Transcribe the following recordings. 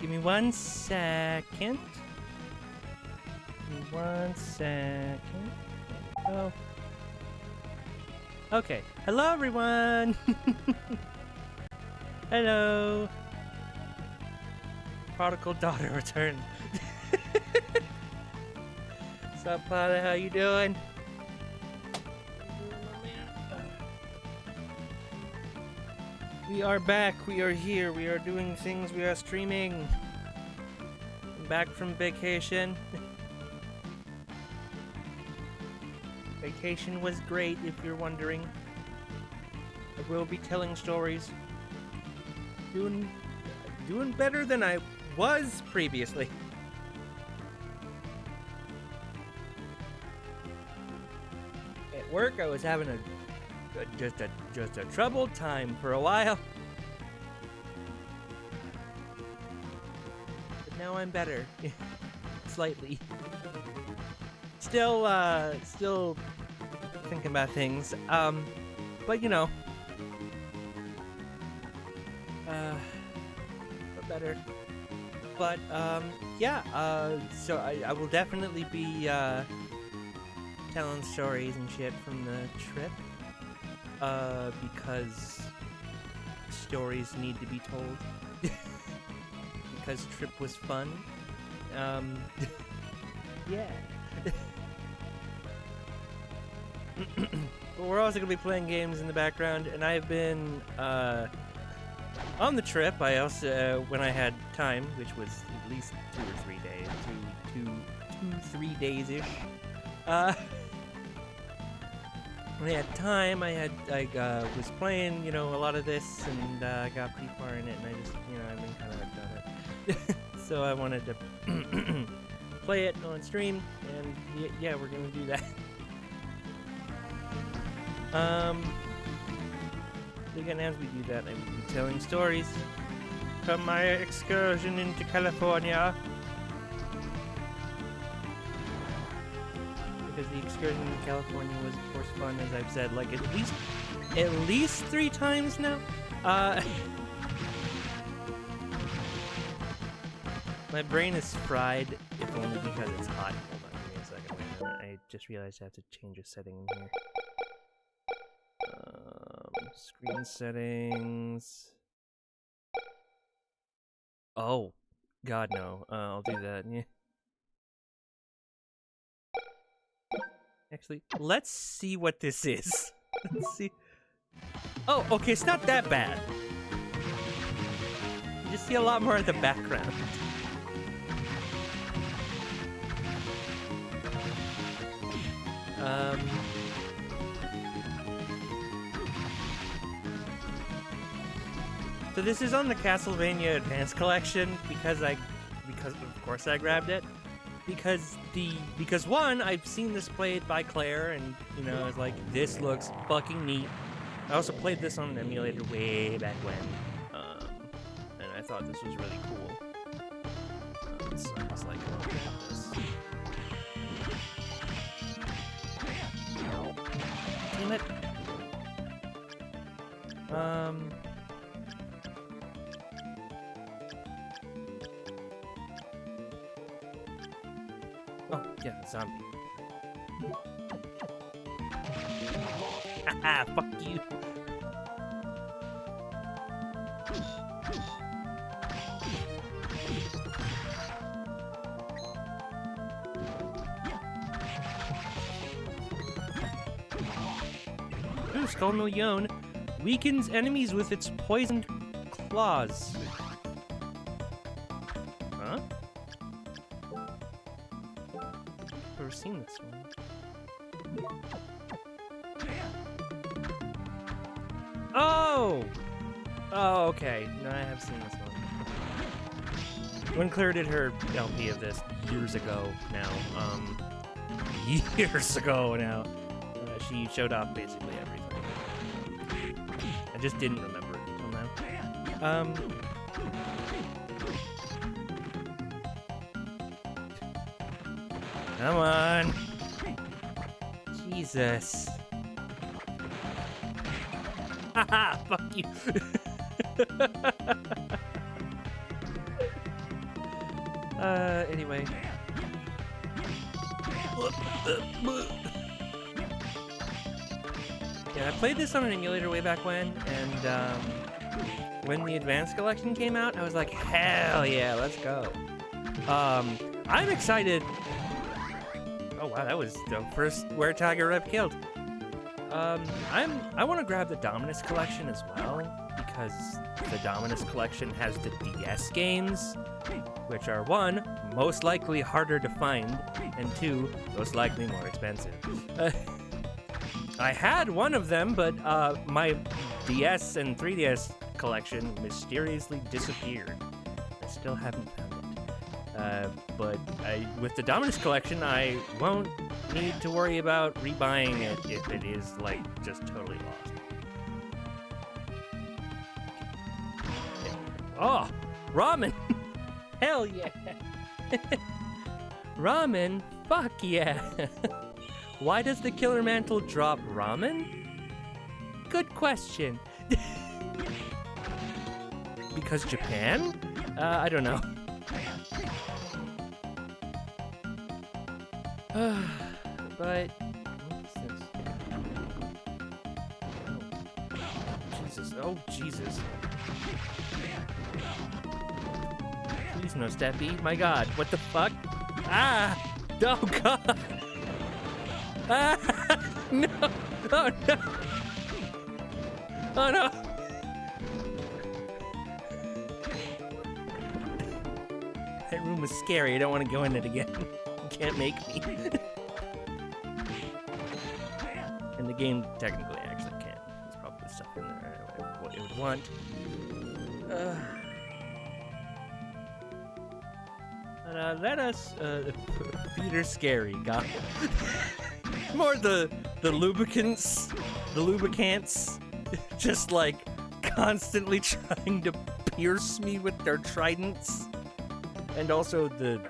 Give me 1 second. Give me 1 second. There we go. Okay. Hello, everyone. Hello. Prodigal daughter returned. What's up, Potter? How you doing? We are back. We are here. We are doing things. We are streaming. I'm back from vacation. Vacation was great, if you're wondering. I will be telling stories. Doing better than I was previously. At work, I was having just a troubled time for a while. But now I'm better. Slightly. Still thinking about things. But you know. Better. But yeah, so I will definitely be telling stories and shit from the trip. Because stories need to be told. Because trip was fun. Yeah. But we're also gonna be playing games in the background, and I've been on the trip. I also, when I had time, which was at least 2 or 3 days, 3 days-ish. When I had time, I was playing, you know, a lot of this, and I got pretty far in it, and I just, you know, I've been kind of hooked on it. So I wanted to play it on stream, and yeah, we're gonna do that. Again, as we do that, I will be telling stories from my excursion into California. Because the excursion in California was, of course, fun, as I've said, like at least 3 times now. My brain is fried, if only because it's hot. Hold on, give me a second. Wait a minute. I just realized I have to change a setting in here. Screen settings. Oh, God, no. I'll do that. Yeah. Actually, let's see what this is. Let's see. Oh, okay, it's not that bad. You just see a lot more of the background. So this is on the Castlevania Advance Collection because of course I grabbed it. Because one, I've seen this played by Claire, and you know, I was like, this looks fucking neat. I also played this on an emulator way back when, and I thought this was really cool. So I was like, oh, look at this. Damn it. Oh, yeah, zombie. Haha, fuck you. Ooh, Skull Million weakens enemies with its poisoned claws. Huh? Never seen this one. Oh! Oh, okay. No, I have seen this one. When Claire did her LP of this years ago now, years ago now, she showed off basically everything. I just didn't remember it until now. Come on. Jesus. Haha, fuck you. Anyway. Yeah, I played this on an emulator way back when, and when the Advanced Collection came out, I was like, hell yeah, let's go. I'm excited. Oh wow, that was the first Were Tiger I've killed. I want to grab the Dominus Collection as well, because the Dominus Collection has the DS games, which are 1, most likely harder to find, and 2, most likely more expensive. I had one of them, but my DS and 3DS collection mysteriously disappeared. I still haven't found it. But with the Dominus Collection, I won't need to worry about rebuying it if it is, like, just totally lost. Oh, ramen! Hell yeah! Ramen? Fuck yeah! Why does the Killer Mantle drop ramen? Good question. Because Japan? I don't know. But what's this? Oh, Jesus! Oh Jesus! Please no Steppy! My God! What the fuck? Ah! Oh God! Ah! No! Oh no! Oh no! That room was scary. I don't want to go in it again. You can't make me. And the game technically actually can. There's probably stuff in there what it would want. Let us Peter Scary got more the lubricants just like constantly trying to pierce me with their tridents, and also the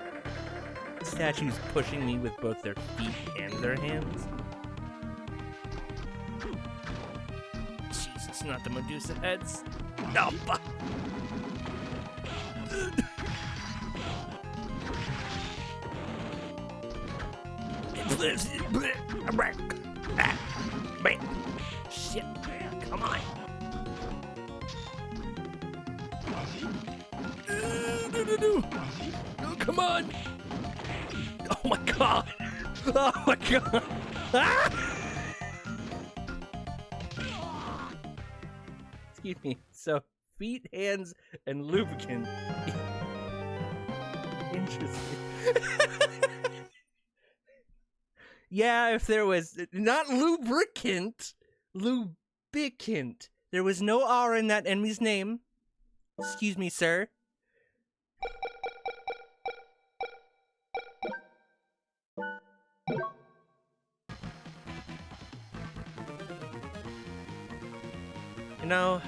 statues pushing me with both their feet and their hands. Jesus, not the Medusa heads. No, fuck. Shit, come on. Oh, come on. Oh my God. Oh my God. Ah! Excuse me. So, feet, hands, and lubricant. Interesting. Yeah, if there was not lubricant, lubicant. There was no R in that enemy's name. Excuse me, sir. You know.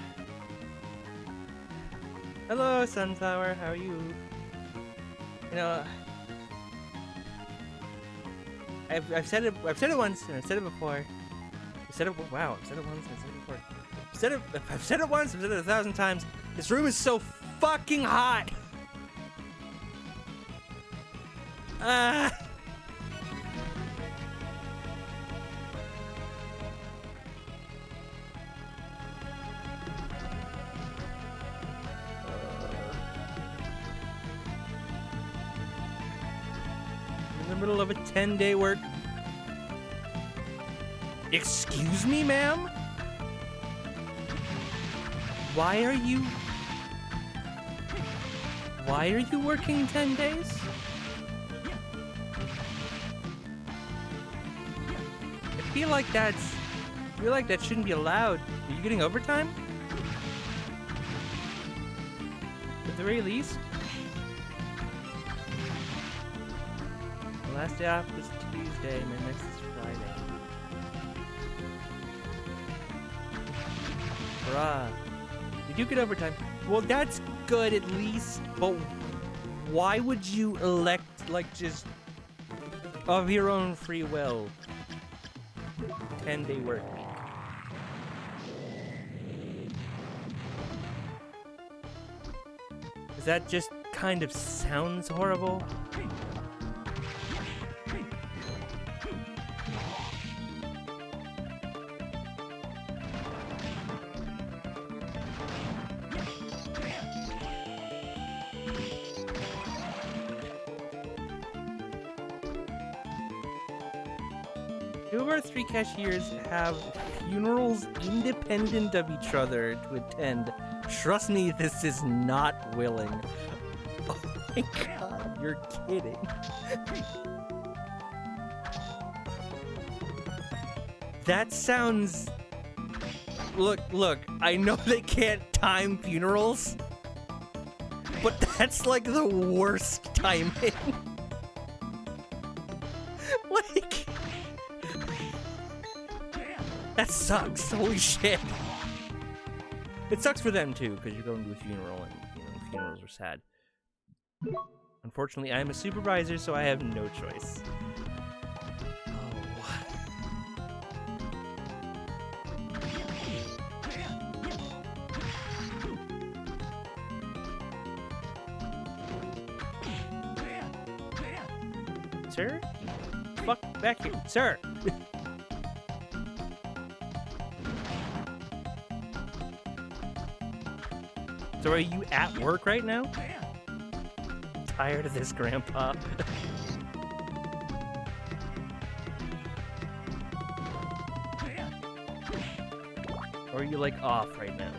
Hello, Sunflower. How are you? You know. I've said it once and I've said it before. I've said it once and I've said it before. I've said it once, I've said it 1,000 times. This room is so fucking hot. In the middle of a 10-day work. Excuse me, ma'am? Why are you working 10 days? I feel like that shouldn't be allowed. Are you getting overtime? At the very least. The last day off was Tuesday, my next is Friday. Bruh. You do get overtime. Well, that's good at least, but why would you elect, like, just of your own free will, 10-day work week? Is that just kind of sounds horrible. Two of our 3 cashiers have funerals independent of each other to attend. Trust me, this is not willing. Oh my god, you're kidding. That sounds... Look, I know they can't time funerals, but that's like the worst timing. Like... That sucks, holy shit. It sucks for them too, because you're going to a funeral and, you know, funerals are sad. Unfortunately, I am a supervisor, so I have no choice. Oh. Sir? Fuck back here. Sir! So are you at work right now? Tired of this, Grandpa. Or are you like off right now?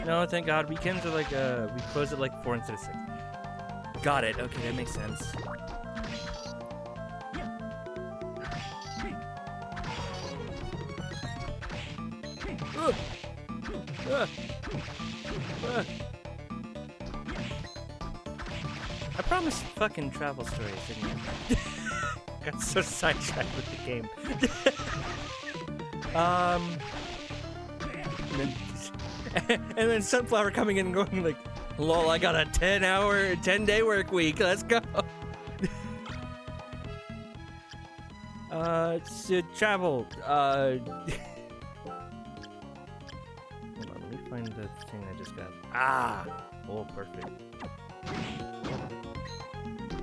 No, thank God. Weekends are like, we close at like 4 instead of 6. Got it. Okay, that makes sense. I promised fucking travel stories, didn't I? Got so sidetracked with the game. And then Sunflower coming in and going like, lol, I got a 10-day work week, let's go. To travel, hold on, let me find the thing I just got. Ah, oh, perfect.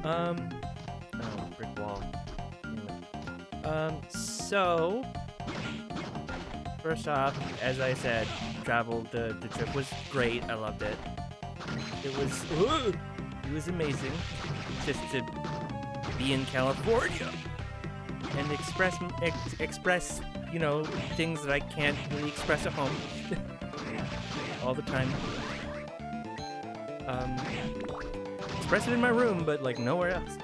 Oh, brick wall. So, first off, as I said, the trip was great. I loved it. It was amazing just to be in California and express, you know, things that I can't really express at home all the time. Express it in my room, but like nowhere else.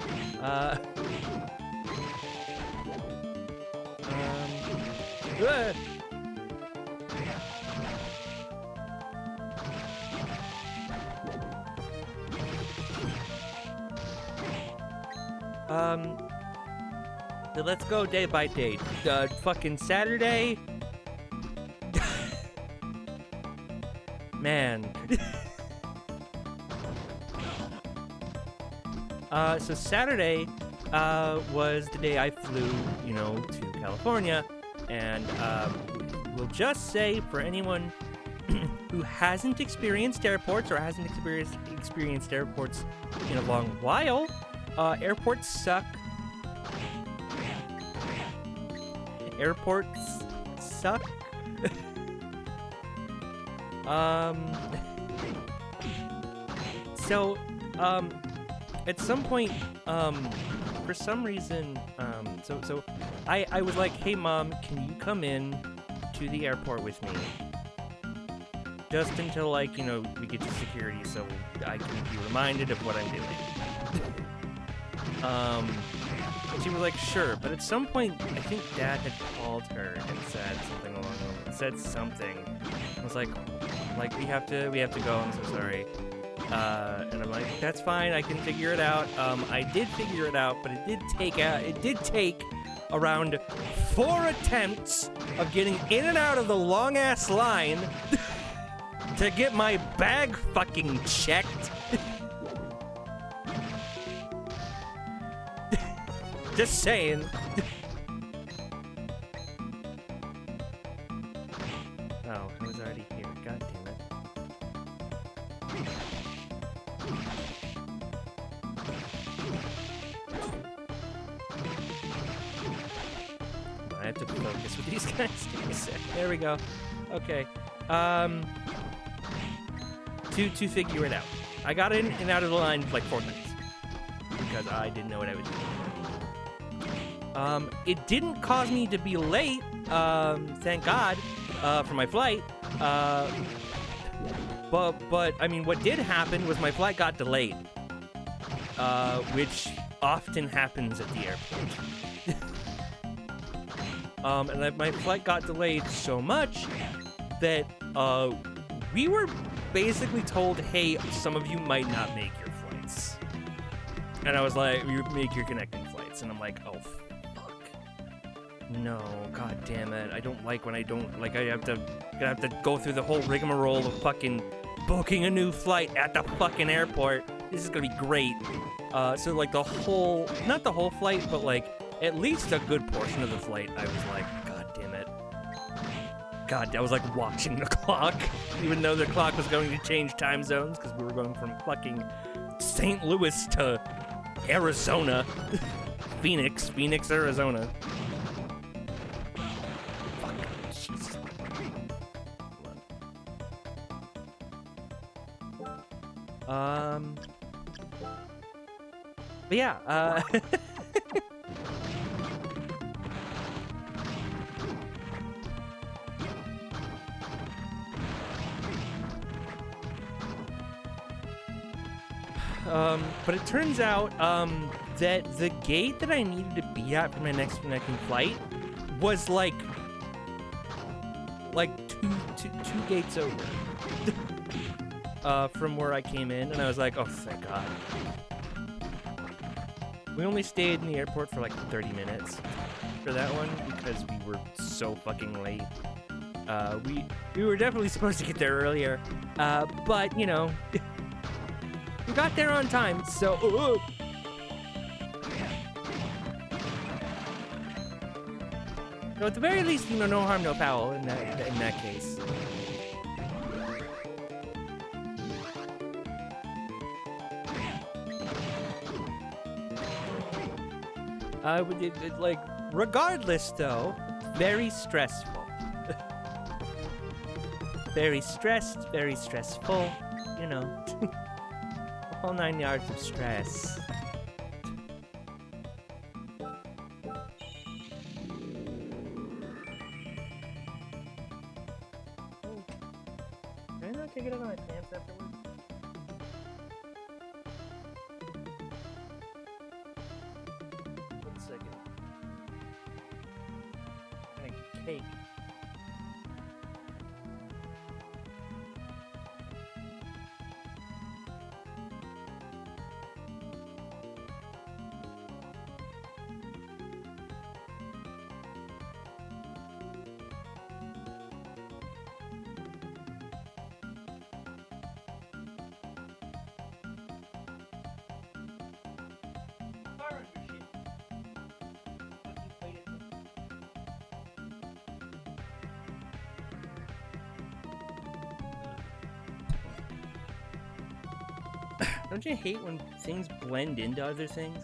Let's go day by day. Fucking Saturday. Man. So Saturday was the day I flew, you know, to California, and we'll just say for anyone who hasn't experienced airports or hasn't experienced airports in a long while, airports suck. Airports suck. So, at some point, for some reason, so I was like, hey mom, can you come in to the airport with me? Just until, like, you know, we get to security so I can be reminded of what I'm doing. She was like, sure, but at some point, I think Dad had called her and said something along those lines. Said something. I was like, we have to go, I'm so sorry. And I'm like, that's fine, I can figure it out. I did figure it out, but it did take around 4 attempts of getting in and out of the long-ass line to get my bag fucking checked. Just saying. Oh, I was already here. God damn it. I have to focus with these guys. Give me a sec. There we go. Okay. To figure it out. I got in and out of the line like 4 minutes because I didn't know what I was doing. It didn't cause me to be late. Thank God, for my flight. But I mean, what did happen was my flight got delayed, which often happens at the airport. And my flight got delayed so much that we were basically told, hey, some of you might not make your flights. And I was like, you make your connecting flights. And I'm like, oh, fuck. No, god damn it. I don't like when I don't, like, I have to go through the whole rigmarole of fucking booking a new flight at the fucking airport. This is gonna be great. So like the whole, not the whole flight, but like at least a good portion of the flight, I was like, god damn it. God, I was like watching the clock, even though the clock was going to change time zones because we were going from fucking St. Louis to Arizona. Phoenix, Arizona. Fuck, Jesus. But yeah, but it turns out, that the gate that I needed to be at for my next connecting flight was like two gates over, from where I came in, and I was like, oh, thank God. We only stayed in the airport for like 30 minutes for that one because we were so fucking late. We were definitely supposed to get there earlier, but, you know, we got there on time, so... So at the very least, you know, no harm, no foul in that case. Like, regardless, though, very stressful. Very stressed, very stressful, you know. All 9 yards of stress. Can I not take it out of my pants afterwards? One second. Like cake. Don't you hate when things blend into other things?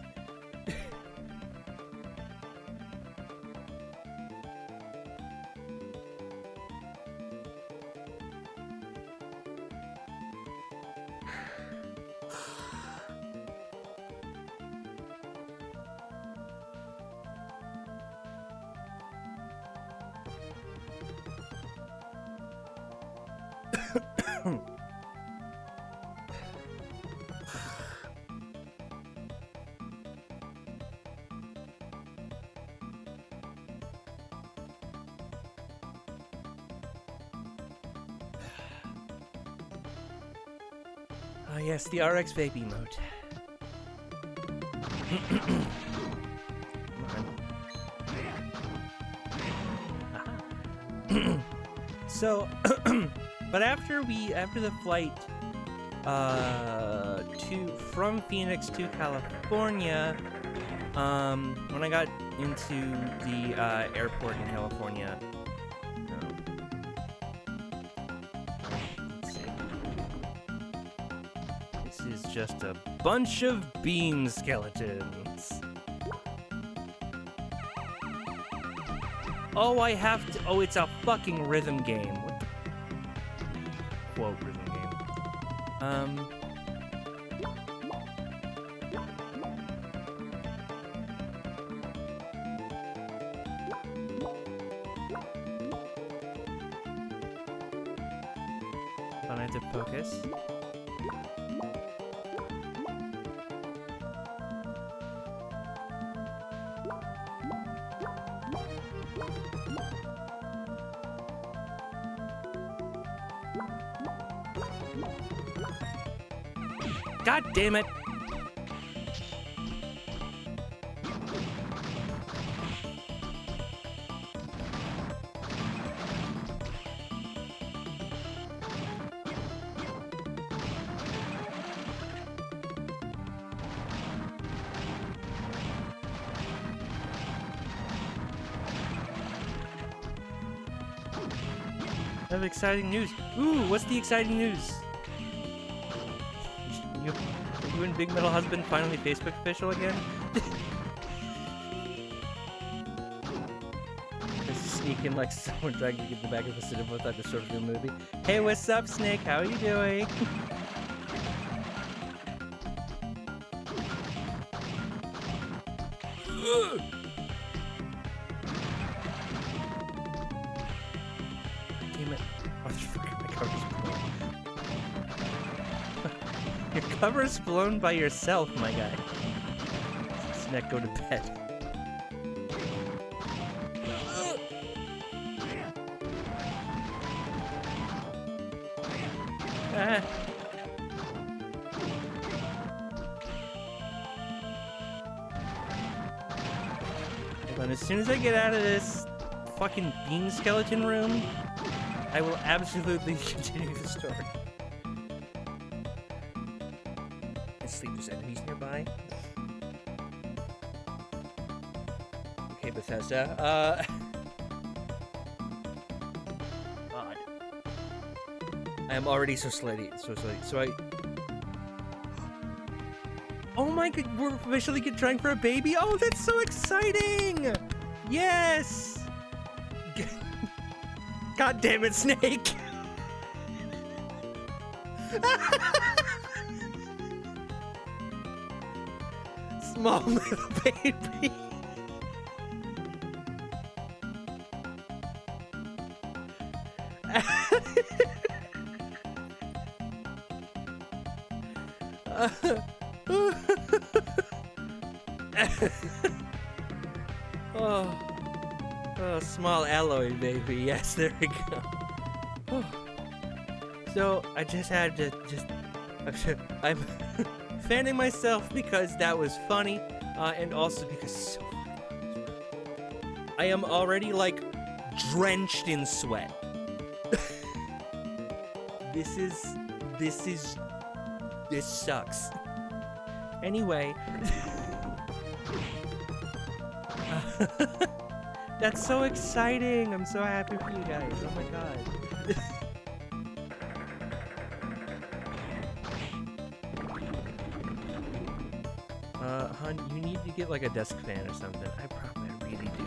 Ah, yes, the RX Baby mode. Come on. So, but after the flight from Phoenix to California, When I got into the airport in California, let's see. This is just a bunch of bean skeletons. Oh, I have to. Oh, it's a fucking rhythm game. What the... Quote rhythm game. I have to focus. God damn it! I have exciting news. Ooh, what's the exciting news? You and Big Metal Husband finally Facebook official again? Just sneak in like someone trying to get in the back of the cinema without disturbing the movie. Hey, what's up, Snake? How are you doing? Damn it. Motherfucker, my cover's blown. Your cover's blown by yourself, my guy. Snack, go to bed. Ah. Hold on, as soon as I get out of this fucking bean skeleton room, I will absolutely continue the story. And sleep, there's enemies nearby. Okay, Bethesda. God. I am already so slutty. So I... Oh my god, we're officially trying for a baby? Oh, that's so exciting! Yes! God damn it, Snake! Small little baby. Oh, small alloy baby. Yes, there we go. So I just had to I'm fanning myself because that was funny, and also because I am already like drenched in sweat. This sucks. Anyway. That's so exciting! I'm so happy for you guys. Oh my god. Hun, you need to get like a desk fan or something. I really do.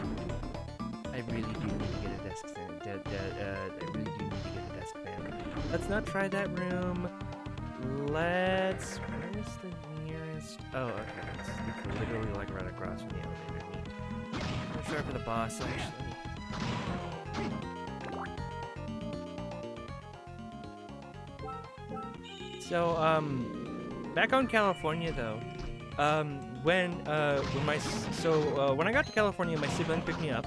I really do need to get a desk fan. I really do need to get a desk fan. Let's not try that room. Where's the nearest? Oh, okay. It's literally like right across from the elevator. Let's try for the boss, actually. So, back on California though, when I got to California, my sibling picked me up.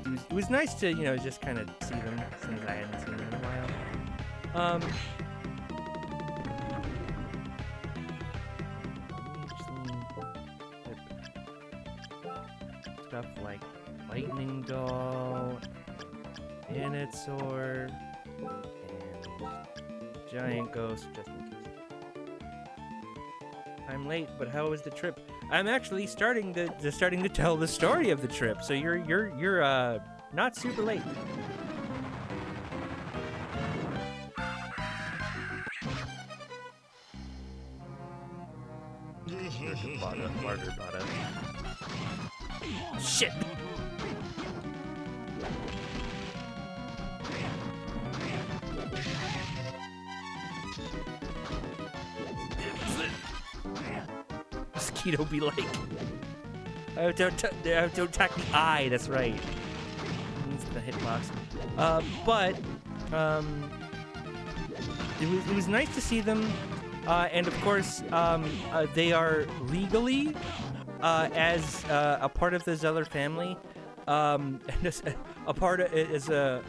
It was nice to, just kind of see them since I hadn't seen them in a while. Stuff like Lightning Doll, Venusaur, and giant ghost, just in case. I'm late, but how was the trip? I'm actually starting to tell the story of the trip, so you're not super late. Martyr bought shit. Mosquito be like, don't attack the eye. That's right. It needs the hitbox. It was nice to see them, and of course, they are legally as a part of the Zeller family, and as a part of the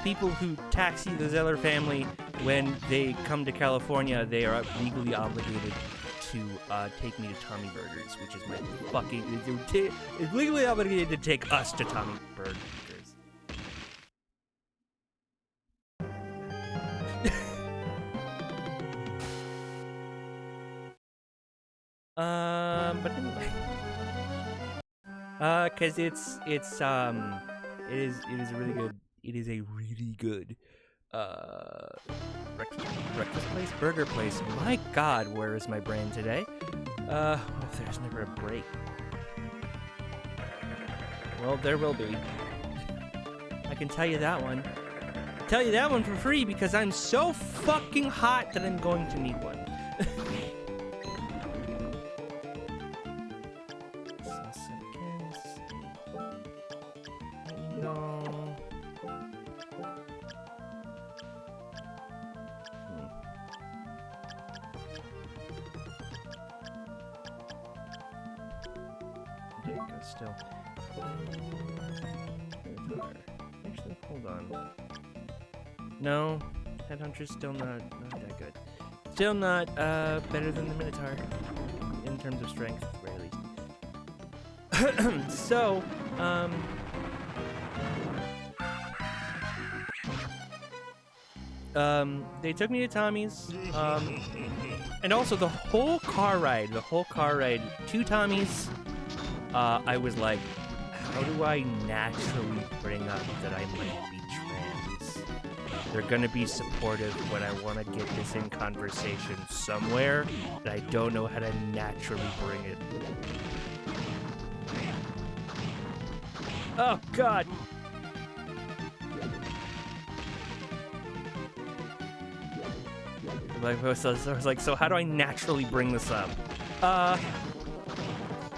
people who taxi the Zeller family when they come to California. They are legally obligated to take me to Tommy Burgers, which is my fucking... It's legally obligated to take us to Tommy Burgers. But anyway, cause it is a really good breakfast place, burger place. My God, where is my brain today? What if there's never a break? Well, there will be. I can tell you that one. Tell you that one for free because I'm so fucking hot that I'm going to need one. Still. Actually, hold on. No, Headhunter's still not that good. Still not better than the Minotaur in terms of strength, at the very least. So, they took me to Tommy's, and also the whole car ride to Tommy's. I was like, how do I naturally bring up that I might be trans? They're gonna be supportive, but I want to get this in conversation somewhere, and I don't know how to naturally bring it. Oh, God! I was like, so how do I naturally bring this up?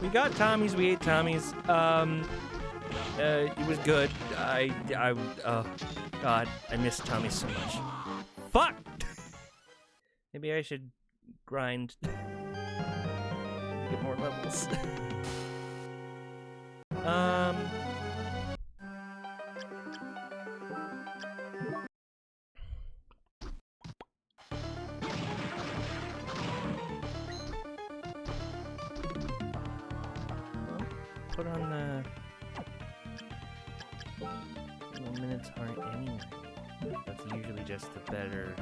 We got Tommy's, we ate Tommy's. It was good. Oh, God, I miss Tommy's so much. Fuck! Maybe I should grind. Get more levels. Put on the Minotaur anyway. That's usually just the better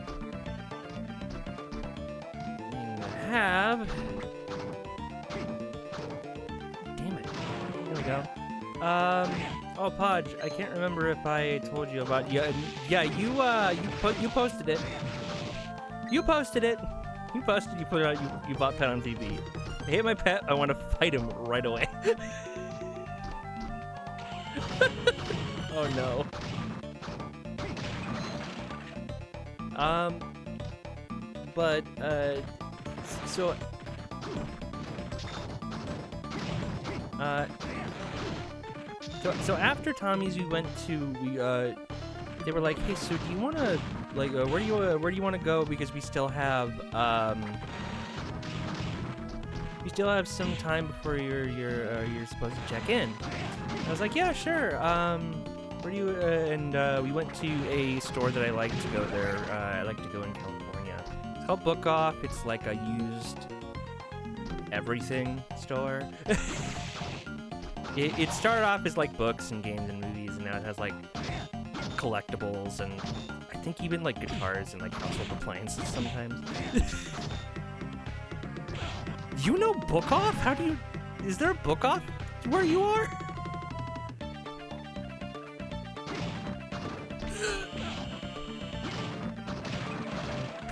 thing to have. Damn it. Here we go. Oh, Podge, I can't remember if I told you about... Yeah, you posted it. You posted it. You put it out, you bought Pet on TV. I hate my pet, I want to fight him right away. Oh no. So after Tommy's, we went to they were like, hey, so do you want to like where do you want to go, because we still have some time before you're supposed to check in. I was like, yeah, sure. Where do you? We went to a store that I like to go there. I like to go in California. It's called Book Off. It's like a used everything store. It started off as like books and games and movies, and now it has like collectibles, and I think even like guitars and like household appliances sometimes. You know Book Off? How do you? Is there a Book Off where you are?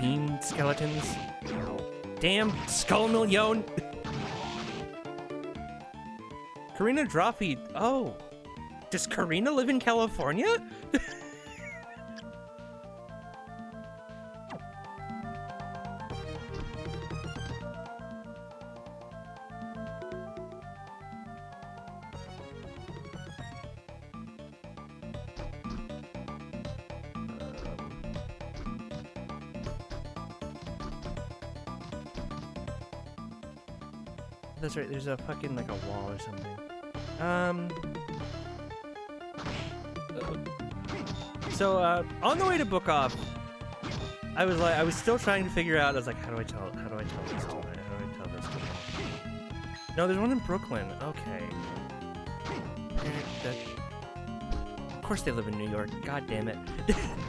Bean skeletons. Damn Skull Million. Karina Drophy. Oh, does Karina live in California? That's right, there's a fucking, like, a wall or something. So, on the way to Book Off, I was still trying to figure out, I was like, how do I tell this story? How do I tell this story? No, there's one in Brooklyn. Okay. Of course they live in New York. God damn it.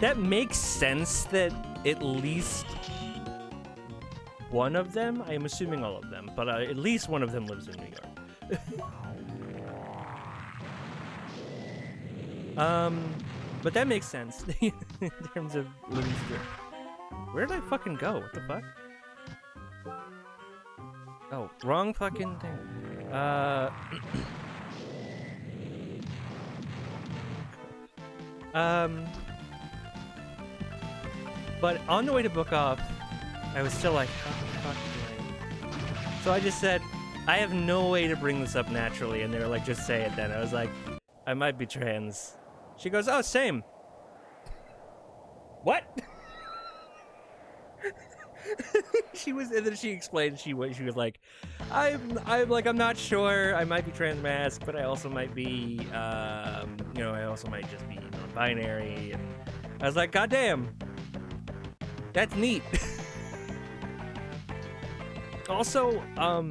That makes sense that at least one of them, I am assuming all of them, but at least one of them lives in New York. But that makes sense in terms of living through. Where did I fucking go? What the fuck? Oh, wrong fucking thing. But on the way to Book Off, I was still like, how the fuck do I... So I just said, I have no way to bring this up naturally, and they were like, just say it then. I was like, I might be trans. She goes, oh, same. What? And then she explained, she was like, I'm not sure, I might be trans mask, but I also might be, I also might just be non-binary, and I was like, goddamn, that's neat. Also, a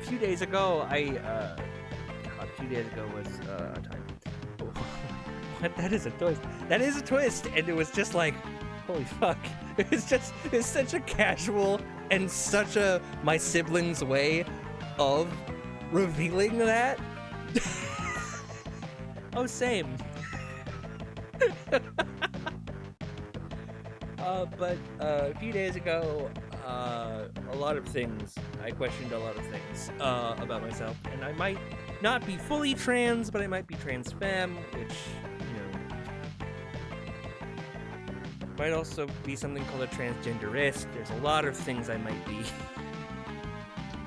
few days ago, a few days ago was a time. What? That is a twist. That is a twist, and it was just like, holy fuck. It's such a casual and such a my siblings way of revealing that. Oh, same. But a few days ago, I questioned a lot of things about myself, and I might not be fully trans, but I might be trans femme, which, might also be something called a transgenderist. There's a lot of things I might be.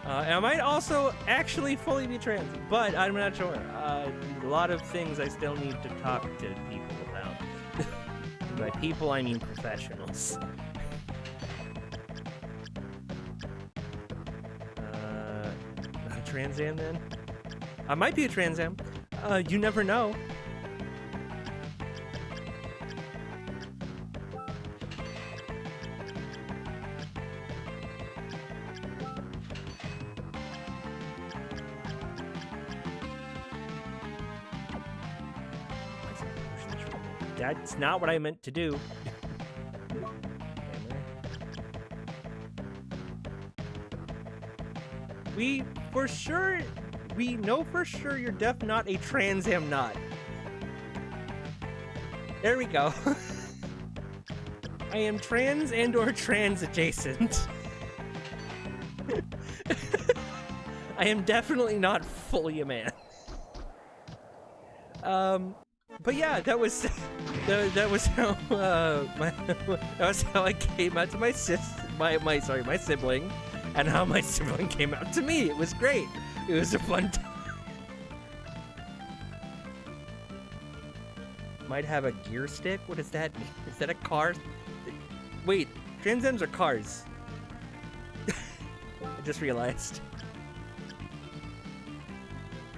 And I might also actually fully be trans, but I'm not sure. A lot of things I still need to talk to people about. By people, I mean professionals. Not a Trans Am then? I might be a Trans Am. You never know. That's not what I meant to do. We know for sure you're def not a Trans Am not. There we go. I am trans and or trans adjacent. I am definitely not fully a man. But yeah, that was how I came out to my sibling, and how my sibling came out to me. It was great. It was a fun time. Might have a gear stick. What does that mean? Is that a car? Wait, Trans Ams are cars. I just realized.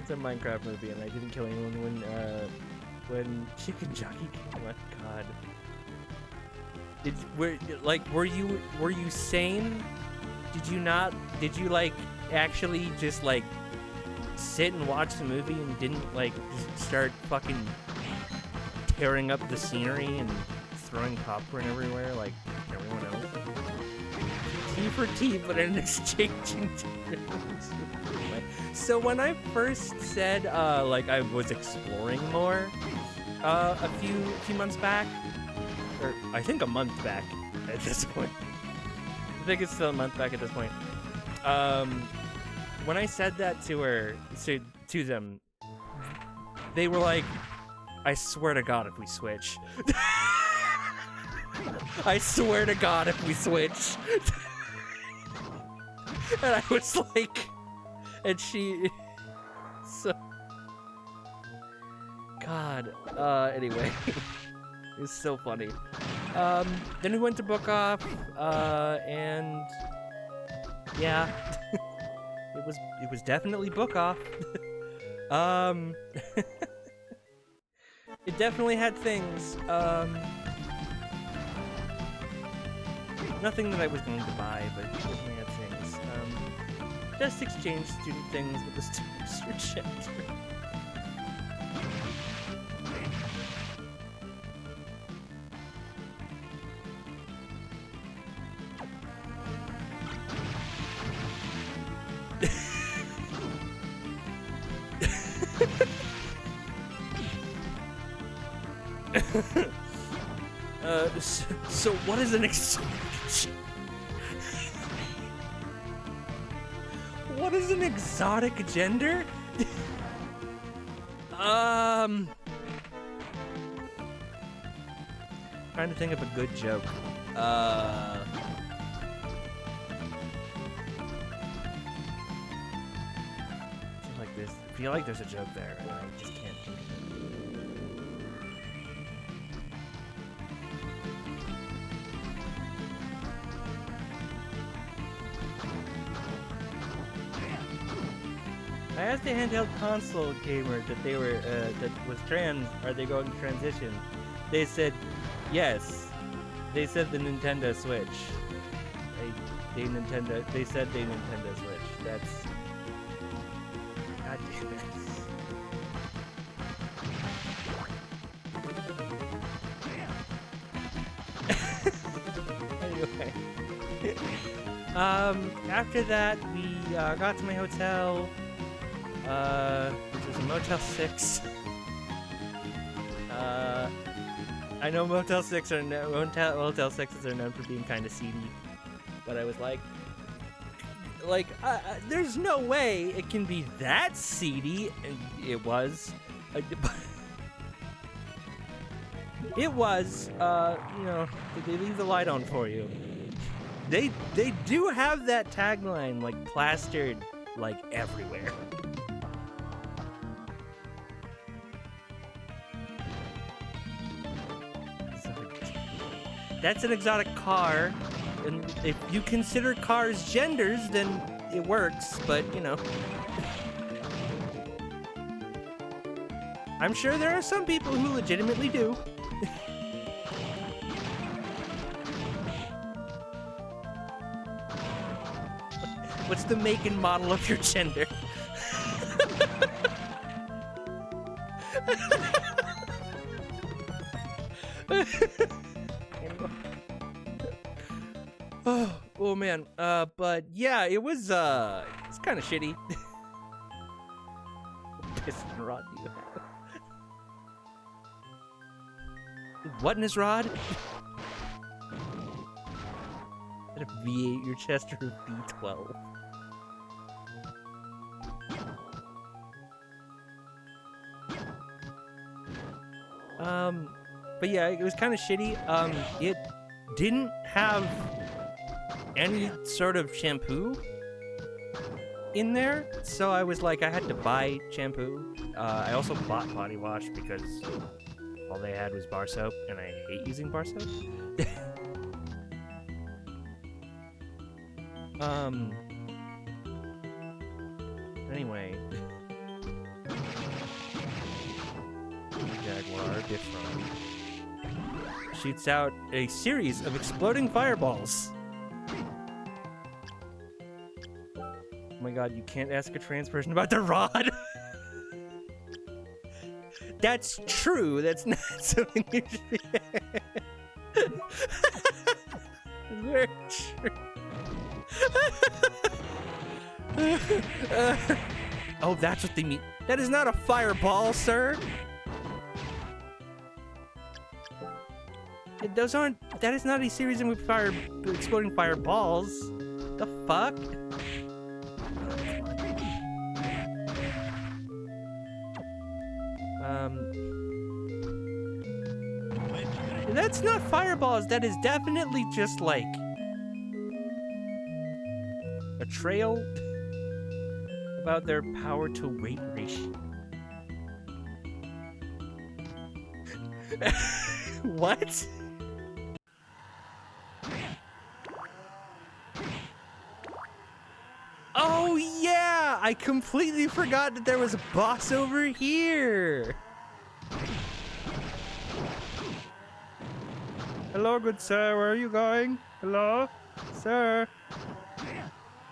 It's a Minecraft movie, and I didn't kill anyone when Chicken Jockey came. Oh my god. Were you sane? Did you like actually just like sit and watch the movie and didn't like just start fucking tearing up the scenery and throwing popcorn everywhere like everyone else. Tea for tea, but in exchanging terms. So when I first said like I was exploring more a few months back, or I think a month back at this point. I think it's still a month back at this point. When I said that to them, they were like, I swear to God if we switch. I swear to God if we switch. And I was like, and she, so, God, anyway, it's so funny. Then we went to Book Off, and yeah, it was definitely Book Off. It definitely had things, nothing that I was going to buy, but it definitely had things. Just exchange student things with the students rejected. So what is an exotic? What is an exotic gender? Trying to think of a good joke. I feel like there's a joke there, and I just can't think of it. I asked a handheld console gamer that they were that was trans. Are they going to transition? They said yes. They said the Nintendo Switch. They said they Nintendo Switch. That's. God damn it. Anyway. After that, we got to my hotel. Which was a Motel 6. I know Motel 6s are known for being kind of seedy, but I was like, there's no way it can be that seedy, and it was. It was. You know, they leave the light on for you. They do have that tagline like plastered like everywhere. That's an exotic car, and if you consider cars genders, then it works, but, you know. I'm sure there are some people who legitimately do. What's the make and model of your gender? Oh man, but yeah, it was kind of shitty. What piston rod do you have? What in his rod? Is that a V8 your chest or a V12? But yeah, it was kind of shitty. It didn't have any sort of shampoo in there, so I was like, I had to buy shampoo. I also bought body wash because all they had was bar soap, and I hate using bar soap. Anyway. Jaguar different. Shoots out a series of exploding fireballs. Oh my god, you can't ask a trans person about the rod. That's true. That's not something you should be. Very true. Oh, that's what they mean. That is not a fireball, sir. Those aren't. That is not a series of exploding fireballs. The fuck? That's not fireballs. That is definitely just like a trail about their power to weight ratio. What? Oh yeah! I completely forgot that there was a boss over here. Hello, good sir. Where are you going? Hello, sir.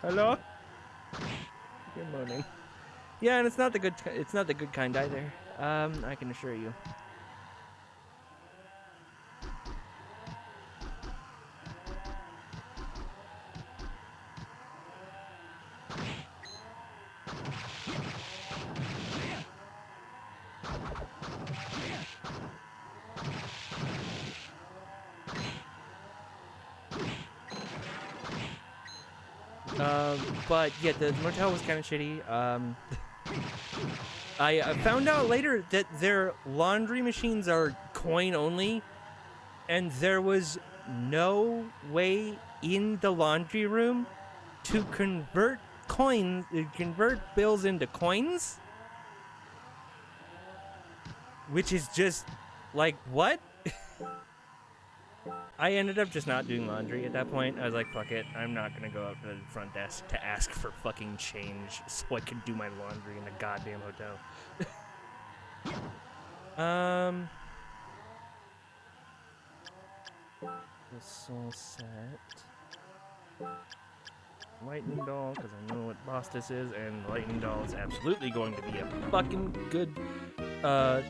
Hello. Good morning. Yeah, and it's not the good. It's not the good kind either. I can assure you. But yeah, the motel was kind of shitty. I found out later that their laundry machines are coin only, and there was no way in the laundry room to convert bills into coins, which is just like, what? I ended up just not doing laundry at that point. I was like, fuck it. I'm not gonna go up to the front desk to ask for fucking change so I could do my laundry in a goddamn hotel. This all set. Lightning Doll, because I know what boss this is, and Lightning Doll is absolutely going to be a fucking good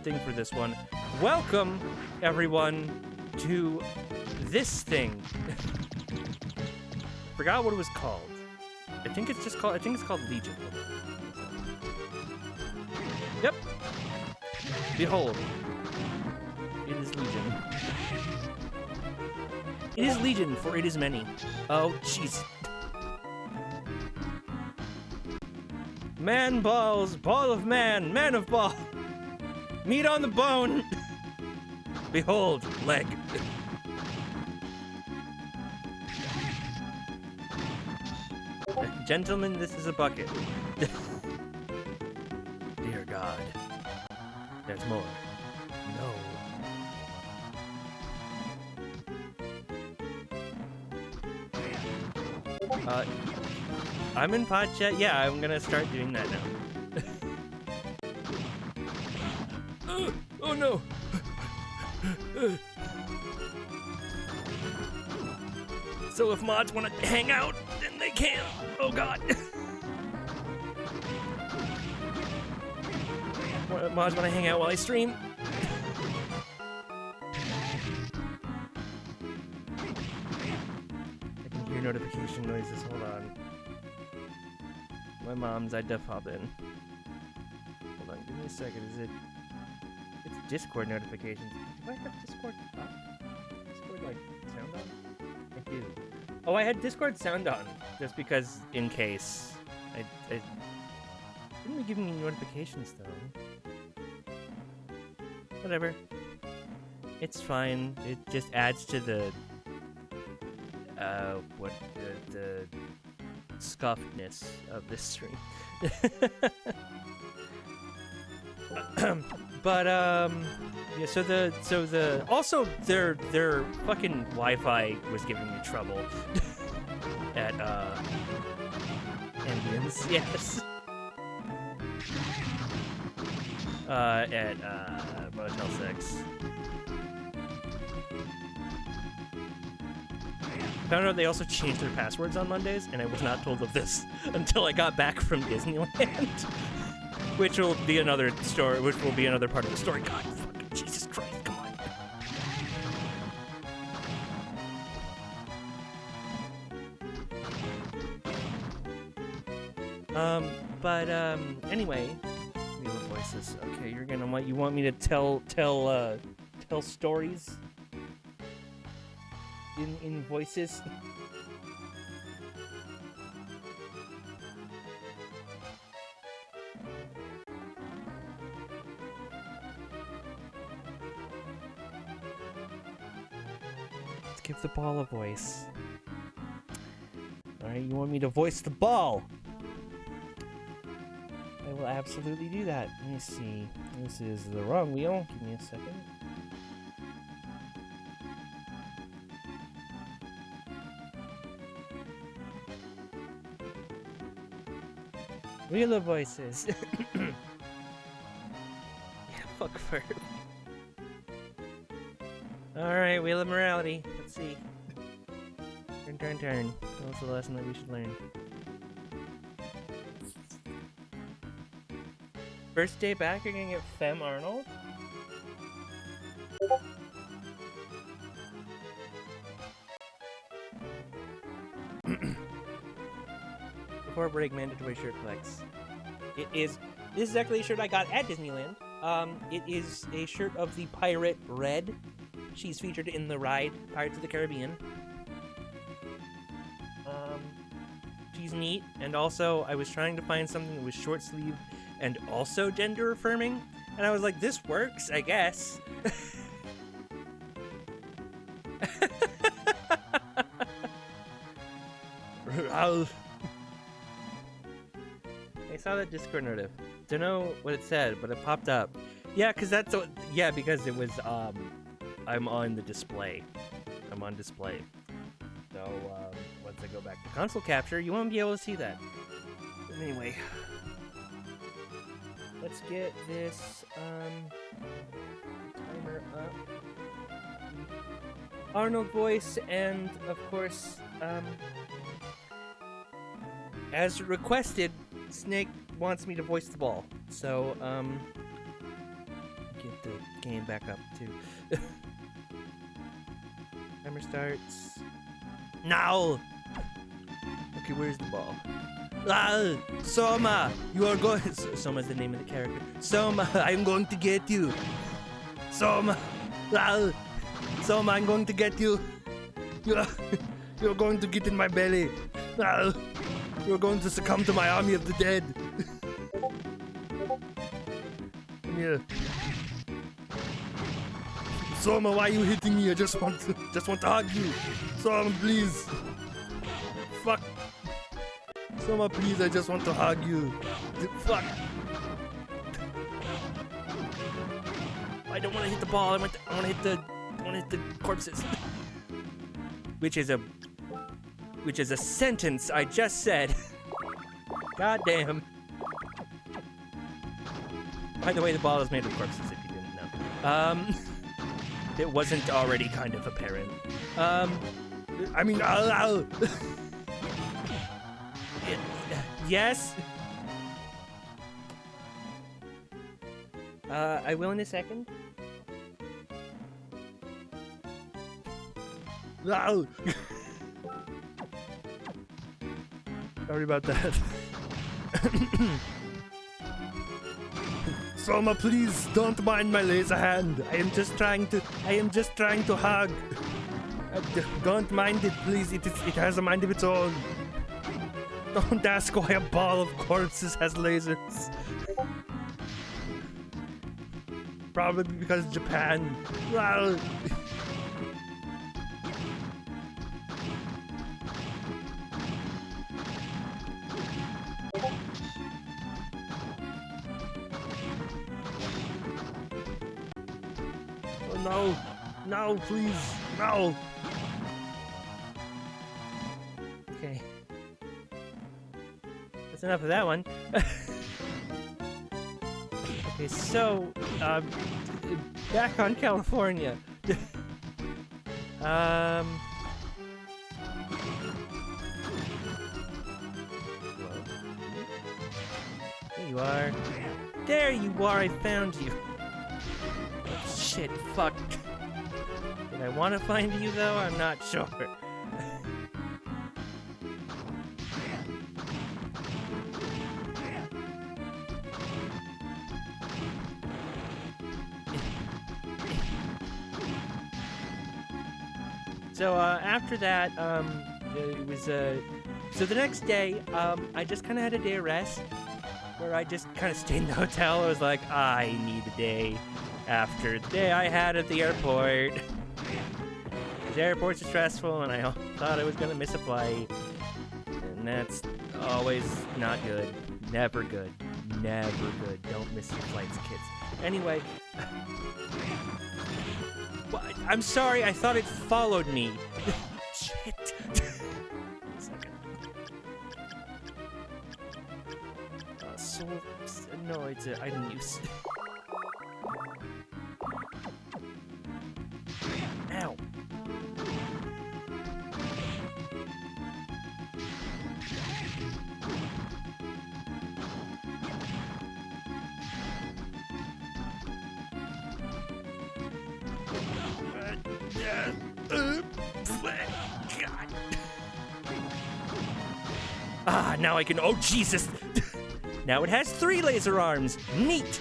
thing for this one. Welcome, everyone, to this thing. Forgot what it was called. I think it's called Legion. Yep. Behold. It is Legion. It is Legion, for it is many. Oh, jeez. Man balls, ball of man, man of ball. Meat on the bone. Behold, leg. Gentlemen, this is a bucket. Dear God. There's more. No. I'm in pod chat. Yeah, I'm gonna start doing that now. Oh no! So if mods want to hang out, then they can. Oh god. Mods want to hang out while I stream. I can hear notification noises. Hold on. My mom's. I def hop in. Hold on. Give me a second. Is it? It's Discord notifications. Do I have Discord up? Discord like sound on? I do. Oh, I had Discord sound on just because, in case. I didn't be giving me notifications though. Whatever. It's fine. It just adds to the the scuffedness of this stream. But yeah, so the also their fucking Wi-Fi was giving me trouble at Ambience, yes. At Motel 6. Found out they also changed their passwords on Mondays, and I was not told of this until I got back from Disneyland. Which will be another story. Which will be another part of the story. God, fucking Jesus Christ! Come on. Anyway, Wheel of Voices. Okay, you want me to tell stories in voices. Let's give the ball a voice. All right, you want me to voice the ball? I will absolutely do that. Let me see. This is the wrong wheel. Give me a second. Wheel of Voices. Yeah, fuck Ferb. Alright, Wheel of Morality. Let's see. Turn. What's the lesson that we should learn? First day back, you're gonna get Fem Arnold? Before break, mandatory shirt flex. This is actually a shirt I got at Disneyland. It is a shirt of the pirate Red. She's featured in the ride Pirates of the Caribbean. She's neat, and also I was trying to find something that was short sleeve and also gender affirming, and I was like, this works, I guess. I saw that Discord notif. Don't know what it said, but it popped up. Yeah, because because it was I'm on the display. I'm on display. So once I go back to console capture, you won't be able to see that. But anyway, let's get this timer up. Arnold voice, and of course, as requested, Snake wants me to voice the ball. So get the game back up too. Timer starts now. Okay, where's the ball? Soma, you are going. Soma's the name of the character. Soma, I'm going to get you. Soma, Soma, I'm going to get you. You're going to get in my belly. You're going to succumb to my army of the dead. Come here. Soma, why are you hitting me? I just want to hug you. Soma, please. Fuck. Soma, please, I just want to hug you. Fuck. I don't want to hit the ball. I want to hit the corpses. Which is a sentence I just said. God damn. By the way, the ball is made of corpses, if you didn't know. It wasn't already kind of apparent. I mean, yes? I will in a second. Sorry about that. Soma, please don't mind my laser hand. I am just trying to hug. Don't mind it, please. It has a mind of its own. Don't ask why a ball of corpses has lasers. Probably because Japan. Well. Oh no, please, no. Okay. That's enough of that one. Okay, so, back on California. Hello? There you are. There you are, I found you. Oh, shit, fuck. Did I want to find you, though? I'm not sure. So, after that, it was, so the next day, I just kind of had a day of rest, where I just kind of stayed in the hotel. I was like, I need a day after the day I had at the airport. Because airports are stressful, and I thought I was going to miss a flight. And that's always not good. Never good. Never good. Don't miss your flights, kids. Anyway. Well, I'm sorry, I thought it followed me. Shit. So annoyed that I didn't use. Ow. God. Ah, now I can. Oh, Jesus. Now it has 3 laser arms. Neat.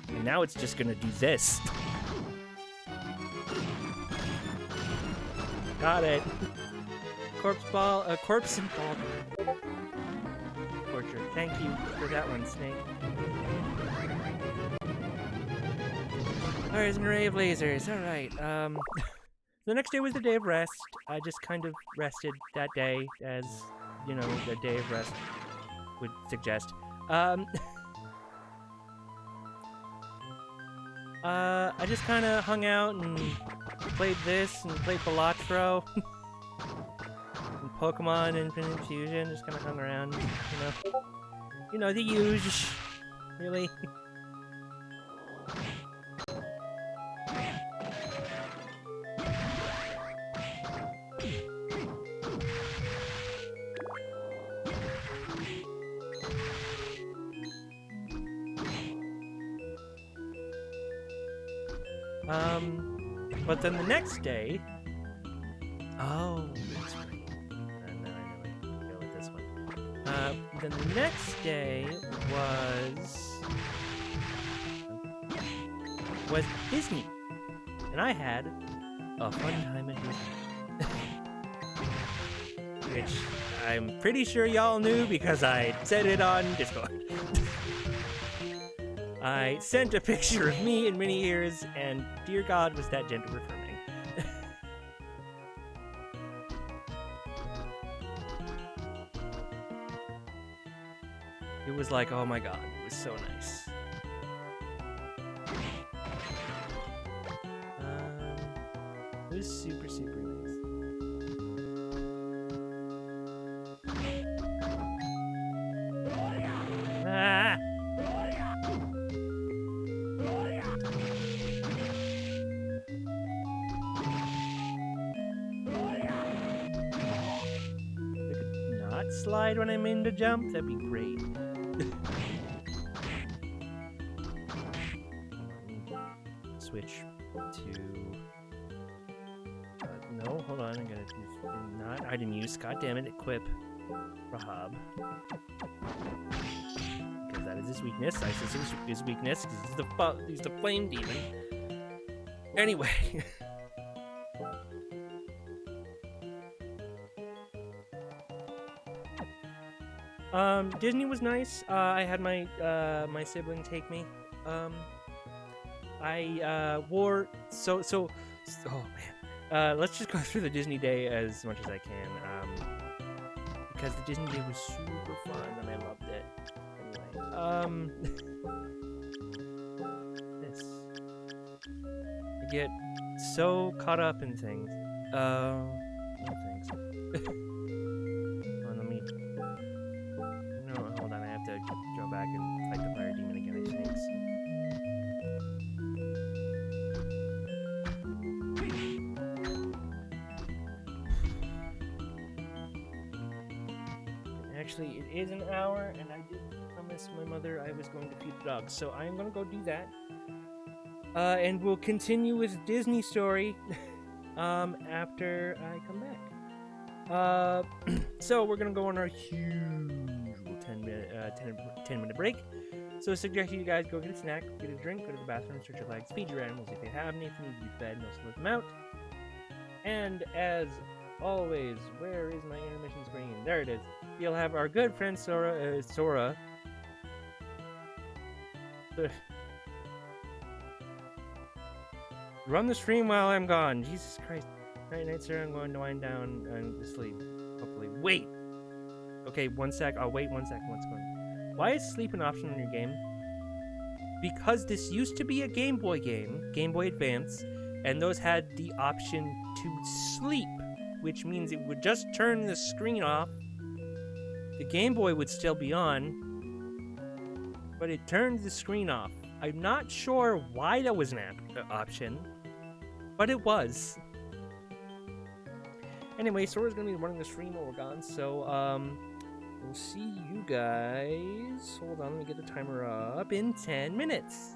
And now it's just gonna do this. Got it. Corpse ball, corpse and ball. Torture. Thank you for that one, Snake. There's an array of lasers. All right. The next day was the day of rest. I just kind of rested that day, as, you know, the day of rest would suggest. I just kind of hung out and played this and played Balatro. And Pokemon Infinite Fusion, just kind of hung around, you know. You know, the usual, really. But then the next day... Oh, that's right. No, I know I go with this one. Then the next day was Disney. And I had a fun time at Disney. Which I'm pretty sure y'all knew because I said it on Discord. I sent a picture of me in many years, and dear God, was that gender affirming. It was like, oh my God, it was so nice. It was super, super nice. Ah! Slide when I'm in to jump, that'd be great. Switch to... no, hold on, I gotta do... not item use, goddammit, equip Rahab. Because that is his weakness, Isis is his weakness, because he's the flame demon. Anyway... Disney was nice. I had my my sibling take me. I wore oh man. Let's just go through the Disney day as much as I can. Because the Disney day was super fun and I loved it. Anyway, this. I get so caught up in things. Things. Hold on, I have to go back and fight the fire demon again, I think. actually, it is an hour, and I did promise my mother I was going to feed the dogs, so I am going to go do that. And we'll continue with Disney Story after I come back. So we're gonna go on our usual 10-minute break. So I suggest you guys go get a snack, get a drink, go to the bathroom, stretch your legs, feed your animals if they have any, if you need to be fed, and also let them out. And as always, where is my intermission screen? There it is. You'll have our good friend Sora. Run the stream while I'm gone. Jesus Christ. Night, sir. I'm going to wind down and sleep. Hopefully. Wait! Okay, 1 sec. I'll wait 1 second. What's going on? Why is sleep an option on your game? Because this used to be a Game Boy game, Game Boy Advance, and those had the option to sleep, which means it would just turn the screen off. The Game Boy would still be on, but it turned the screen off. I'm not sure why that was an option, but it was. Anyway, Sora's gonna be running the stream while we're gone, so we'll see you guys. Hold on, let me get the timer up in 10 minutes.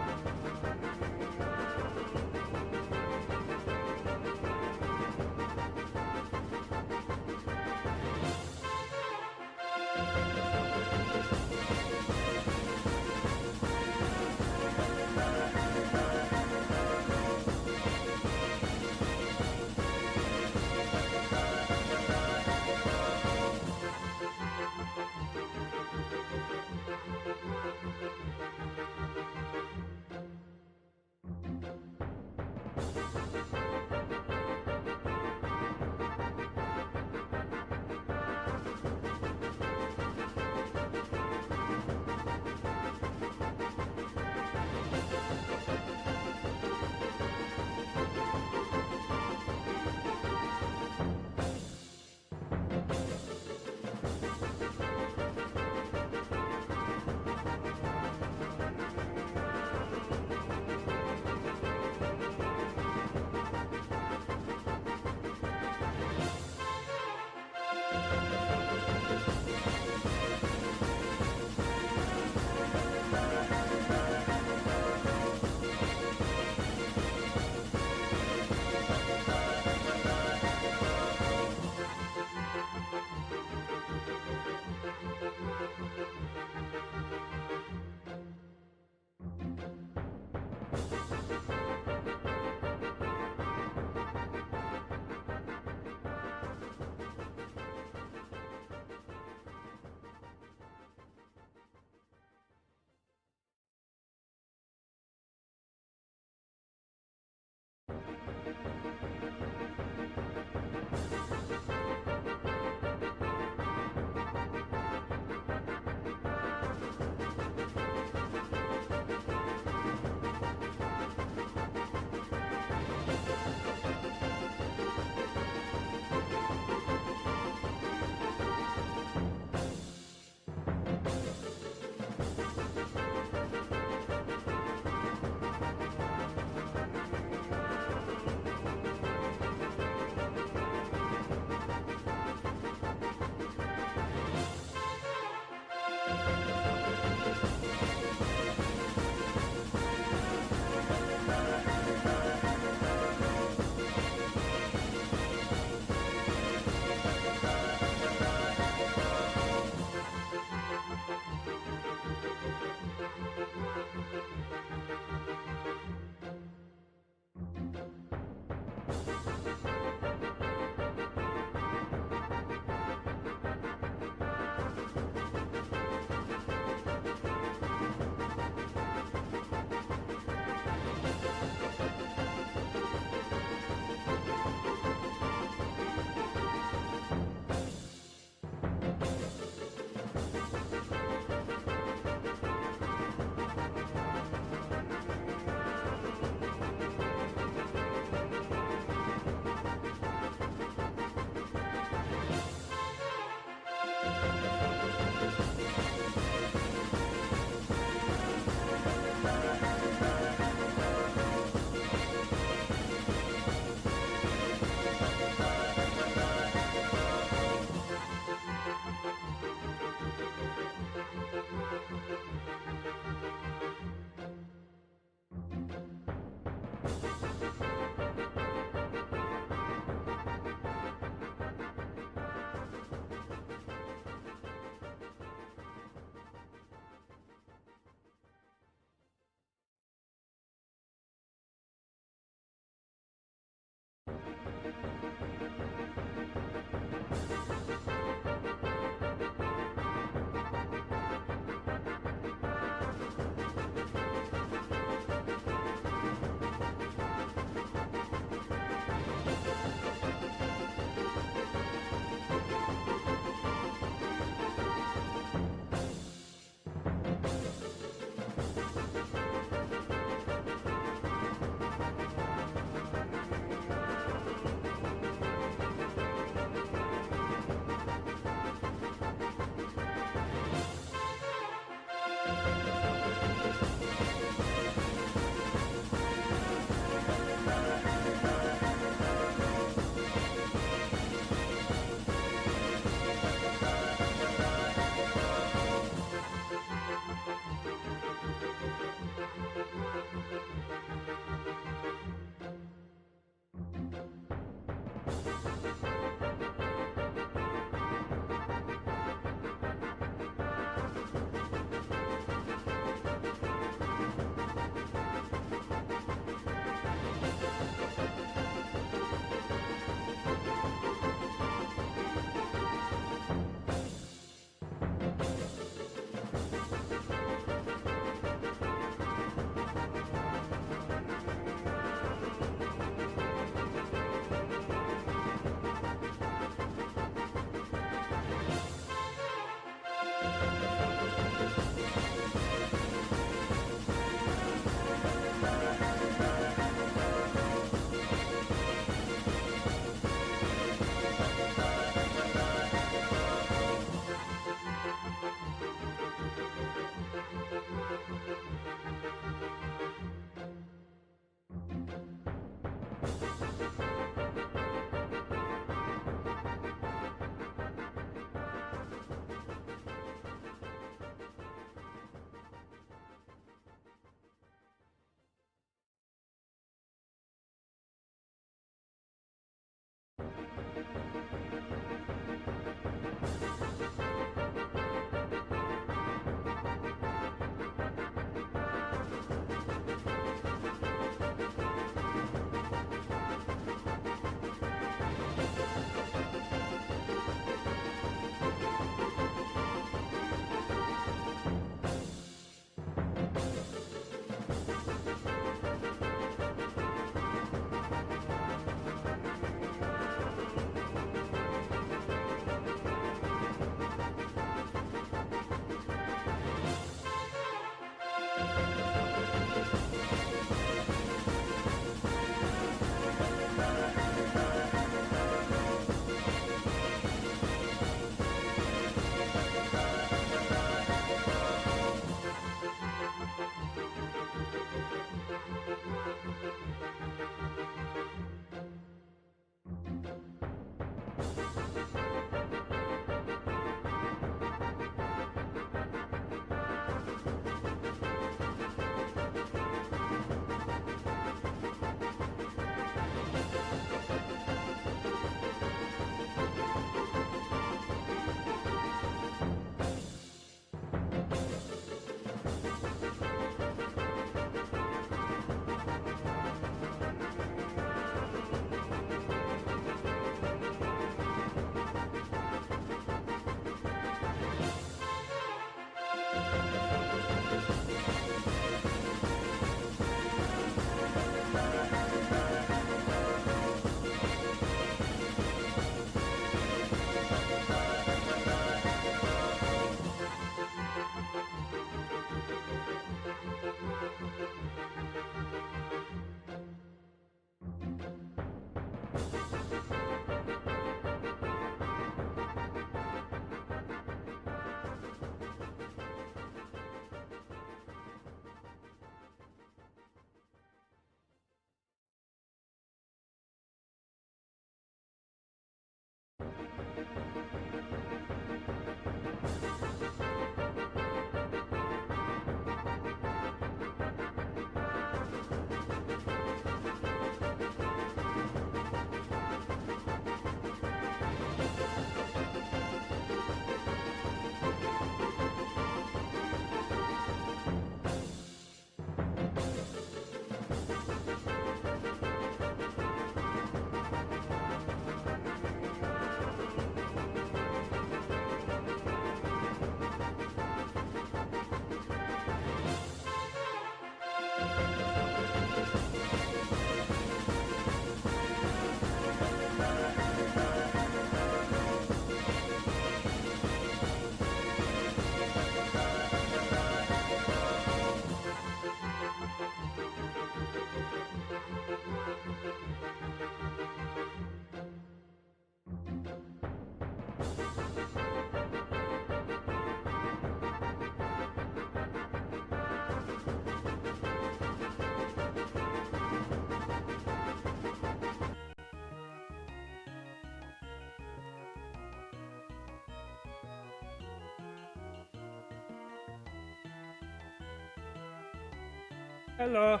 Hello.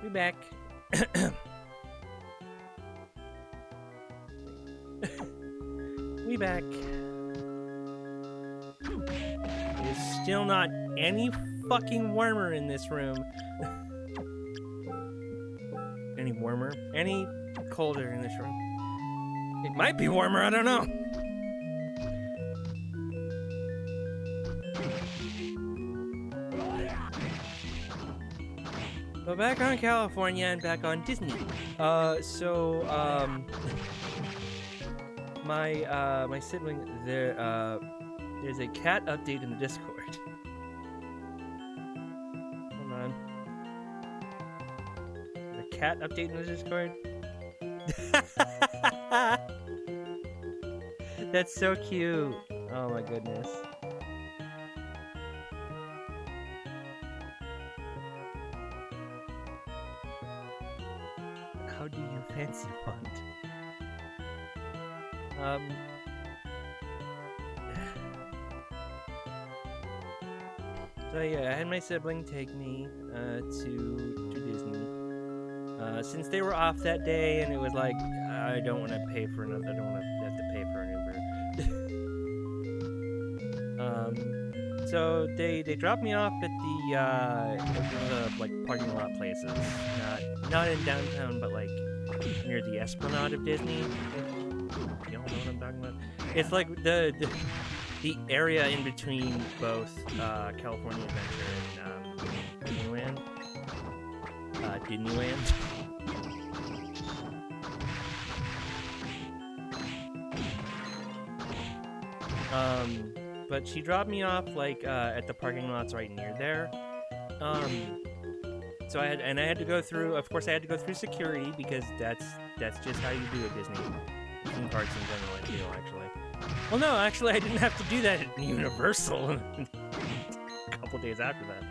We back. We back. There's still not any fucking warmer in this room. Any warmer? Any colder in this room? It might be warmer, I don't know. But back on California and back on Disney. My sibling there's a cat update in the Discord. Hold on. The cat update in the Discord? That's so cute. Oh my goodness. How do you fancy font? So yeah, I had my sibling take me to Disney. Since they were off that day, and it was like, I don't want to pay for another. I don't want to have to pay for an Uber. So they dropped me off at one of the like parking lot places, not in downtown, but like near the Esplanade of Disney. You all know what I'm talking about? It's like the area in between both California Adventure and Disneyland. Disneyland. But she dropped me off like at the parking lots right near there. So I had to go through. Of course, I had to go through security because that's just how you do it, Disney. Theme parks in general, I feel, actually. Well, no, actually, I didn't have to do that at Universal a couple days after that.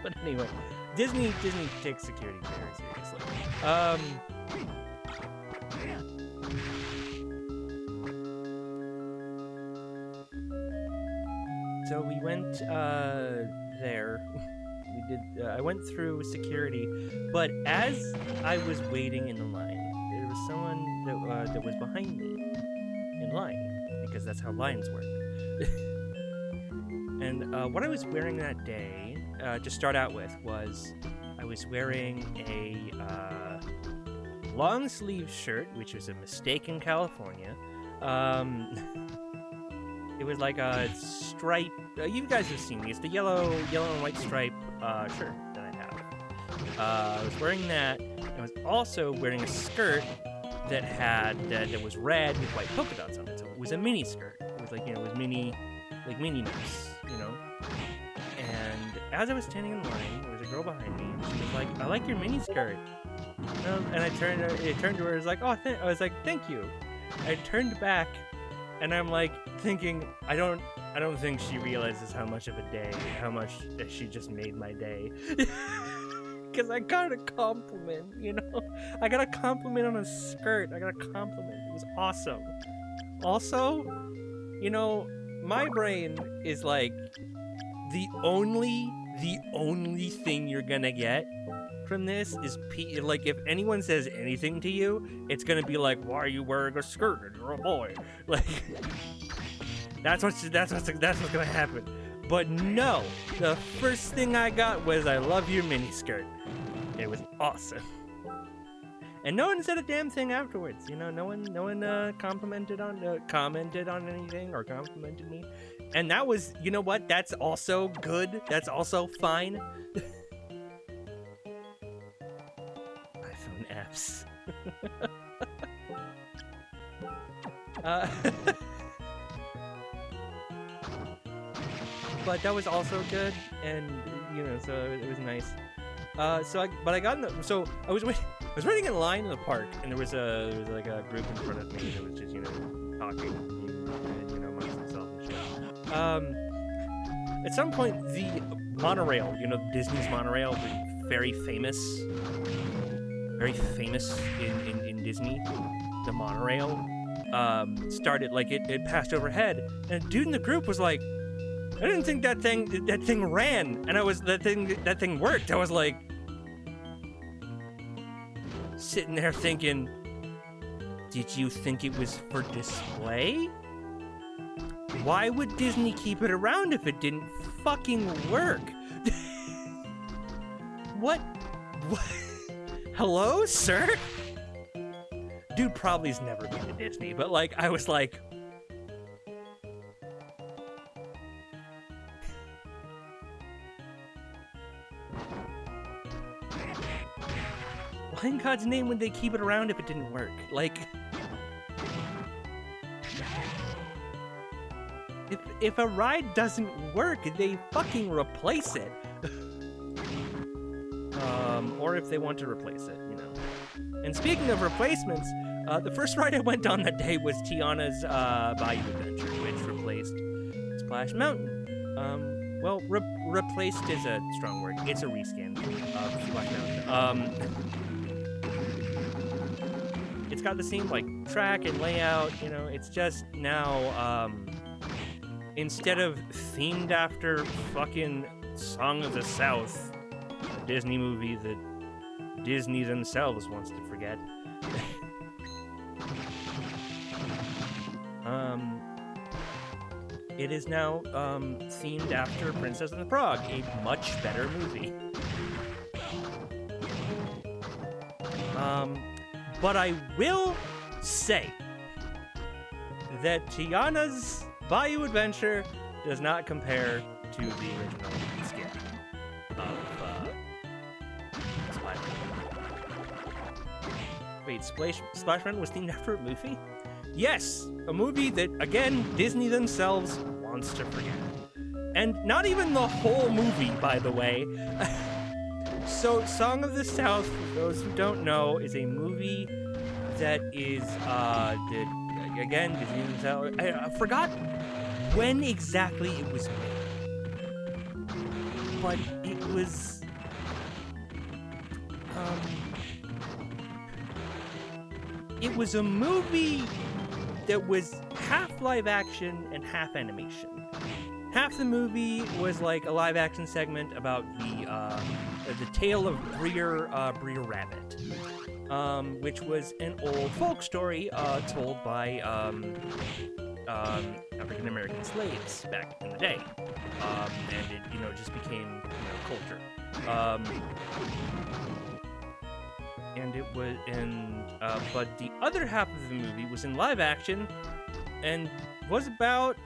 But anyway, Disney takes security very seriously. So we went there. I went through security, but as I was waiting in the line, there was someone that was behind me in line, because that's how lines work. And what I was wearing that day, to start out with, was I was wearing a long sleeve shirt, which was a mistake in California. It was like a stripe. You guys have seen these. The yellow and white stripe shirt that I have. I was wearing that. I was also wearing a skirt that was red with white polka dots on it. So it was a mini skirt. It was like, it was mini nice, And as I was standing in line, there was a girl behind me. And she was like, "I like your mini skirt." And I turned to her. I was like, "Oh, I was like, thank you." I turned back. And I'm like thinking, I don't think she realizes how much of a day, how much that she just made my day. Because I got a compliment, I got a compliment on a skirt. I got a compliment. It was awesome. Also, my brain is like, the only thing you're gonna get from this is like, if anyone says anything to you, it's gonna be like, "Why are you wearing a skirt and you're a boy?" Like, that's what's gonna happen. But no, the first thing I got was, "I love your mini skirt." It was awesome. And no one said a damn thing afterwards. No one commented on anything or complimented me. And that was, you know what? That's also good. That's also fine. iPhone apps. But that was also good, and so it was nice. I was waiting in line in the park, and there was like a group in front of me that was just talking, amongst themselves and shit. At some point, the monorail, Disney's monorail, very famous in Disney. The monorail started, like, it passed overhead, and a dude in the group was like, I didn't think that thing ran, and that thing worked. I was like sitting there thinking, did you think it was for display? Why would Disney keep it around if it didn't fucking work? What? Hello, sir? Dude probably's never been to Disney, but like, I was like, why in God's name would they keep it around if it didn't work? Like, if a ride doesn't work, they fucking replace it. Or if they want to replace it, you know. And speaking of replacements, the first ride I went on that day was Tiana's Bayou Adventure, which replaced Splash Mountain. Well, replaced is a strong word. It's a reskin of Splash Mountain. It's got the same, like, track and layout, you know, it's just now, instead of themed after fucking Song of the South, a Disney movie that Disney themselves wants to forget. It is now themed after Princess and the Frog, a much better movie. But I will say that Tiana's Bayou Adventure does not compare to the original skin of Splash Mountain. Wait, Splash Mountain was themed after a movie? Yes, a movie that, again, Disney themselves wants to forget. And not even the whole movie, by the way. So, Song of the South, for those who don't know, is a movie that is, again, Disney themselves. I forgot when exactly it was made. But it was, it was a movie that was half live action and half animation. Half the movie was like a live action segment about the tale of Brer Rabbit, which was an old folk story told by African American slaves back in the day, and it just became culture. And it was but the other half of the movie was in live action and was about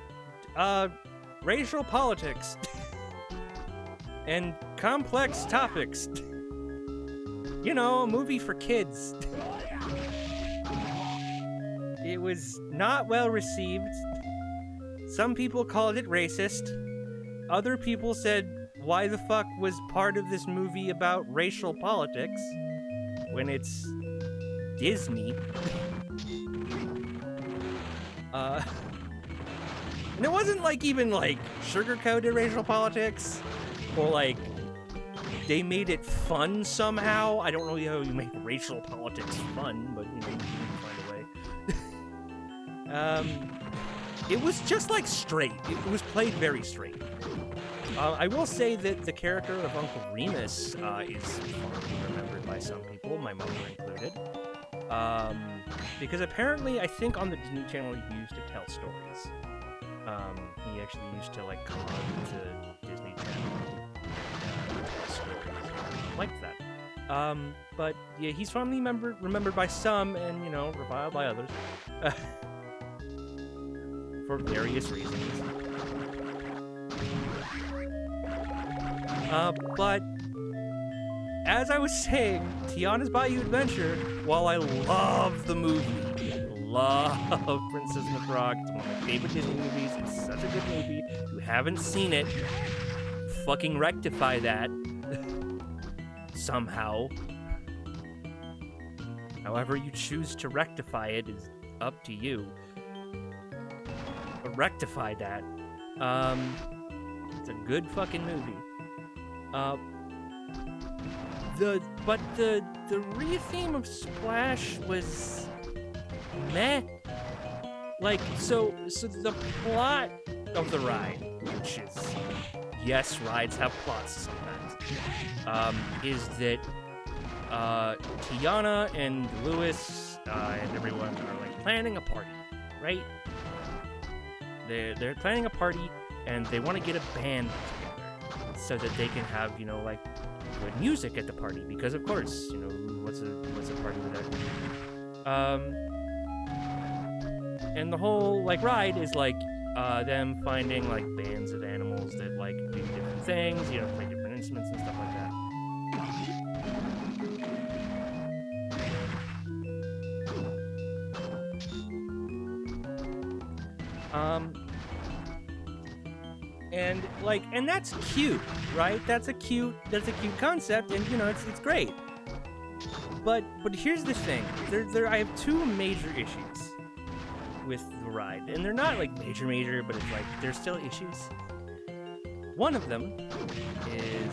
racial politics and complex topics. You know, a movie for kids. It was not well received. Some people called it racist. Other people said, why the fuck was part of this movie about racial politics when it's Disney? And it wasn't like even like sugar-coated racial politics, or like they made it fun somehow. I don't know how you make racial politics fun, but you can find a way. It was just like straight. It was played very straight. I will say that the character of Uncle Remus is fondly remembered by some people, my mother included. Because apparently, I think on the Disney Channel he used to tell stories. He actually used to like come on to Disney Channel and tell stories like that. But yeah, he's fondly remembered by some and reviled by others for various reasons. But as I was saying, Tiana's Bayou Adventure, while I love the movie, love Princess and the Frog, it's one of my favorite Disney movies, it's such a good movie. If you haven't seen it, fucking rectify that somehow. However you choose to rectify it is up to you. But rectify that. It's a good fucking movie. The re-theme of Splash was meh. Like, so the plot of the ride which is, yes, rides have plots sometimes, is that Tiana and Lewis and everyone are like planning a party, right? They're planning a party and they want to get a band together so that they can have, you know, like good music at the party, because of course, you know, what's a party without music? And the whole like ride is like them finding like bands of animals that like do different things, you know, play different instruments and stuff like that. And that's cute, right? That's a cute concept, and you know, it's great. But here's the thing. I have two major issues with the ride, and they're not like major, but it's like there's still issues. One of them is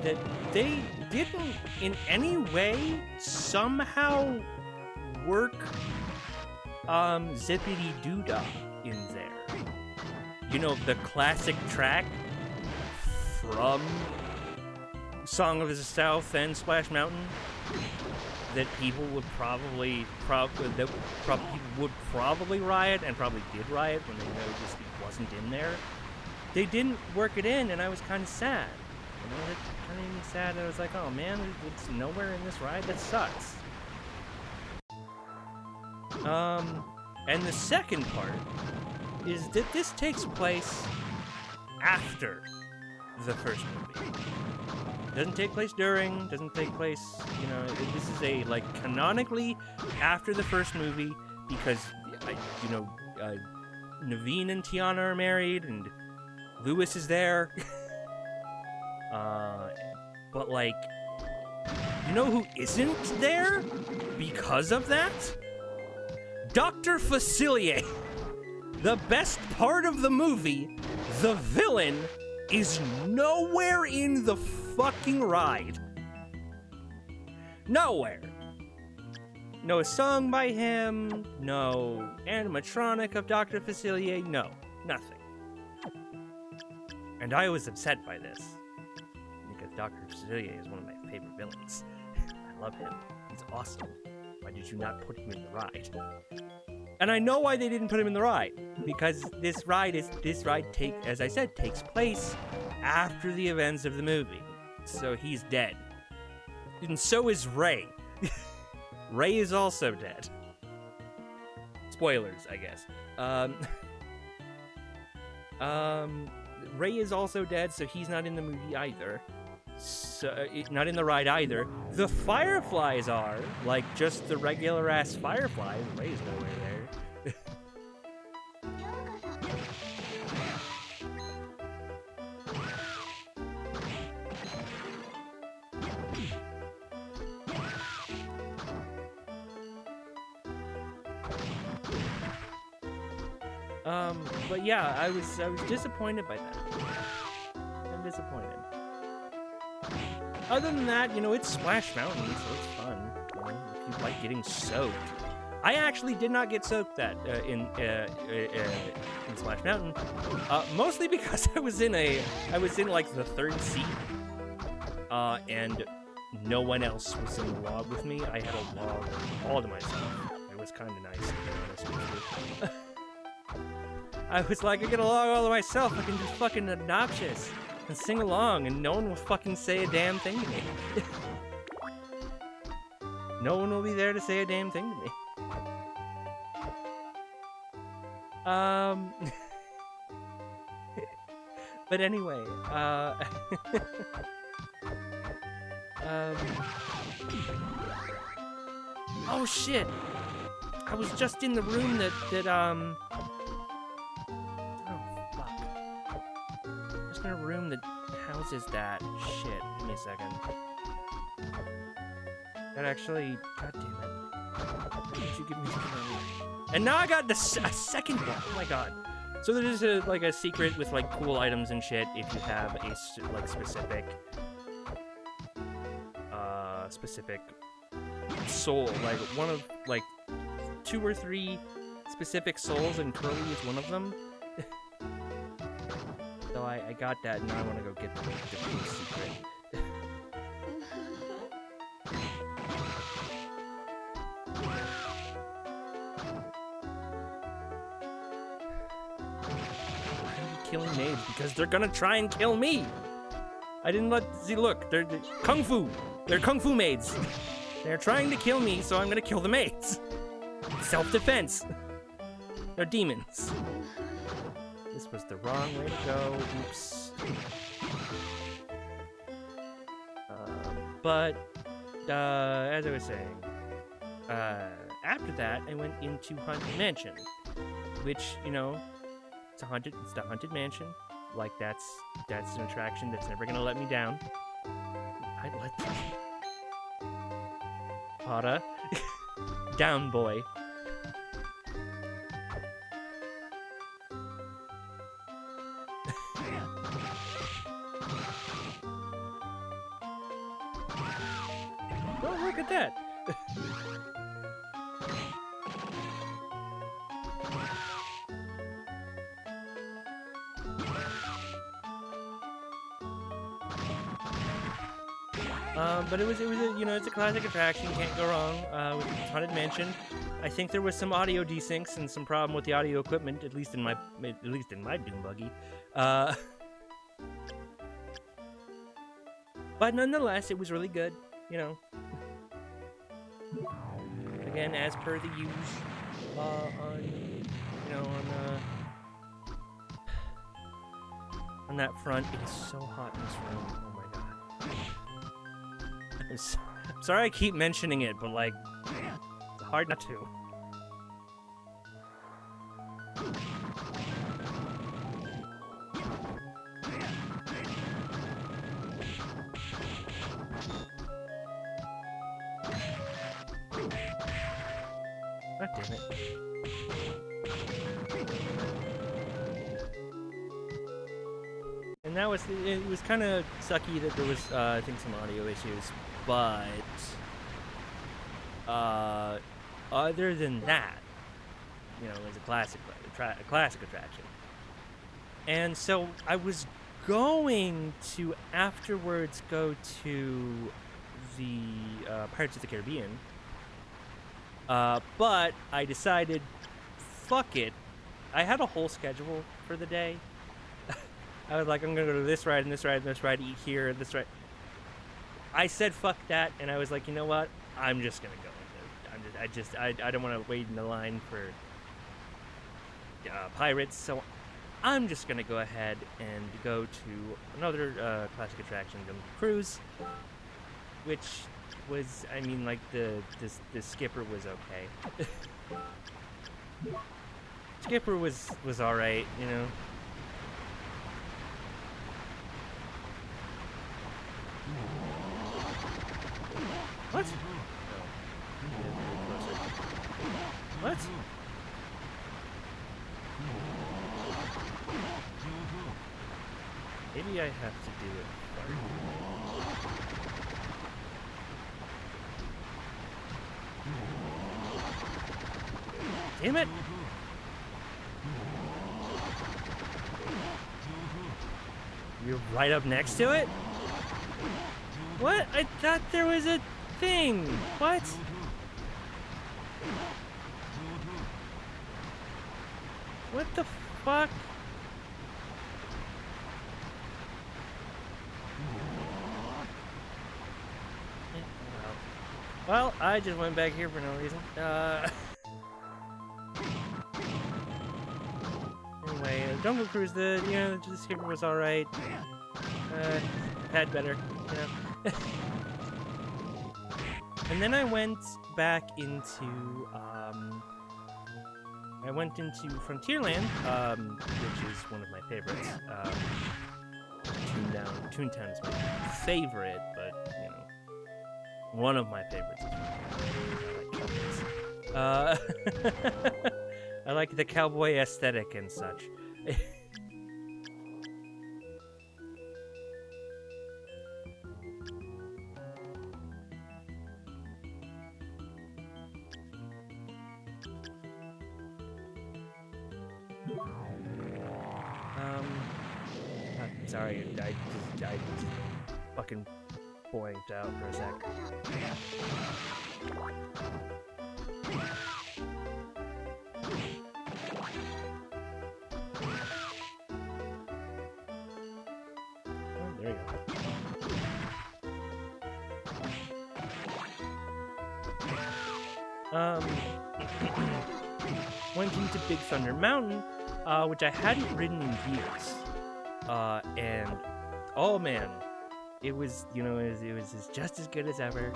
that they didn't in any way somehow work Zippity Doo-Dah in there. You know, the classic track from Song of the South and Splash Mountain that people would probably riot, and probably did riot when they noticed it wasn't in there. They didn't work it in, and I was kind of sad. You know, it kind of made me sad. I was like, oh man, it's nowhere in this ride. That sucks. And the second part is that this takes place after the first movie. Doesn't take place during, doesn't take place, you know, this is a, like, canonically after the first movie, because, you know, Naveen and Tiana are married, and Lewis is there. But, like, you know who isn't there because of that? Dr. Facilier. The best part of the movie, the villain, is nowhere in the fucking ride. Nowhere. No song by him, no animatronic of Dr. Facilier, no, nothing. And I was upset by this, because Dr. Facilier is one of my favorite villains. I love him. He's awesome. Why did you not put him in the ride? And I know why they didn't put him in the ride, because this ride, as I said, takes place after the events of the movie. So he's dead. And so is Ray. Ray is also dead. Spoilers, I guess. Ray is also dead, so he's not in the movie either. So, not in the ride either. The Fireflies are, like, just the regular-ass Fireflies. Ray's nowhere there. But yeah, I was disappointed by that. I'm disappointed. Other than that, you know, it's Splash Mountain, so it's fun. You know, if you like getting soaked. I actually did not get soaked in Splash Mountain, mostly because I was in like the third seat, and no one else was in the log with me. I had a log all to myself. It was kind of nice, to be honest with you. I was like, I get a log all to myself. I can be fucking obnoxious and sing along, and no one will fucking say a damn thing to me. No one will be there to say a damn thing to me. But anyway, oh shit! I was just in the room that in a room that houses that shit. Give me a second. That actually, god damn it! Did you give me something? And now I got a second one. Oh my god! So there's like a secret with like cool items and shit if you have a like specific soul, like one of like 2 or 3 specific souls, and Curly is one of them. So I got that, and now I want to go get the big secret. Killing maids because they're gonna try and kill me. I didn't see. Look, they're kung fu. They're kung fu maids. They're trying to kill me, so I'm gonna kill the maids. Self-defense. They're demons. This was the wrong way to go. Oops. But as I was saying, after that I went into Haunted Mansion, which, you know, it's the Haunted Mansion. Like, that's an attraction that's never gonna let me down. I'd let them. Hara. Down, boy. Oh, look at that. But it was a, you know, it's a classic attraction, can't go wrong with Haunted Mansion. I think there was some audio desyncs and some problem with the audio equipment, at least in my Doom buggy. But nonetheless, it was really good, you know. Again, as per the use on that front. It is so hot in this room. Oh my god. I'm sorry I keep mentioning it, but like, it's hard not to. God damn it. And that was, it was kind of sucky that there was, I think, some audio issues, but, other than that, you know, it was a classic attraction. And so I was going to afterwards go to the Pirates of the Caribbean, but I decided, fuck it. I had a whole schedule for the day. I was like, I'm gonna go to this ride and this ride and this ride, eat here and this ride. I said fuck that, and I was like, you know what? I'm just gonna go. I don't want to wait in the line for Pirates, so I'm just gonna go ahead and go to another classic attraction, Jungle Cruise, which was, I mean, like the skipper was okay. Skipper was all right, you know. What? What? Maybe I have to do it. Damn it! You're right up next to it? What? I thought there was a thing. What? What the fuck? Well, I just went back here for no reason. Anyway, Jungle Cruise, the skipper was all right. Had better, you know. And then I went back into Frontierland, which is one of my favorites. Toontown is my favorite, but you know, one of my favorites is I like the cowboy aesthetic and such. Sorry, I fucking blanked out for a sec. Oh, there you go. Went into Big Thunder Mountain, which I hadn't ridden in years. And oh man, it was, you know, it was just as good as ever.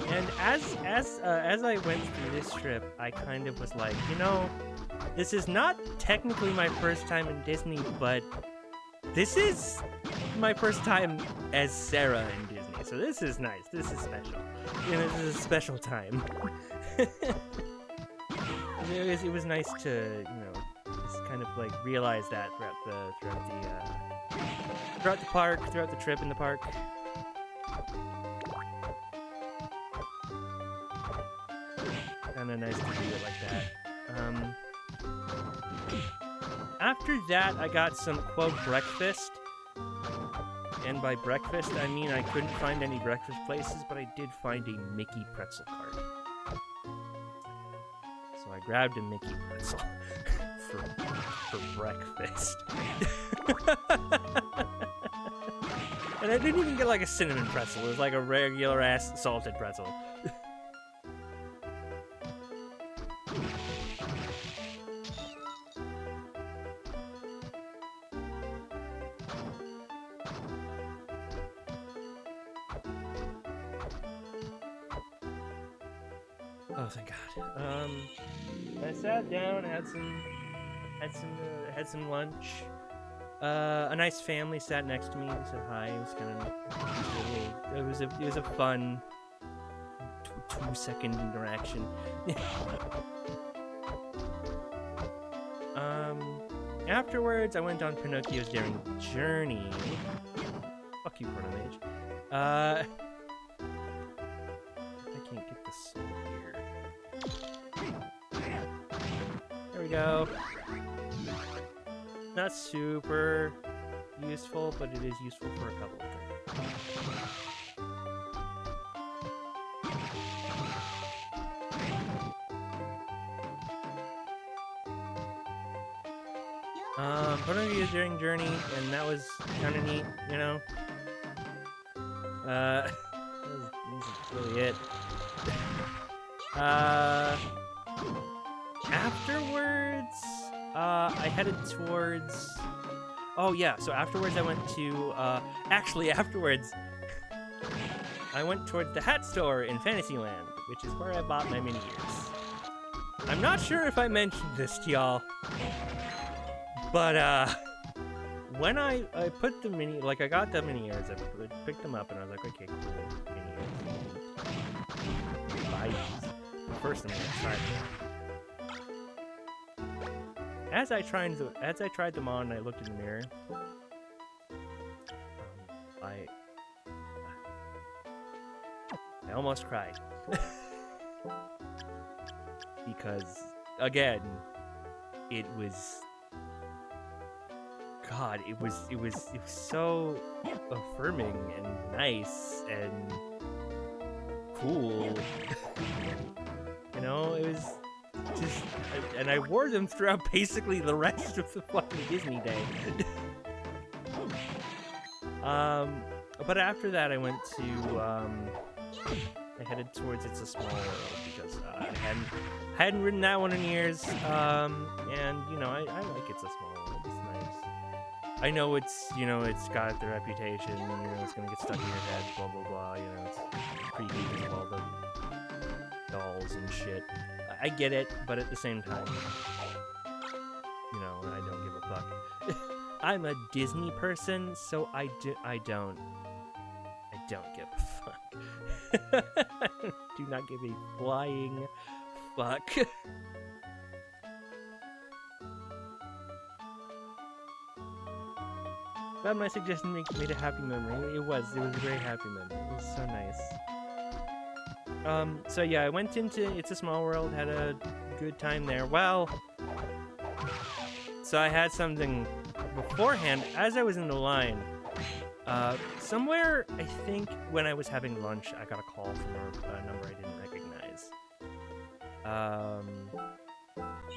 And as I went through this trip, I kind of was like, you know, this is not technically my first time in Disney, but this is my first time as Sarah in Disney, so this is nice. This is special. You know, this is a special time. It was nice to, you know, just kind of like realize that throughout the park, throughout the trip in the park. Kind of nice to do it like that. After that, I got some, quote, breakfast. And by breakfast, I mean I couldn't find any breakfast places, but I did find a Mickey pretzel cart. So I grabbed a Mickey pretzel for breakfast. And I didn't even get like a cinnamon pretzel. It was like a regular ass salted pretzel. Oh, thank God. I sat down, had some lunch. A nice family sat next to me and said hi. It was kind of it was a fun 2-second interaction. Afterwards, I went on Pinocchio's Daring Journey. Fuck you, Chronomage. I can't get the soul here. There we go. Not super useful, but it is useful for a couple of things. Pinocchio's Daring Journey, and that was kind of neat, you know. This is really it. Afterwards, I headed towards... Oh, yeah, so afterwards I went to... Actually, afterwards, I went towards the hat store in Fantasyland, which is where I bought my mini-ears. I'm not sure if I mentioned this to y'all, but, when I put the mini... Like, I got the mini-ears, I picked them up, and I was like, okay, cool, mini-ears. Buy these. First, I'm gonna try them. As I tried them on, and I looked in the mirror. I almost cried because, again, it was. God, it was so affirming and nice and cool. You know, it was just, and I wore them throughout basically the rest of the fucking Disney day. But after that, I went to, I headed towards It's a Small World because I hadn't ridden that one in years. And you know, I like It's a Small World. It's nice. I know it's, you know, it's got the reputation. You know, it's gonna get stuck in your head. Blah blah blah. You know, it's creepy with all the dolls and shit. I get it, but at the same time, you know, I don't give a fuck. I'm a Disney person, so I don't give a fuck. Do not give a flying fuck. Glad my suggestion made a happy memory. It was a very happy memory. It was so nice. So yeah, I went into It's a Small World, had a good time there. Well, so I had something beforehand, as I was in the line, somewhere, I think, when I was having lunch, I got a call from a number I didn't recognize.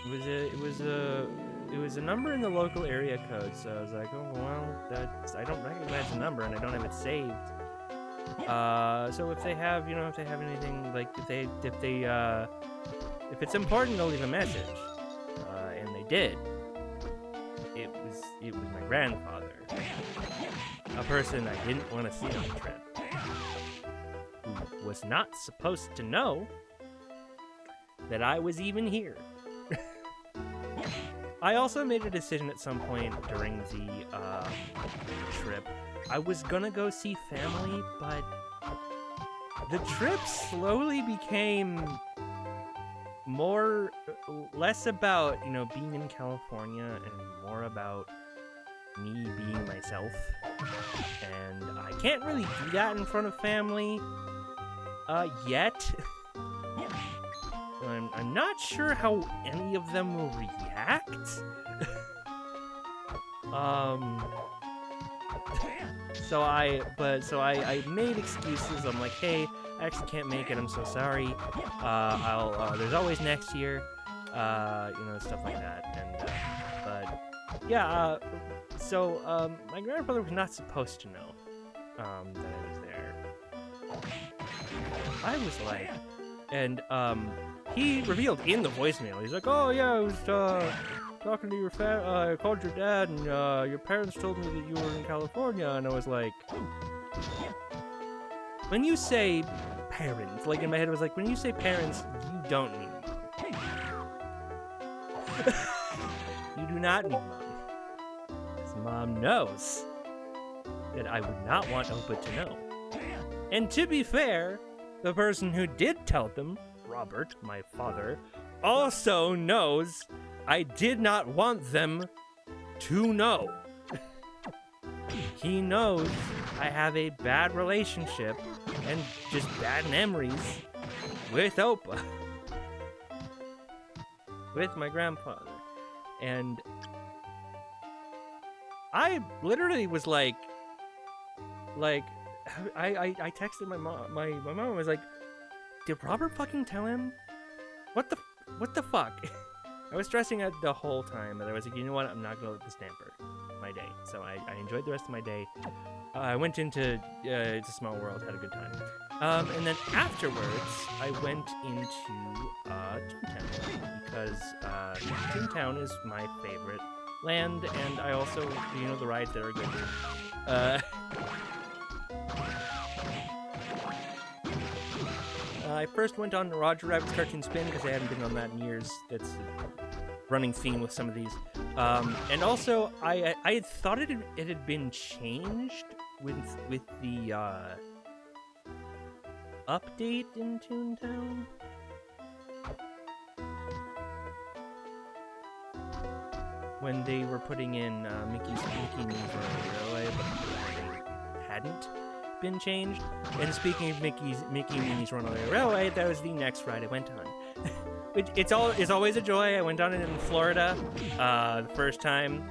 It was a number in the local area code, so I was like, oh well, I don't recognize the number and I don't have it saved. So if they have, if they have anything, like if it's important, they'll leave a message. And they did. It was my grandfather, a person I didn't want to see on the trip, who was not supposed to know that I was even here. I also made a decision at some point during the trip. I was gonna go see family, but the trip slowly became less about, being in California and more about me being myself. And I can't really do that in front of family, yet. I'm not sure how any of them will react. So I made excuses. I'm like, hey, I actually can't make it. I'm so sorry. There's always next year. Stuff like that. And, but yeah. So my grandfather was not supposed to know that I was there. I was like, and he revealed in the voicemail. He's like, oh yeah, I was talking to your I called your dad, and your parents told me that you were in California, and I was like, when you say parents, like in my head, it was like, when you say parents, you don't mean mom. You do not mean mom. Because mom knows that I would not want Opa to know. And to be fair, the person who did tell them, Robert, my father, also knows I did not want them to know. He knows I have a bad relationship and just bad memories with Opa. With my grandfather. And I literally was like I texted my mom. My mom was like, did Robert fucking tell him? What the fuck? I was stressing out the whole time, but I was like, you know what? I'm not gonna let this damper my day. So I enjoyed the rest of my day. I went into It's a Small World, had a good time. And then afterwards, I went into Toontown because Toontown is my favorite land, and I also, the rides that are good. I first went on Roger Rabbit's Cartoon Spin because I hadn't been on that in years. That's a running theme with some of these. And also, I had thought it had been changed with the update in Toontown. When they were putting in Mickey Mouse Railway, but they hadn't been changed. And speaking of Mickey Minnie's Runaway Railway, that was the next ride I went on. It's always a joy. I went on it in Florida the first time,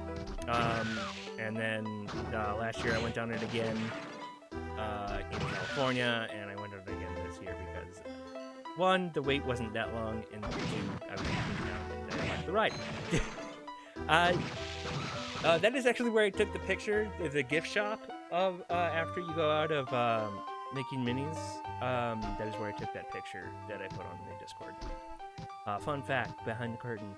and then last year I went on it again in California, and I went on it again this year because 1, the wait wasn't that long, and 2, I was down and I liked the ride. That is actually where I took the picture, the gift shop of after you go out of Mickey and Minnie's. That is where I took that picture that I put on the Discord. Fun fact, behind the curtain.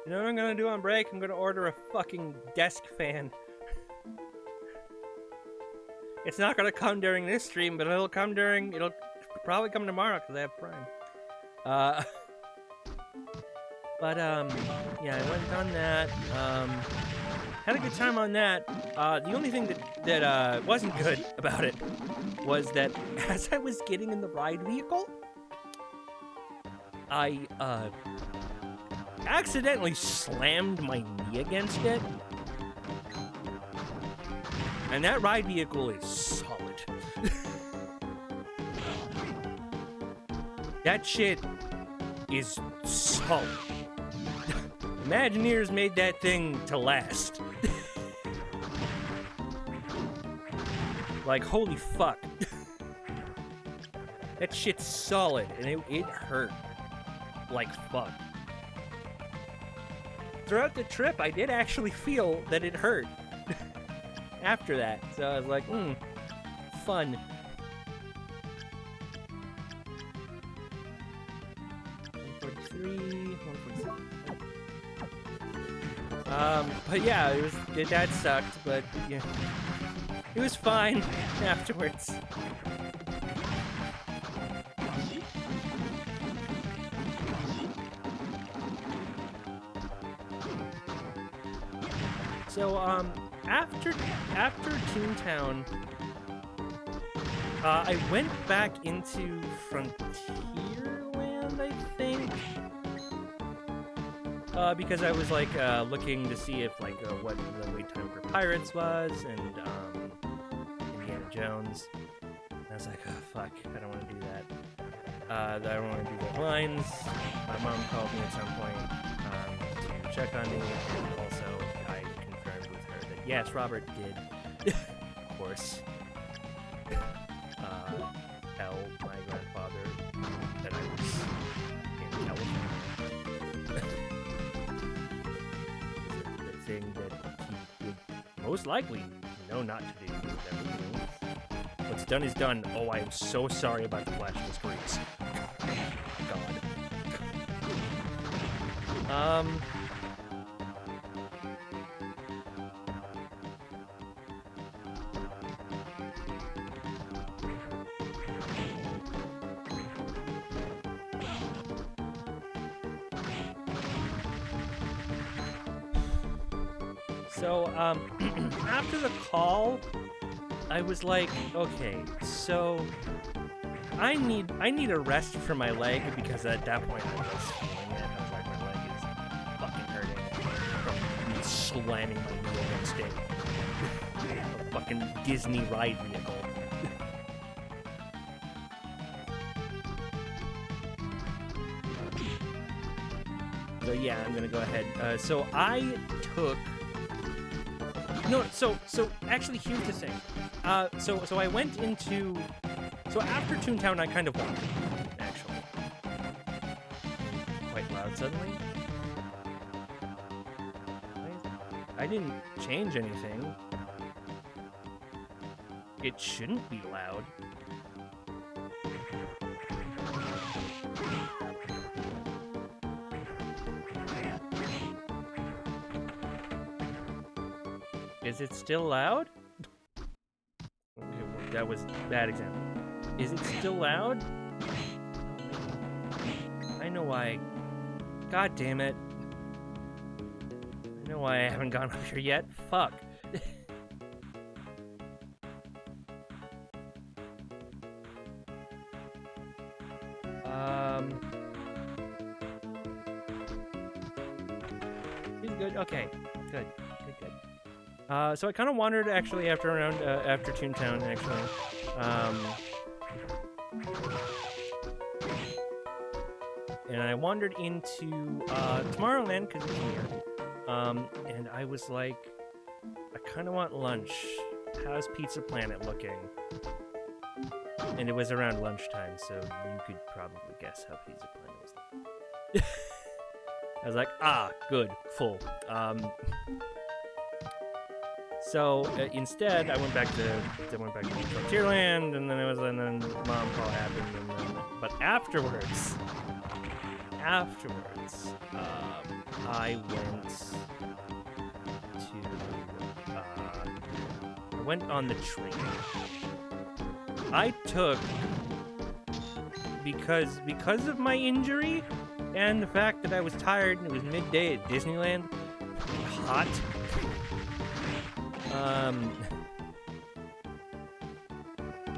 You know what I'm gonna do on break? I'm gonna order a fucking desk fan. It's not gonna come during this stream, but it'll probably come tomorrow because I have Prime. Yeah, I went on that. Had a good time on that. The only thing that wasn't good about it was that as I was getting in the ride vehicle, I accidentally slammed my knee against it. And that ride vehicle is solid. That shit is solid. Imagineers made that thing to last. Like, holy fuck. That shit's solid, and it hurt like fuck. Throughout the trip, I did actually feel that it hurt after that. So I was like, fun. But yeah, that sucked, but yeah, it was fine afterwards. So after Toontown, I went back into Frontierland, I think. Because I was like looking to see if like what the wait time for Pirates was and Indiana Jones. And I was like, oh fuck, I don't want to do that. I don't want to do those lines. My mom called me at some point to check on me, and also I confirmed with her that yes, Robert did, of course, tell my grandfather that I was intelligent. Thing that he would most likely know not to do. What's done is done. Oh, I am so sorry about the flashing screens. God. So, after the call, I was like, okay, so I need a rest for my leg, because at that point I was feeling it. I was like, my leg is fucking hurting from me slamming my knee against it. A fucking Disney ride vehicle. So yeah, I'm gonna go ahead. So I took. No, so actually, here's the thing. So I went into. So after Toontown, I kind of wandered, actually. Quite loud suddenly. I didn't change anything. It shouldn't be loud. Is it still loud? Okay, that was a bad example. Is it still loud? I know why. God damn it. I know why I haven't gone up here yet. Fuck. He's good. Okay. Good. So I kind of wandered actually after Toontown actually. And I wandered into Tomorrowland because it's here. And I was like, I kind of want lunch. How's Pizza Planet looking? And it was around lunchtime, so you could probably guess how Pizza Planet was looking. I was like, good, full. So instead, I went back to Frontierland, and then Mom call happened, and then, but afterwards, I went on the train. I took because of my injury and the fact that I was tired and it was midday at Disneyland, hot.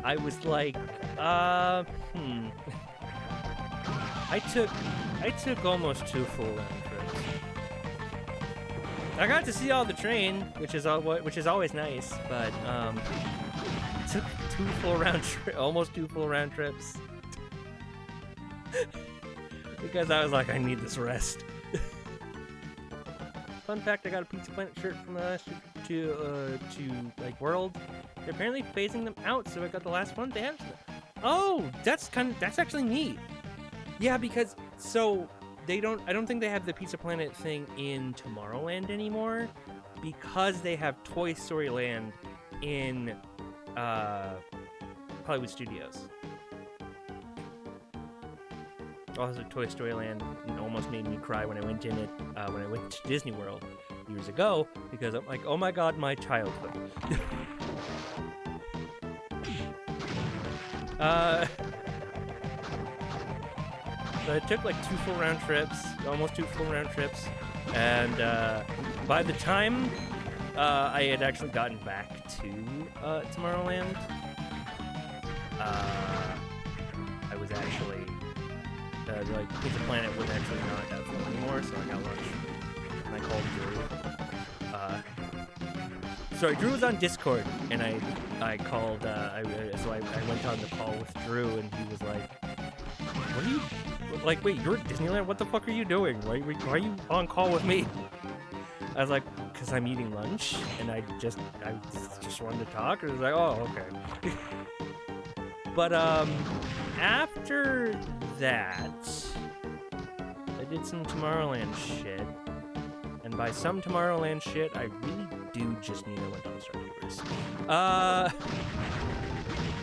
I was like, I I took almost 2 full round trips. I got to see all the train, which is always nice, but took almost 2 full round trips. Because I was like, I need this rest. Fun fact, I got a Pizza Planet shirt from the last to like World. They're apparently phasing them out, so I got the last one. They have. Oh, that's actually neat. Yeah, because so I don't think they have the Pizza Planet thing in Tomorrowland anymore, because they have Toy Story Land in Hollywood Studios. Also, Toy Story Land almost made me cry when I went in it when I went to Disney World years ago, because I'm like, oh my god, my childhood. So it took like 2 full round trips, almost 2 full round trips, and by the time I had actually gotten back to Tomorrowland, I was actually like Pizza Planet was actually not that full anymore, so I got lunch. And I called Drew. Sorry, Drew was on Discord, and I called. So I went on the call with Drew, and he was like, "What are you like? Wait, you're at Disneyland? What the fuck are you doing? Why are you on call with me?" I was like, "Cause I'm eating lunch, and I just wanted to talk." And he was like, "Oh, okay." But after that, I did some Tomorrowland shit, and by some Tomorrowland shit, I really do just need to went on Star Tours.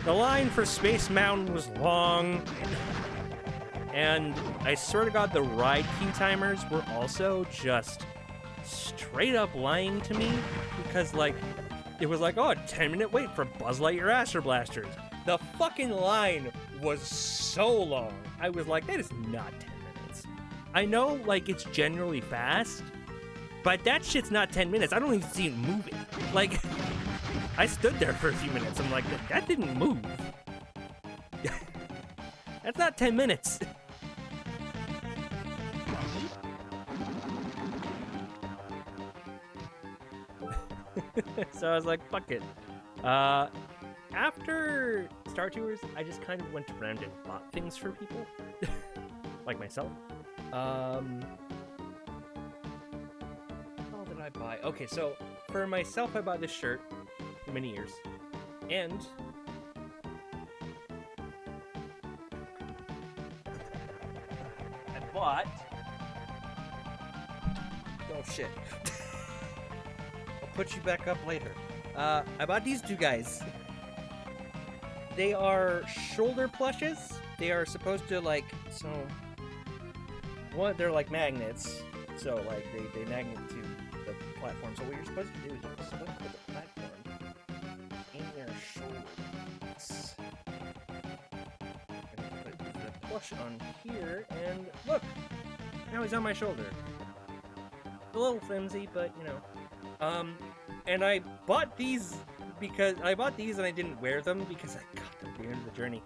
The line for Space Mountain was long, and I swear to God, the ride queue timers were also just straight up lying to me, because like it was like, oh, a 10-minute wait for Buzz Lightyear Astro Blasters. The fucking line was so long. I was like, that is not 10 minutes. I know, like, it's generally fast, but that shit's not 10 minutes. I don't even see it moving. Like, I stood there for a few minutes. I'm like, that didn't move. That's not 10 minutes. So I was like, fuck it. After Star Tours, I just kind of went around and bought things for people, like myself. What all did I buy? Okay, so for myself, I bought this shirt for many years, and I bought. Oh shit! I'll put you back up later. I bought these 2 guys. They are shoulder plushes. They are supposed to they're like magnets. So like they magnet to the platform. So what you're supposed to do is you're supposed to put the platform in your shoulders. And put the plush on here, and look! Now he's on my shoulder. A little flimsy, but you know. And I bought these because I bought these and I didn't wear them because I got them at the end of the journey.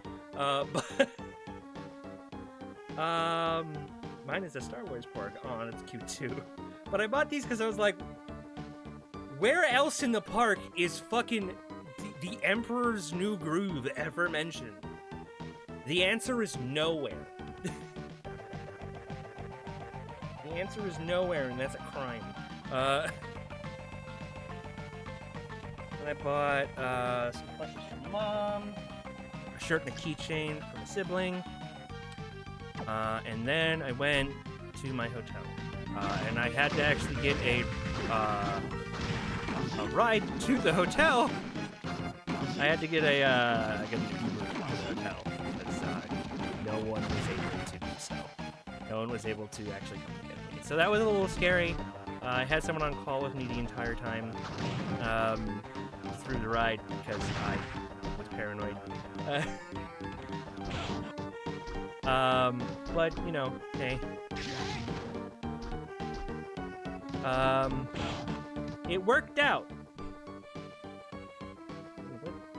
Mine is a Star Wars pork. Oh, it's cute too. But I bought these because I was like, where else in the park is fucking the Emperor's New Groove ever mentioned? The answer is nowhere. The answer is nowhere, and that's a crime. I bought some plushes from Mom, a shirt and a keychain from a sibling, and then I went to my hotel, and I had to actually get a ride to the hotel. I had to get an Uber to the hotel because no one was able to do so. No one was able to actually come and get me. So that was a little scary. I had someone on call with me the entire time. Through the ride because I was paranoid. But you know, hey. It worked out.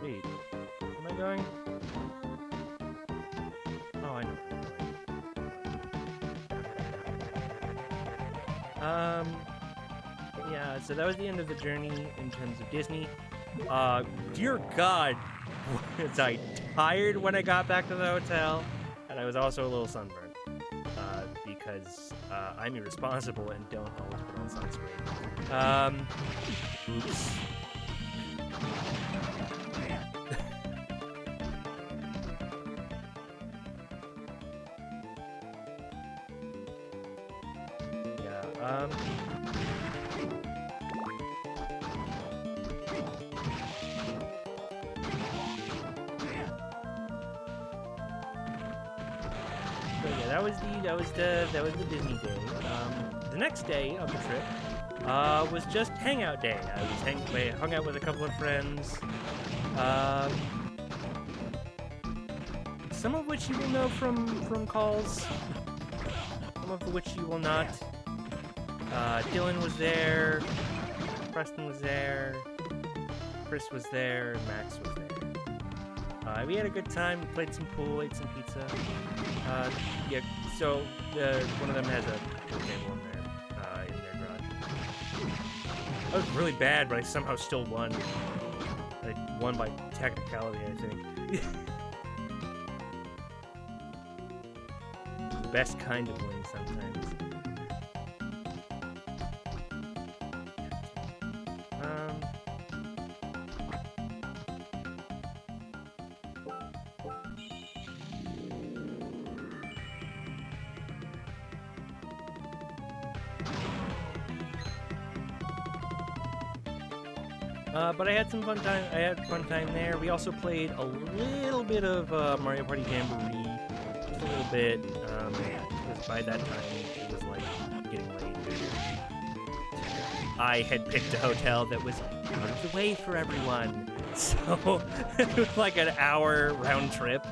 Wait, am I going? Oh, I know. Yeah, so that was the end of the journey in terms of Disney. Dear God, was I tired when I got back to the hotel, and I was also a little sunburned, because I'm irresponsible and don't always put on sunscreen. Oops. Yeah, So yeah, that was the Disney day. The next day of the trip was just hangout day. I hung out with a couple of friends. Some of which you will know from calls. Some of which you will not. Dylan was there. Preston was there. Chris was there. And Max was there. We had a good time. We played some pool, ate some pizza. Yeah, so one of them has a pool table in their garage. I was really bad, but I somehow still won. I won by technicality, I think. The best kind of win sometimes. But I had some fun time. I had fun time there. We also played a little bit of Mario Party Jamboree, just a little bit. Because by that time it was like getting late. I had picked a hotel that was out of the way for everyone, so it was like an hour round trip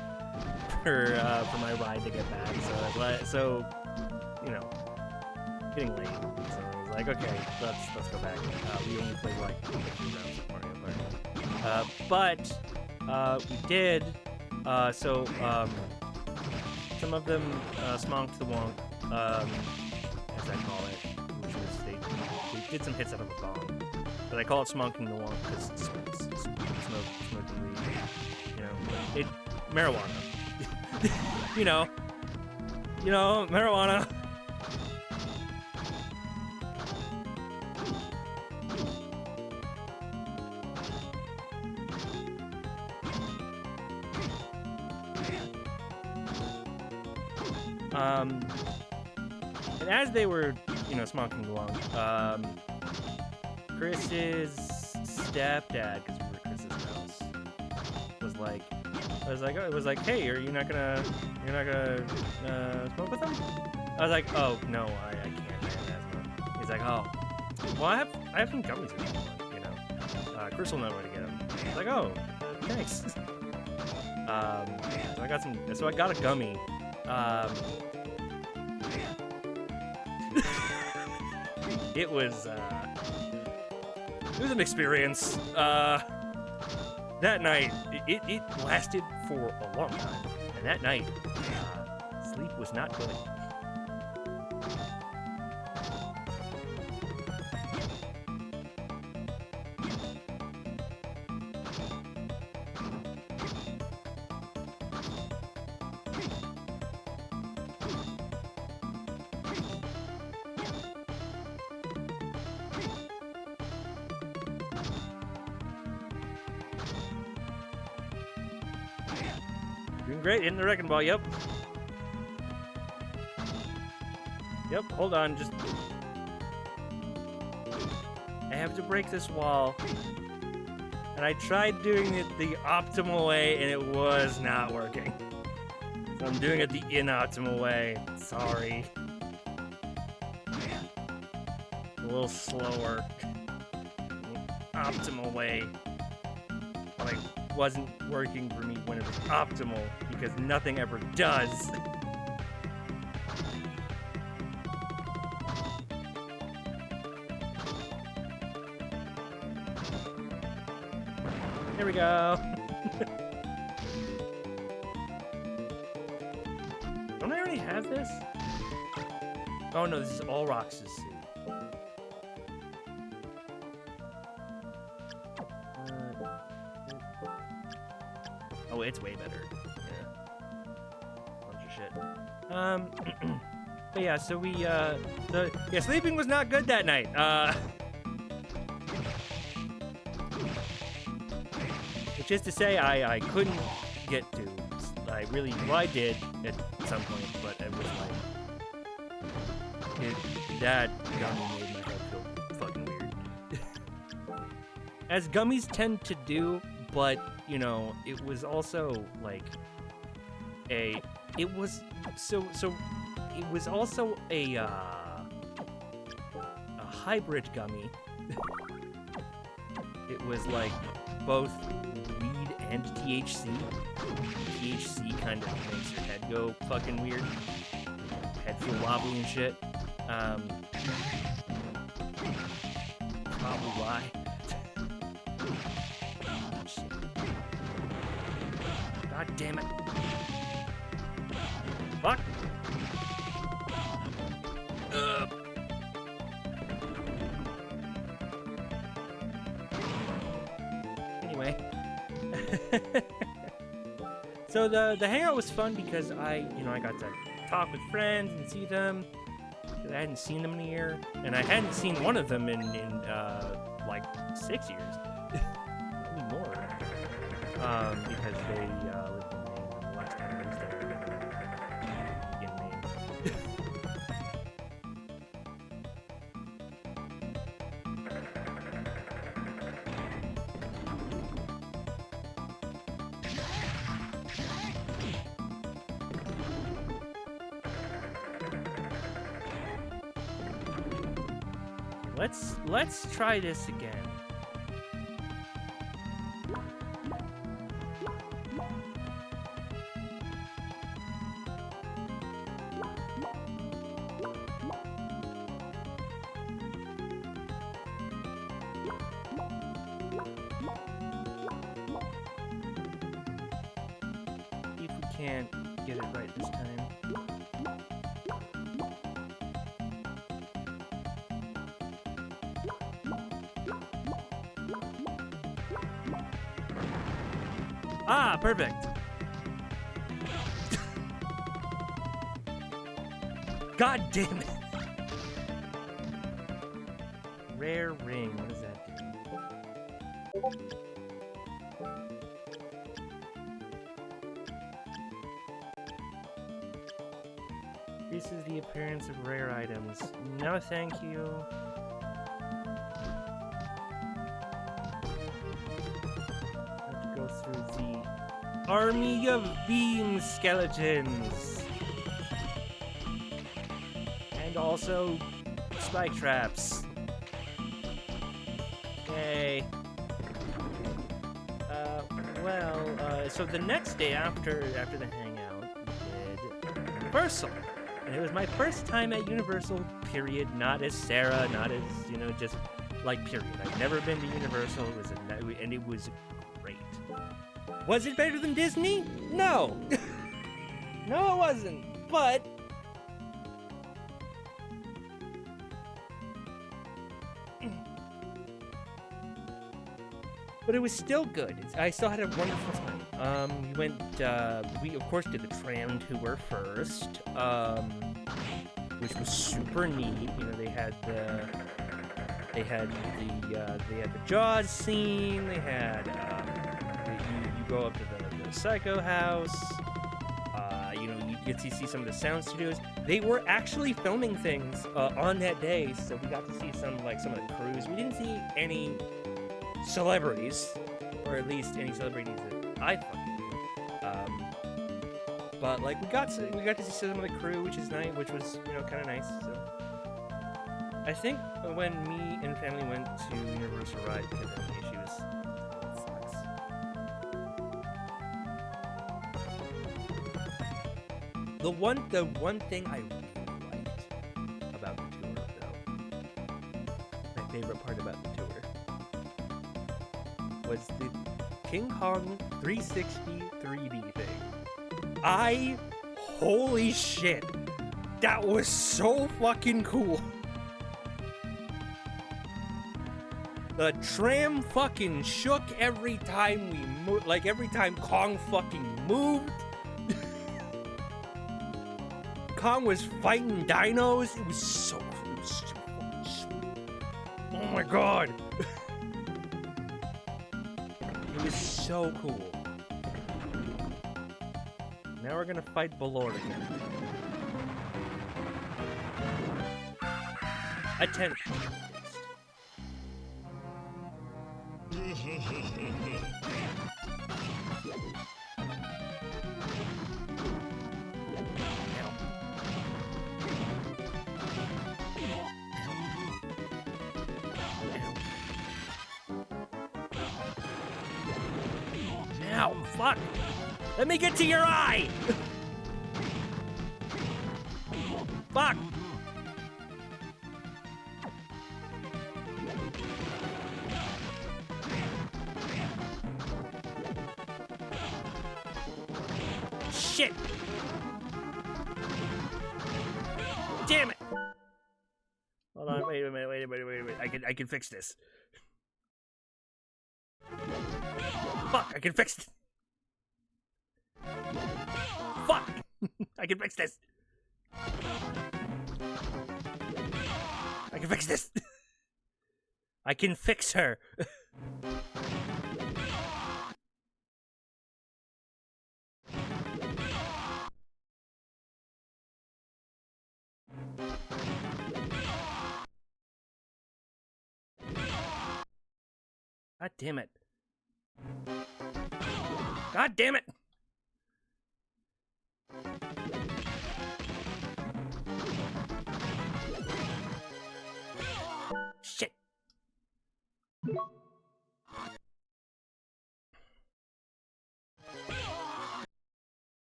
for my ride to get back. So you know, getting late. So I was like, okay, let's go back. We only played like 2 rounds of Mario Party. But we did. Some of them smonked the wonk, as I call it, which was they did some hits out of a bong. But I call it smonking the wonk because it's smoking weed. Marijuana. you know, marijuana. And as they were, smoking along, Chris's stepdad, because we were at Chris's house, was like, hey, you're not gonna smoke with them? I was like, oh no, I can't, I have asthma. He's like, oh, well, I have some gummies if you want, Chris will know where to get them. I was like, oh, thanks. So I got a gummy. It was an experience. That night, it lasted for a long time, and that night, sleep was not good. Doing great, hitting the wrecking ball, yep. Yep, hold on, just... I have to break this wall. And I tried doing it the optimal way, and it was not working. So I'm doing it the inoptimal way. Sorry. A little slower. The optimal way. But it wasn't working for me when it was optimal, because nothing ever does. There we go. Don't I already have this? Oh no, this is all Rox's suit. it's way better. Yeah. Bunch of shit. But yeah, so we, sleeping was not good that night. Which is to say, I couldn't get to. I did at some point, but it was like, that gummy made my head feel fucking weird. As gummies tend to do, but, you know, it was also like it was also a hybrid gummy. It was like both weed and THC. THC kind of makes your head go fucking weird. Head feel wobbly and shit. Probably why. Shit. God damn it. Fuck. Anyway. So the hangout was fun because I got to talk with friends and see them. I hadn't seen them in a year, and I hadn't seen one of them in like 6 years, maybe more, because they lived in Maine, and the last time I was there in Maine. Let's try this again. See if we can't get it right this time. Ah, perfect. God damn it. Rare ring. What does that do? This is the appearance of rare items. No, thank you. Through the army of beam skeletons, and also spike traps. Yay. So the next day after the hangout, we did Universal, and it was my first time at Universal. Period. Not as Sarah, not as just like period. I've never been to Universal. And it was. Was it better than Disney? No. No, it wasn't. But it was still good. I still had a wonderful time. We of course did the tram tour first, which was super neat. They had the Jaws scene. They had. You go up to the Psycho House. You get to see some of the sound studios. They were actually filming things on that day, so we got to see some of the crews. We didn't see any celebrities, or at least any celebrities that I fucking knew. But we got to see some of the crew, which is nice, which was kind of nice. So I think when me and family went to Universal Ride because of any issues. The one thing I really liked about the tour, though, my favorite part about the tour, was the King Kong 360 3D thing. Holy shit, that was so fucking cool. The tram fucking shook every time we moved. Like, every time Kong fucking moved. Kong was fighting dinos. It was so cool. It was so fucking sweet. Oh my god. It was so cool. Now we're gonna fight Balor again. Attention. Ow, fuck! Let me get to your eye! Fuck! Shit! Damn it! Hold on, wait a minute. I can fix this. Fuck, I can fix it. Fuck! I can fix this. I can fix this. I can fix her. God damn it. God damn it. Shit.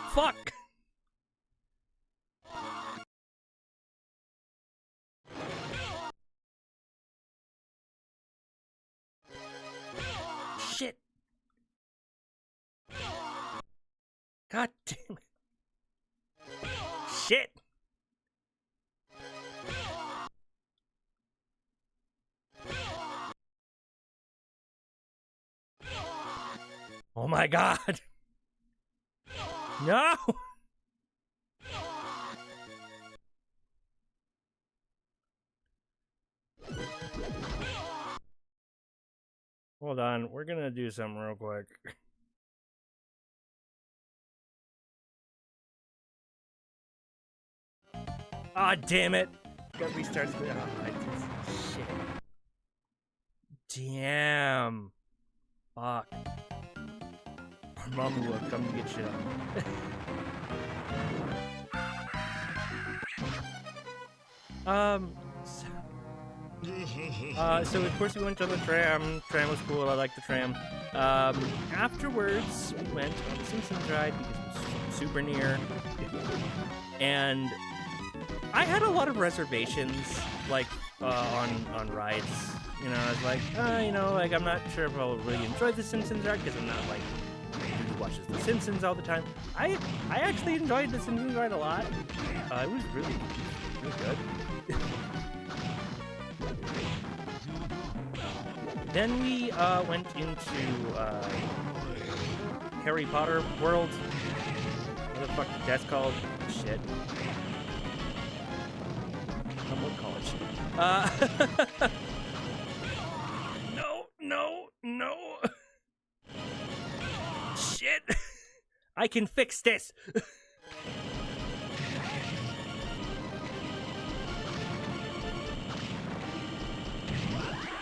Fuck. Shit. God damn it. Shit. Oh my god. No. Hold on, we're gonna do something real quick. Ah, damn it. Got restarted. Oh, I just... Shit. Damn. Fuck. Mom will come to get shit on. So of course we went on the tram. Tram was cool. I liked the tram. Afterwards, we went on the Simpsons ride because it was super near. And I had a lot of reservations, like, on rides. You know, I was like, like, I'm not sure if I'll really enjoy the Simpsons ride because I'm not, like, who watches the Simpsons all the time. I actually enjoyed the Simpsons ride a lot. It was really good. Then we went into Harry Potter World. What the fuck that's called? Shit. What college? No. Shit. I can fix this.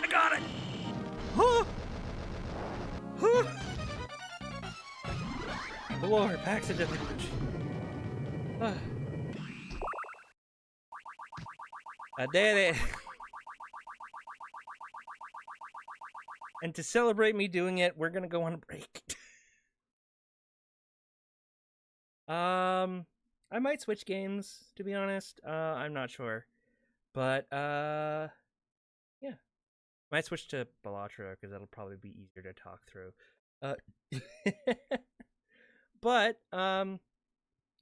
I got it. Lord, packs of different. I did it. And to celebrate me doing it, we're gonna go on a break. I might switch games, to be honest. I'm not sure. But, yeah. Might switch to Balatro, because that'll probably be easier to talk through. But,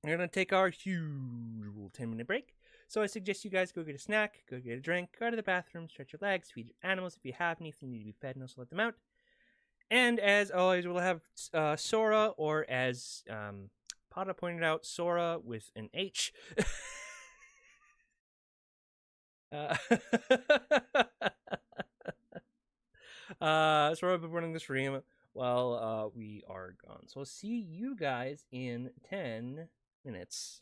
We're going to take our usual 10-minute break. So I suggest you guys go get a snack, go get a drink, go to the bathroom, stretch your legs, feed your animals if you have any, if they need to be fed, and also let them out. And as always, we'll have Sora, or as Pada pointed out, Sora with an H. Sora will be running the stream while we are gone. So I'll see you guys in 10 minutes.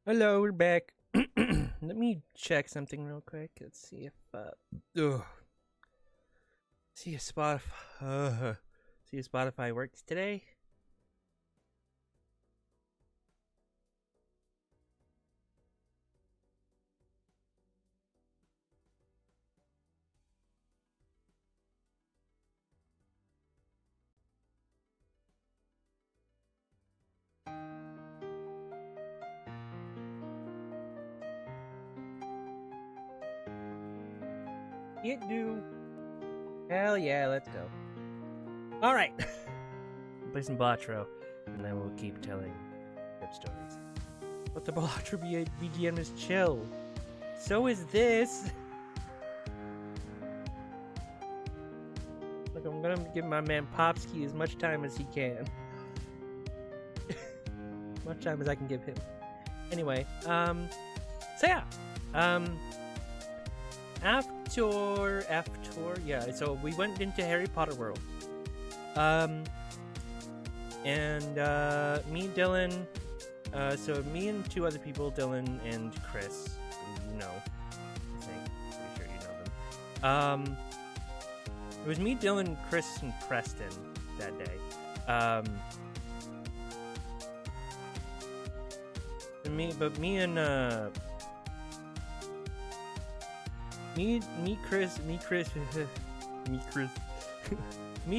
Hello, we're back. Let me check something real quick. Let's see if ugh. see if Spotify works today. It do. Hell yeah, let's go. All right. Play some Balatro, and then we'll keep telling rip stories. But the Balatro BGM is chill. So is this. Look, I'm gonna give my man Popsky as much time as he can. As much time as I can give him. Anyway, so yeah. Yeah, so we went into Harry Potter World. Me, Dylan, so me and two other people, Dylan and Chris, who you know, I think, pretty sure you know them. It was me, Dylan, Chris, and Preston that day. Me,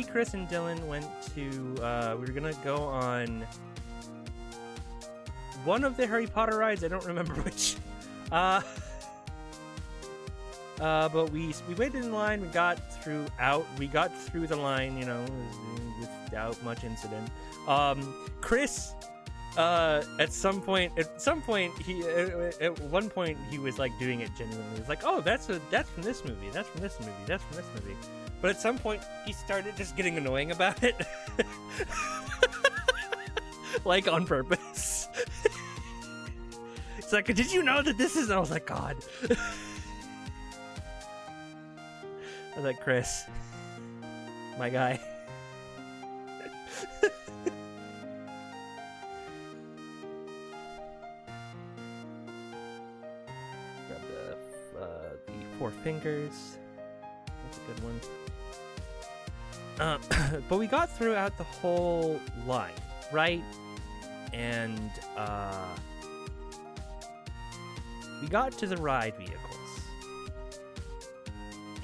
Chris, and Dylan went to, we were gonna go on one of the Harry Potter rides, I don't remember which. But we waited in line, we got through the line, you know, without much incident. Chris, at one point he was like doing it genuinely. He was like, oh, that's from this movie, that's from this movie. But at some point, he started just getting annoying about it. Like, on purpose. It's like, did you know that this is... And I was like, God. I was like, Chris. My guy. Grab the Four Fingers. That's a good one. But we got throughout the whole line, right? And we got to the ride vehicles.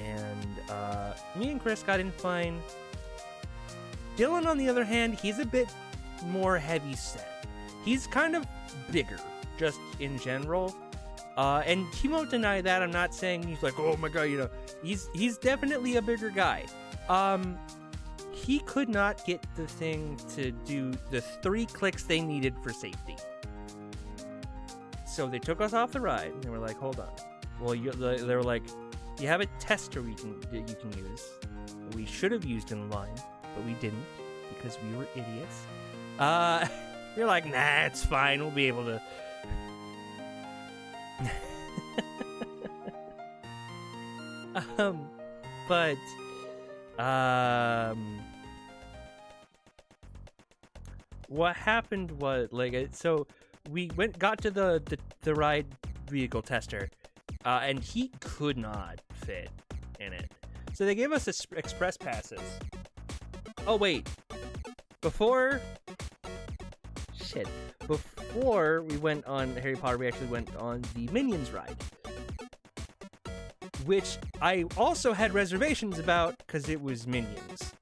And me and Chris got in fine. Dylan, on the other hand, he's a bit more heavy set. He's kind of bigger, just in general. And he won't deny that. I'm not saying he's like, oh my god, you know. He's definitely a bigger guy. He could not get the thing to do the 3 clicks they needed for safety. So they took us off the ride, and they were like, hold on. Well, they were like, you have a tester you can use. We should have used in line, but we didn't, because we were idiots. You're like, nah, it's fine, we'll be able to... what happened was, like, so we got to the ride vehicle tester, and he could not fit in it. So they gave us express passes. Oh wait, before we went on Harry Potter, we actually went on the Minions ride, which I also had reservations about because it was Minions.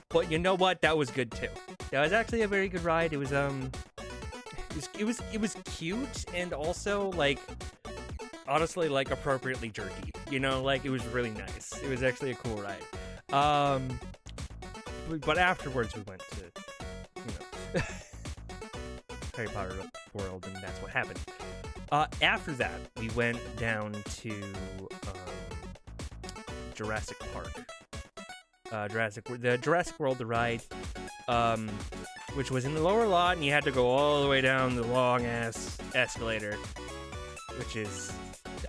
But you know what? That was good too. That was actually a very good ride. It was cute, and also, like, honestly, like, appropriately jerky. You know, like, it was really nice. It was actually a cool ride. But afterwards we went to, you know, Harry Potter World, and that's what happened. After that, we went down to Jurassic Park. The Jurassic World, the ride, which was in the lower lot, and you had to go all the way down the long-ass escalator, which is,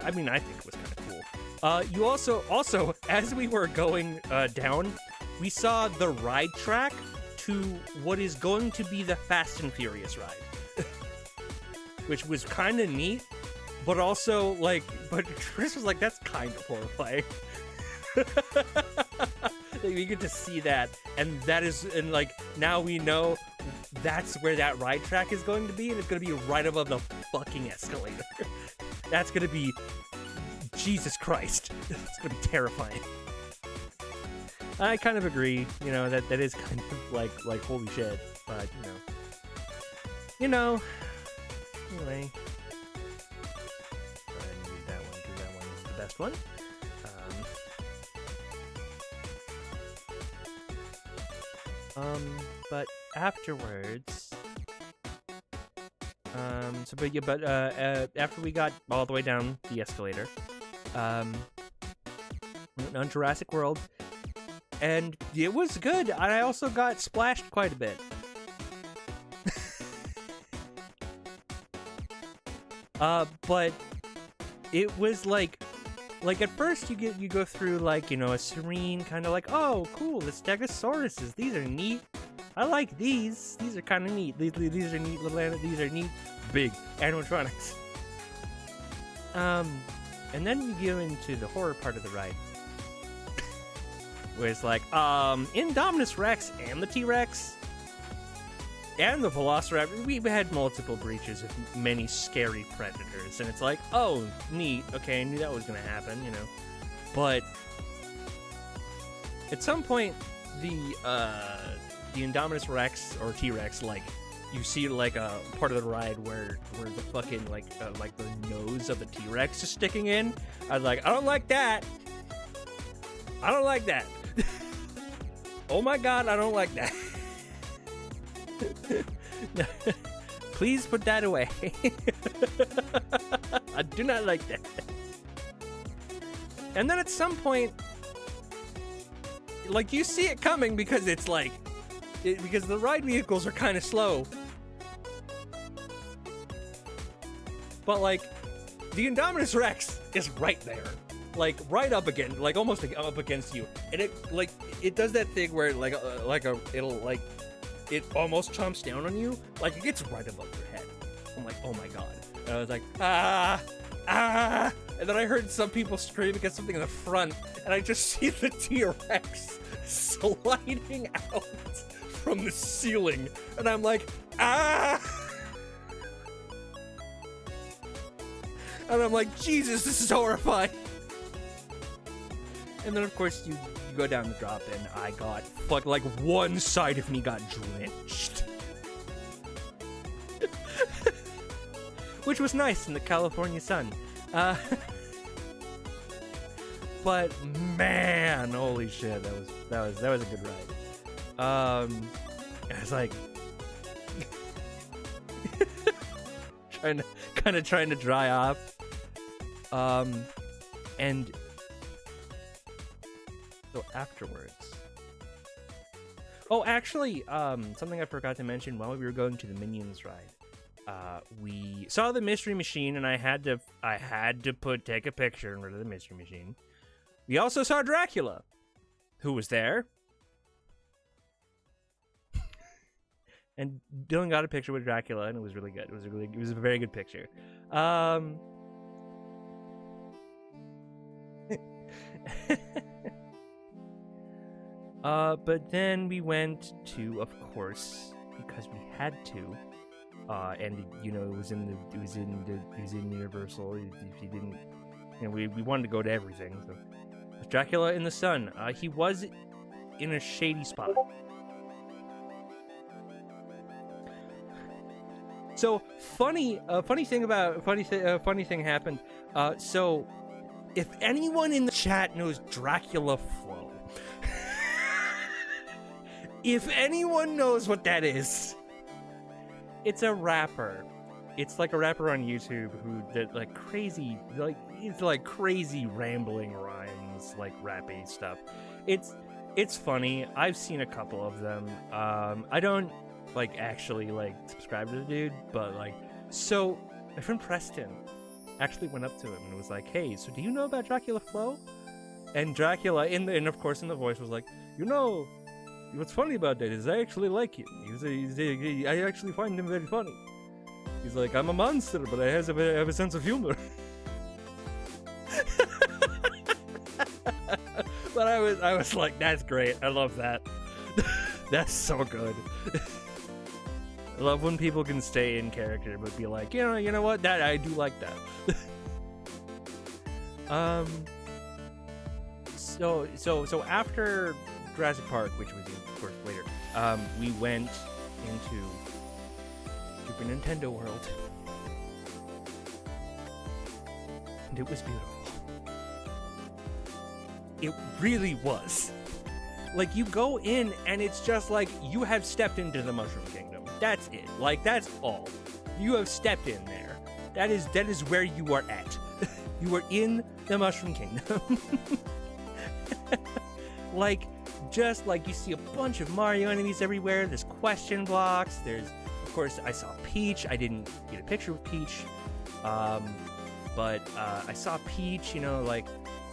I mean, I think it was kind of cool. You also, as we were going down, we saw the ride track to what is going to be the Fast and Furious ride. Which was kind of neat, but also, like, but Chris was like, that's kind of horrifying. Like, we get to see that, and like, now we know that's where that ride track is going to be, and it's going to be right above the fucking escalator. That's going to be, Jesus Christ. It's going to be terrifying. I kind of agree, you know, that is kind of like holy shit, but, anyway. Go ahead and use that one, because that one is the best one. But afterwards, after we got all the way down the escalator, went on Jurassic World, and it was good. I also got splashed quite a bit. But it was like at first you go through like, you know, a serene kind of like, oh cool, the Stegosauruses, these are neat. I like these. These are kind of neat. These are neat little these are neat big animatronics. And then you go into the horror part of the ride, where it's like, Indominus Rex and the T-Rex and the Velociraptor. We had multiple breaches of many scary predators, and it's like, oh, neat. Okay, I knew that was gonna happen, you know. But at some point, the Indominus Rex or T-Rex, like, you see like a part of the ride where the fucking like the nose of the T-Rex is sticking in. I was like, I don't like that. I don't like that. Oh my god, I don't like that. Please put that away. I do not like that. And then at some point, like, you see it coming because it's like, because the ride vehicles are kind of slow. But like, the Indominus Rex is right there, like right up against, like almost up against you, and it does that thing where it almost chomps down on you, like it gets right above your head. I'm like, oh my god. And I was like, and then I heard some people screaming at something in the front, and I just see the T-Rex sliding out from the ceiling, and I'm like, and I'm like, Jesus, this is horrifying. And then of course you go down the drop, and I got like one side of me got drenched. Which was nice in the California sun. But man, holy shit, that was a good ride. I was like trying to dry off. And so afterwards. Oh, actually, something I forgot to mention while we were going to the Minions ride. We saw the Mystery Machine, and I had to take a picture in front of the Mystery Machine. We also saw Dracula, who was there. And Dylan got a picture with Dracula, and it was really good. It was a very good picture. But then we went to, of course, because we had to, and you know, it was in Universal. If you didn't, you know, we wanted to go to everything. So Dracula in the Sun. He was in a shady spot. So funny thing happened. So if anyone in the chat knows Dracula Flow, if anyone knows what that is, it's a rapper. It's like a rapper on YouTube who did like crazy, crazy rambling rhymes, like rappy stuff. It's funny. I've seen a couple of them. I don't actually subscribe to the dude, but so my friend Preston actually went up to him and was like, "Hey, so do you know about Dracula Flow?" And Dracula, and of course in the voice, was like, "You know, what's funny about that is I actually like him. I actually find him very funny. He's like, I'm a monster, but I have a sense of humor." But I was like, that's great. I love that. That's so good. I love when people can stay in character but be like, you know what? That I do like that. So after Jurassic Park, which was of course later, we went into Super Nintendo World, and it was beautiful. It really was. Like, you go in and it's just like you have stepped into the Mushroom Kingdom. That's it. Like, that's all. You have stepped in there. That is where you are at. You are in the Mushroom Kingdom. Like, just like you see a bunch of Mario enemies everywhere. There's question blocks. There's, of course, I saw Peach. I didn't get a picture with Peach. But I saw Peach, you know, like,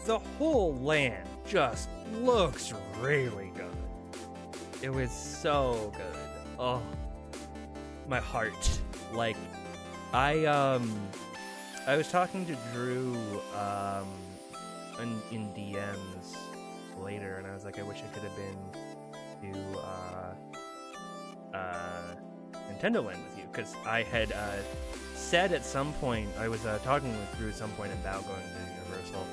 the whole land just looks really good. It was so good. Oh, my heart. Like, I was talking to Drew in DMs later, and I was like, I wish I could have been to Nintendo Land with you, because I had said at some point, I was talking with Drew at some point about going to Universal.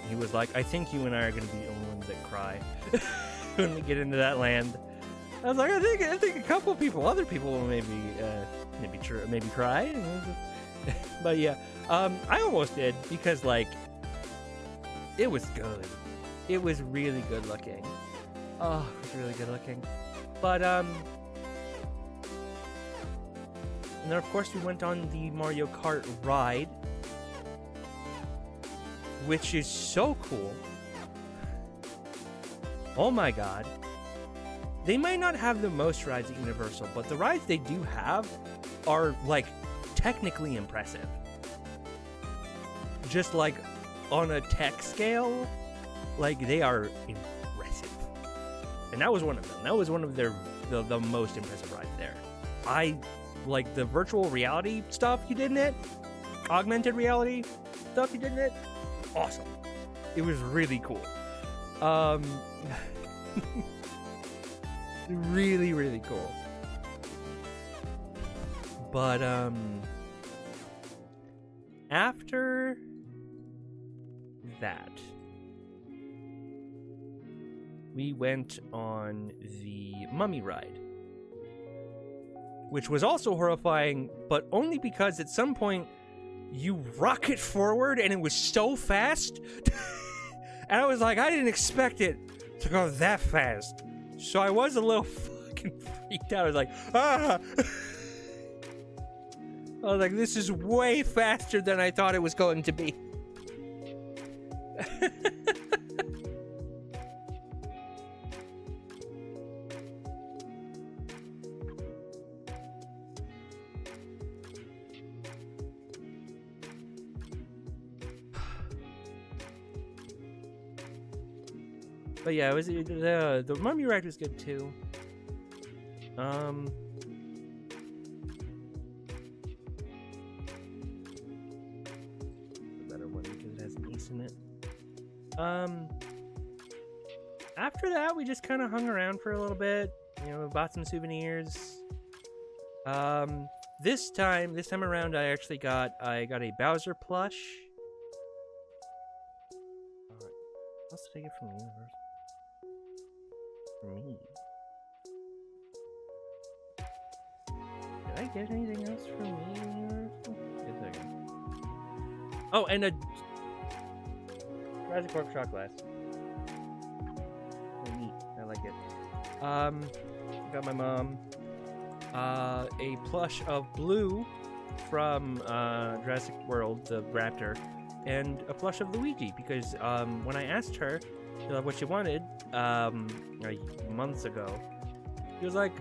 He was like, I think you and I are going to be the only ones that cry when we get into that land. I was like, I think a couple people, other people will maybe cry. But yeah, I almost did, because like, it was good. It was really good looking. Oh, it was really good looking. But and then of course we went on the Mario Kart ride, which is so cool. Oh my god. They might not have the most rides at Universal, but the rides they do have are, like, technically impressive. Just, like, on a tech scale, like, they are impressive. And that was one of them. That was one of the most impressive rides there. I like the virtual reality stuff you did in it, augmented reality stuff you did in it. Awesome. It was really cool. Really, really cool. But after that, we went on the Mummy ride, which was also horrifying, but only because at some point you rocket forward and it was so fast. And I was like, I didn't expect it to go that fast. So I was a little fucking freaked out. I was like, ah! I was like, this is way faster than I thought it was going to be. But yeah, it was the Mummy ride was good too. The better one because it has an ace in it. After that, we just kind of hung around for a little bit. You know, bought some souvenirs. This time around, I got a Bowser plush. What else did I get from Universal? For me. Did I get anything else from me in Universal? Wait a second. Oh, and a Jurassic Park shot glass. Oh, neat. I like it. Got my mom a plush of Blue from Jurassic World, the raptor, and a plush of Luigi, because when I asked her what she wanted months ago, she was like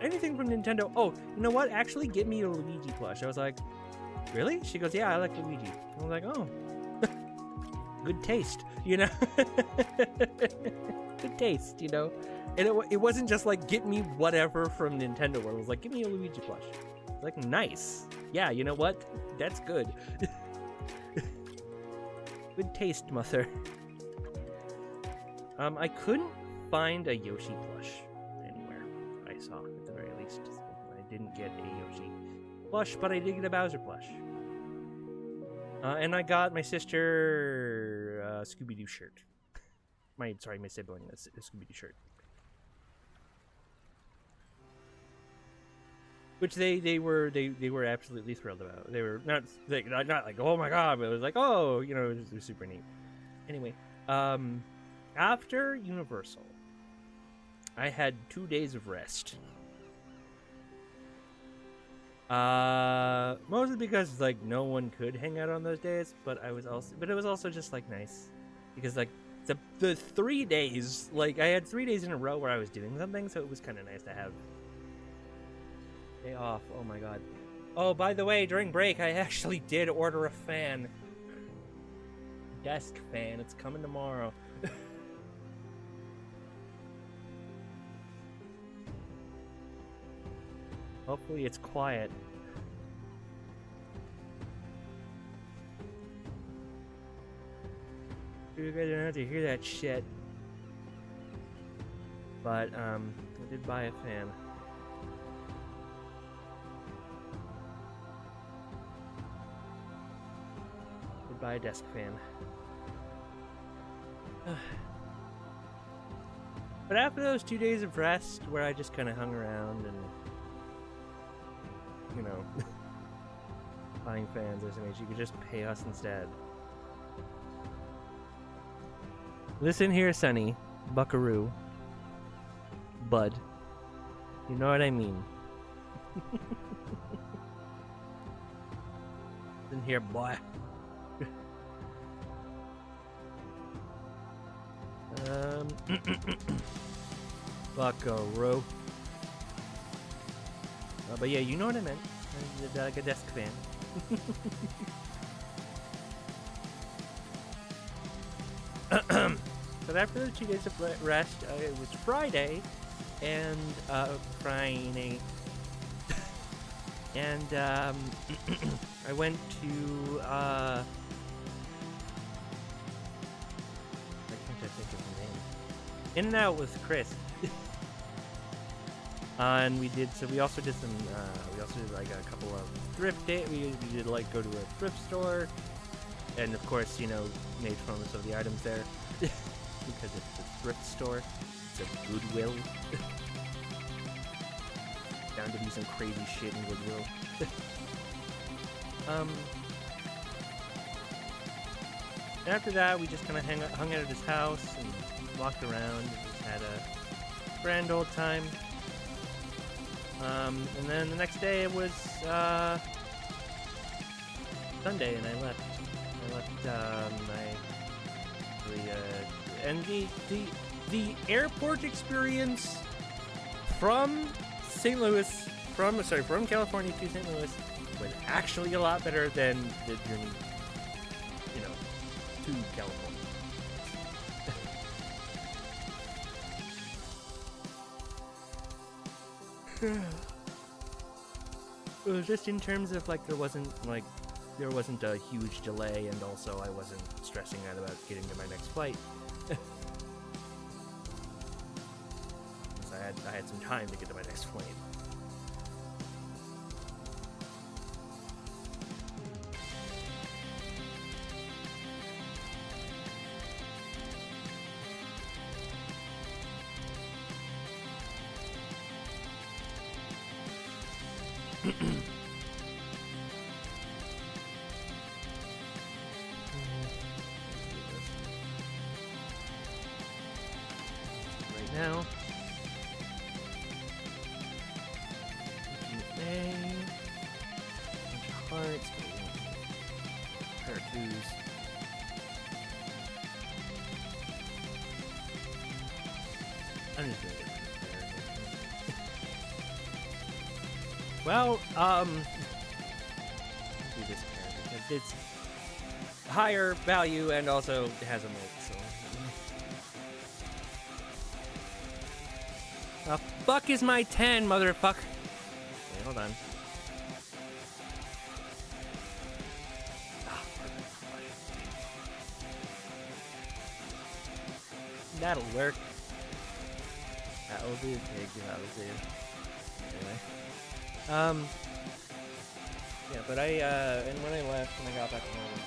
anything from Nintendo. Oh, you know what? Actually, get me a Luigi plush. I was like, really? She goes, yeah, I like Luigi. I was like, oh, good taste, you know. Good taste, you know. And it wasn't just like, get me whatever from Nintendo World. It was like, give me a Luigi plush. Like, nice. Yeah, you know what? That's good. Good taste, mother. I couldn't find a Yoshi plush anywhere, I saw, at the very least. I didn't get a Yoshi plush, but I did get a Bowser plush. And I got my sister a Scooby-Doo shirt. My sibling a Scooby-Doo shirt. Which they were absolutely thrilled about. They were not like, oh my god, but it was like, oh, you know, it was super neat. Anyway, After Universal, I had 2 days of rest. Mostly because like no one could hang out on those days, but it was also just like nice because like the 3 days, like I had 3 days in a row where I was doing something, so it was kind of nice to have day off. Oh my god. Oh, by the way, during break I actually did order a fan. Desk fan. It's coming tomorrow. Hopefully it's quiet. You guys don't have to hear that shit. But, I did buy a fan. Did buy a desk fan. But after those 2 days of rest, where I just kind of hung around and, you know, buying fans or something, you could just pay us instead. Listen here, Sonny, Buckaroo, Bud. You know what I mean. Listen here, boy. Buckaroo. But yeah, you know what I meant. Like a desk fan. But after the 2 days of rest, it was Friday, and and I went to why can't I think of the name? In-N-Out with Chris. And we also did some like a couple of thrift days. We did like go to a thrift store, and of course, you know, made fun of the items there. Because it's a thrift store. It's a Goodwill. Down to be some crazy shit in Goodwill. And after that, we just kind of hung out at his house and walked around and just had a grand old time. And then the next day it was Sunday, and I left. And the airport experience from St. Louis, from California to St. Louis was actually a lot better than the journey, you know, to California. It was just in terms of like there wasn't a huge delay, and also I wasn't stressing out about getting to my next flight. I had some time to get to my next flight. Right now. Hearts, pair of twos. I'm just gonna get well, do this pair because it's higher value and also it has a mold, so. The fuck is my 10, motherfucker? Wait, hold on. That'll work. That'll do, pig. That'll do. Anyway. Yeah, but and when I left, when I got back home,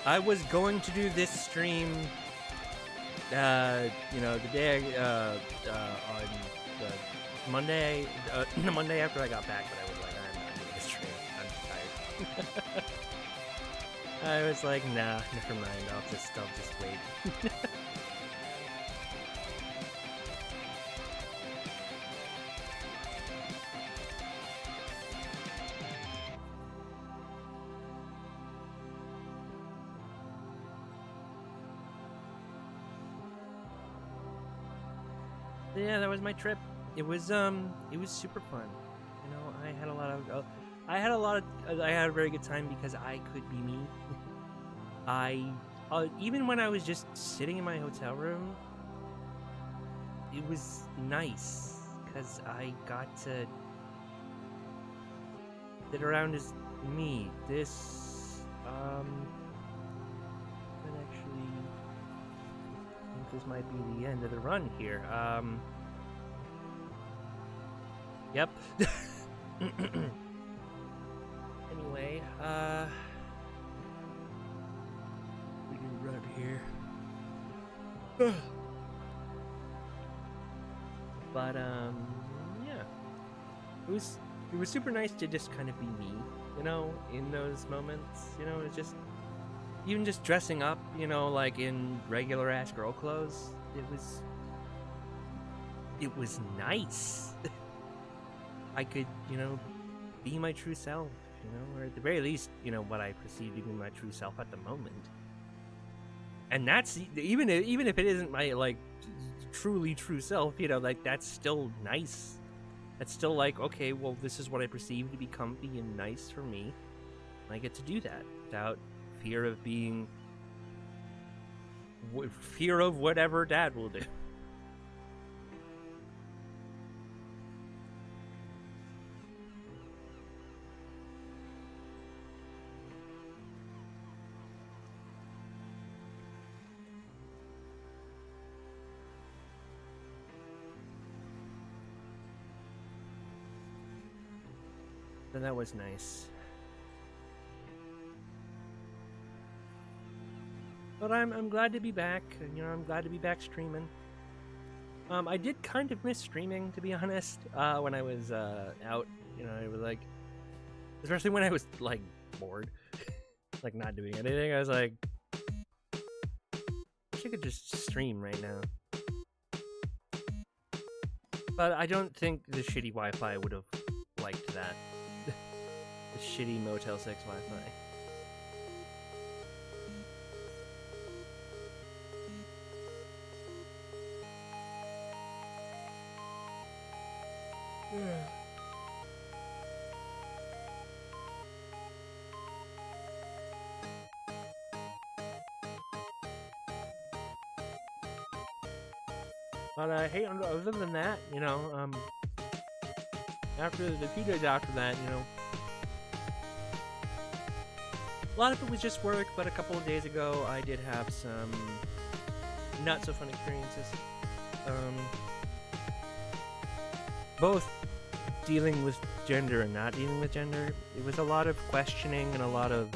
I was going to do this stream, you know, the day, on the Monday, the Monday after I got back, but I was like, I'm not doing this stream. I'm tired. I was like, nah, never mind. I'll just wait. Yeah, that was my trip. It was super fun. You know, I had a lot of I had a very good time because I could be me. I even when I was just sitting in my hotel room, it was nice because I got to sit around as me. This that actually I think this might be the end of the run here. Yep. Anyway, we can run here. But yeah, it was super nice to just kind of be me, you know, in those moments. You know, it's just even just dressing up, you know, like in regular ass girl clothes. It was nice. I could, you know, be my true self, you know, or at the very least, you know, what I perceive to be my true self at the moment. And that's even if it isn't my like truly true self, you know, like that's still nice. That's still like, okay, well, this is what I perceive to be comfy and nice for me. I get to do that without fear of being fear of whatever Dad will do. And that was nice. But I'm glad to be back. You know, I'm glad to be back streaming. I did kind of miss streaming, to be honest, when I was out. You know, it was like, especially when I was like bored, like not doing anything. I was like, I could just stream right now. But I don't think the shitty Wi-Fi would have liked that. The shitty Motel 6 Wi-Fi. But hey, other than that, you know, after the few days after that, you know, a lot of it was just work. But a couple of days ago, I did have some not so fun experiences. Both dealing with gender and not dealing with gender. It was a lot of questioning and a lot of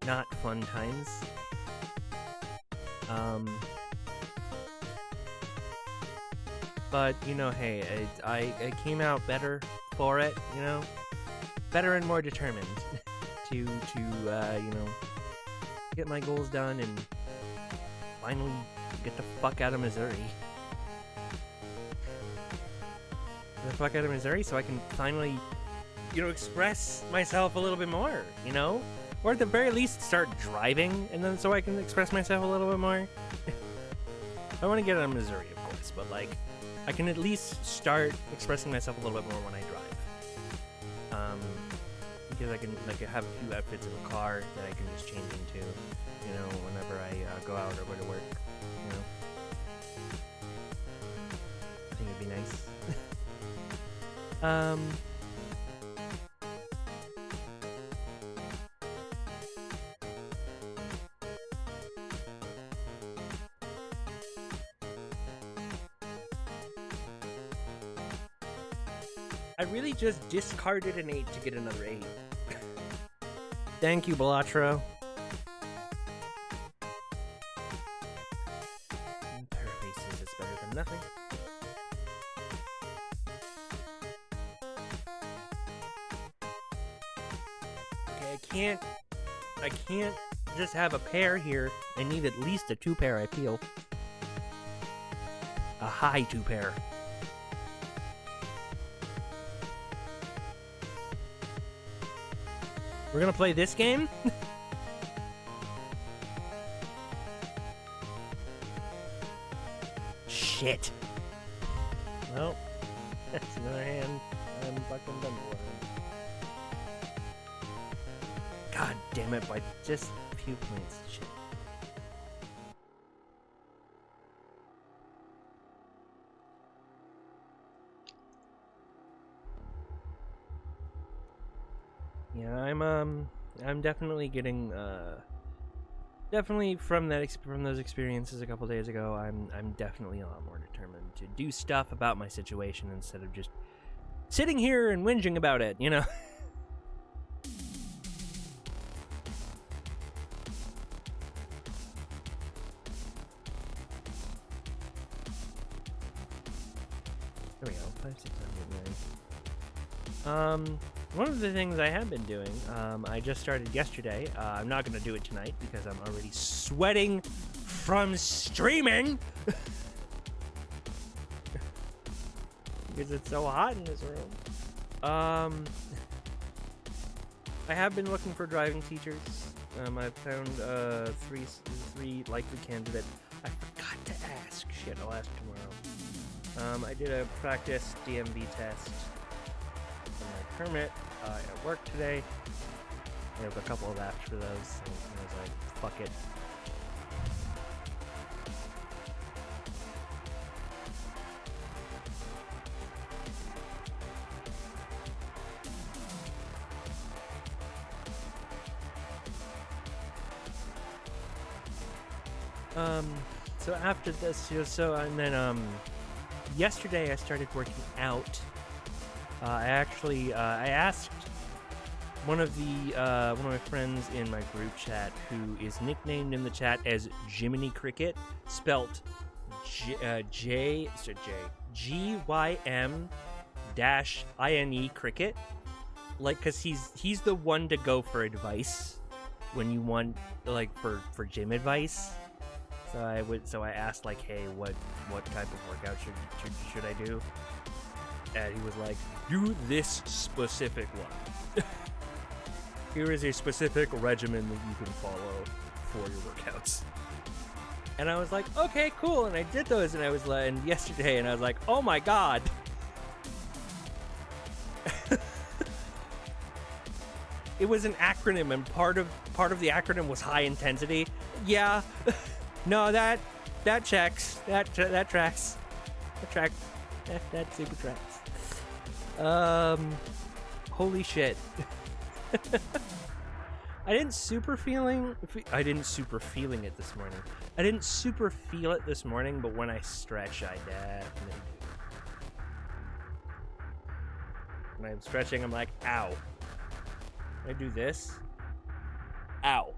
not fun times. But you know, hey, I came out better for it. You know, better and more determined to you know, get my goals done and finally get the fuck out of Missouri. Get the fuck out of Missouri so I can finally, you know, express myself a little bit more. You know, or at the very least start driving, and then so I can express myself a little bit more. I want to get out of Missouri, of course, but like, I can at least start expressing myself a little bit more when I drive. Because I can like have a few outfits in the car that I can just change into, you know, whenever I go out or go to work. You know, I think it'd be nice. I really just discarded an 8 to get another 8. Thank you, Balatro. Pair of aces is better than nothing. Okay, I can't I can't just have a pair here. I need at least a 2-pair, I feel. A high 2-pair. We're gonna play this game? Shit. Well, that's another hand. I'm fucking done for. God damn it, by just a few points. Shit. Yeah, I'm definitely getting, definitely from those experiences a couple days ago, I'm definitely a lot more determined to do stuff about my situation instead of just sitting here and whinging about it, you know? There we go, 5, 6, 7, 8, 9. One of the things I have been doing, I just started yesterday. I'm not going to do it tonight because I'm already sweating from streaming. Because it's so hot in this room. I have been looking for driving teachers. I've found three likely candidates. I forgot to ask. Shit, I'll ask tomorrow. I did a practice DMV test for my permit at work today. I have a couple of apps for those, and I was like, fuck it. So after this, and then, yesterday I started working out. I asked one of my friends in my group chat, who is nicknamed in the chat as Jiminy Cricket, spelt Gym-INE Cricket, like, cause he's the one to go for advice when you want, like, for gym advice. So I asked, like, hey, what type of workout should I do? And he was like, do this specific one. Here is a specific regimen that you can follow for your workouts. And I was like, okay, cool. And I did those, and I was like, and yesterday, and I was like, oh my god. It was an acronym, and part of the acronym was high intensity. Yeah. No, that checks. That tracks. That super tracks. Holy shit. I didn't super feel it this morning. I didn't super feel it this morning, but when I stretch, I definitely do. When I'm stretching, I'm like, ow. When I do this, ow.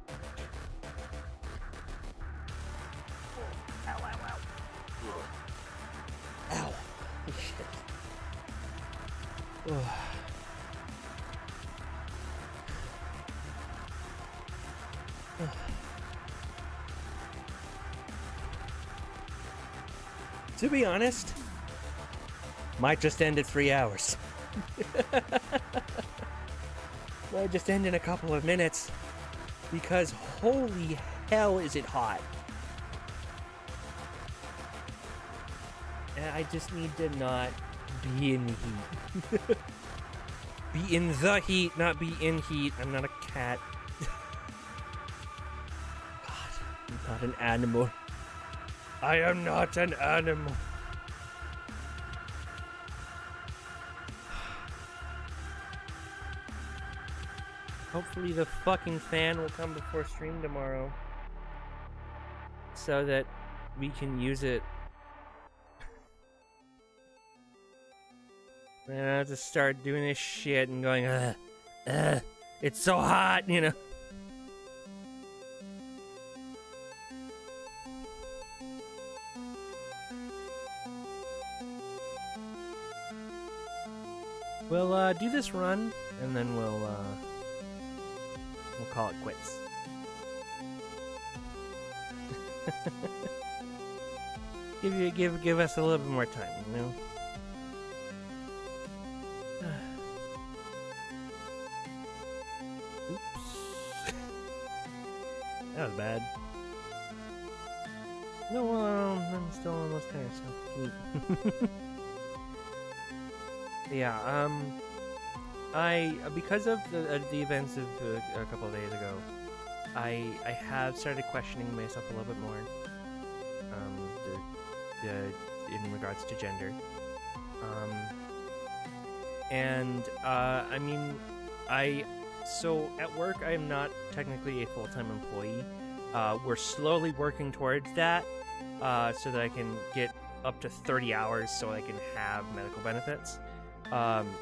Ow. Shit. To be honest, might just end at 3 hours. Might just end in a couple of minutes, because holy hell is it hot. And I just need to not be in heat. Be in the heat, not be in heat. I'm not a cat. God, I'm not an animal. I am not an animal. Hopefully the fucking fan will come before stream tomorrow, so that we can use it. And I have to start doing this shit and going, it's so hot, you know. We'll do this run, and then we'll call it quits. Give us a little bit more time, you know. Oops. That was bad. No, I'm still almost there, so. Yeah, because of the events of a couple of days ago, I have started questioning myself a little bit more, in regards to gender, and I mean, so at work I am not technically a full-time employee. We're slowly working towards that, so that I can get up to 30 hours so I can have medical benefits.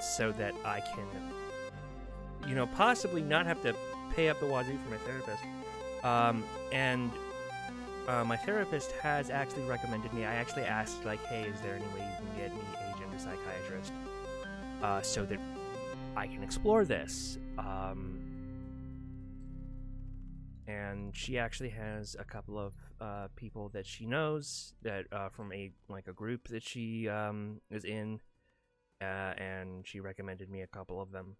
So that I can, you know, possibly not have to pay up the wazoo for my therapist. And my therapist has actually recommended me. I actually asked, like, hey, is there any way you can get me a gender psychiatrist, so that I can explore this? And she actually has a couple of people that she knows that from a group that she is in. And she recommended me a couple of them,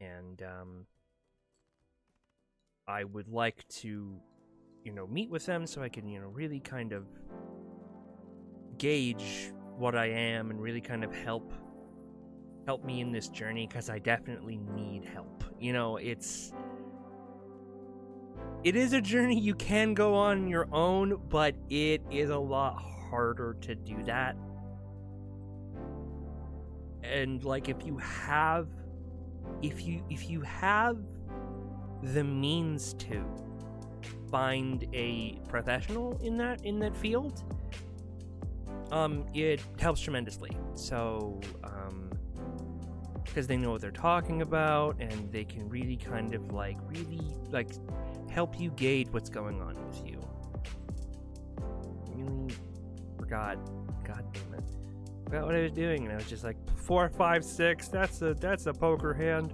and I would like to, you know, meet with them so I can, you know, really kind of gauge what I am and really kind of help me in this journey, because I definitely need help. You know, it is a journey you can go on your own, but it is a lot harder to do that. And like, if you have the means to find a professional in that field, it helps tremendously. So because they know what they're talking about, and they can really kind of really help you gauge what's going on with you. Really forgot, god damn it, forgot what I was doing, and I was just like, 4, 5, 6. That's a poker hand.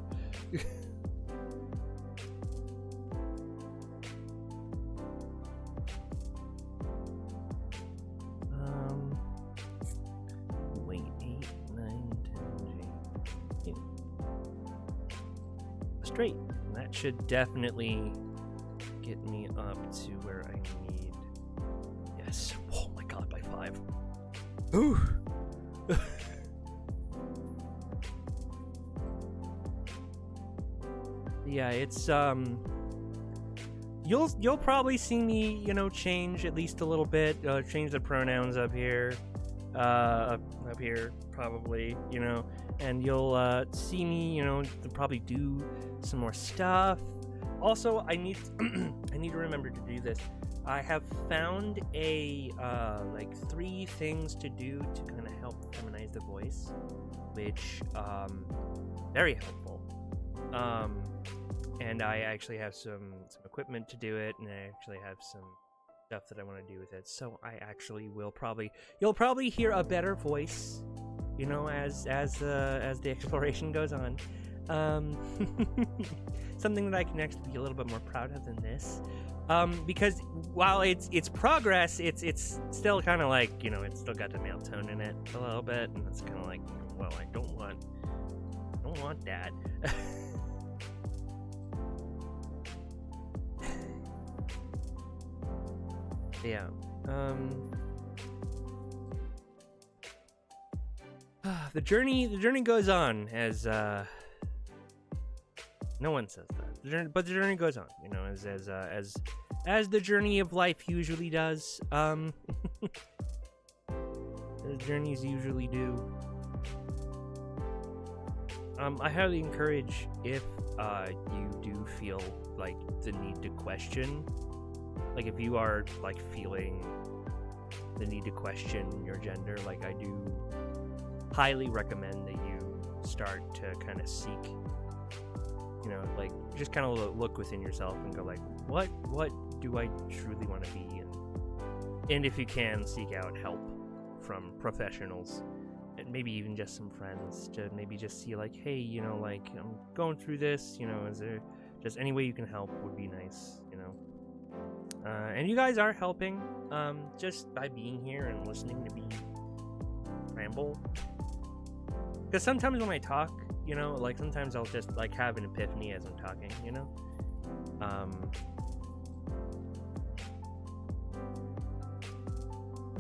Wait, 8, 9, 10, 8. Straight. That should definitely get me up to where I need. Yes. Oh my god, by 5. Ooh. Yeah, it's you'll probably see me, you know, change at least a little bit, change the pronouns up here probably, you know, and you'll see me, you know, probably do some more stuff. Also, I need I need to remember to do this. I have found a 3 things to do to kind of help feminize the voice, which very helpful. And I actually have some equipment to do it, and I actually have some stuff that I want to do with it. So I actually you'll probably hear a better voice, you know, as the exploration goes on. Something that I can actually be a little bit more proud of than this, because while it's progress, it's still kind of like, you know, it's still got the male tone in it a little bit, and it's kind of like, well, I don't want that. Yeah. The journey goes on, as no one says that. But the journey goes on, you know, as the journey of life usually does. The journeys usually do. I highly encourage, if you do feel like the need to question, like if you are like feeling the need to question your gender, like I do highly recommend that you start to kind of seek, you know, like just kind of look within yourself and go like, what do I truly want to be? And if you can, seek out help from professionals, and maybe even just some friends, to maybe just see like, hey, you know, like I'm going through this, you know, is there just any way you can help would be nice, you know. And you guys are helping just by being here and listening to me ramble. Because sometimes when I talk, you know, like sometimes I'll just like have an epiphany as I'm talking, you know.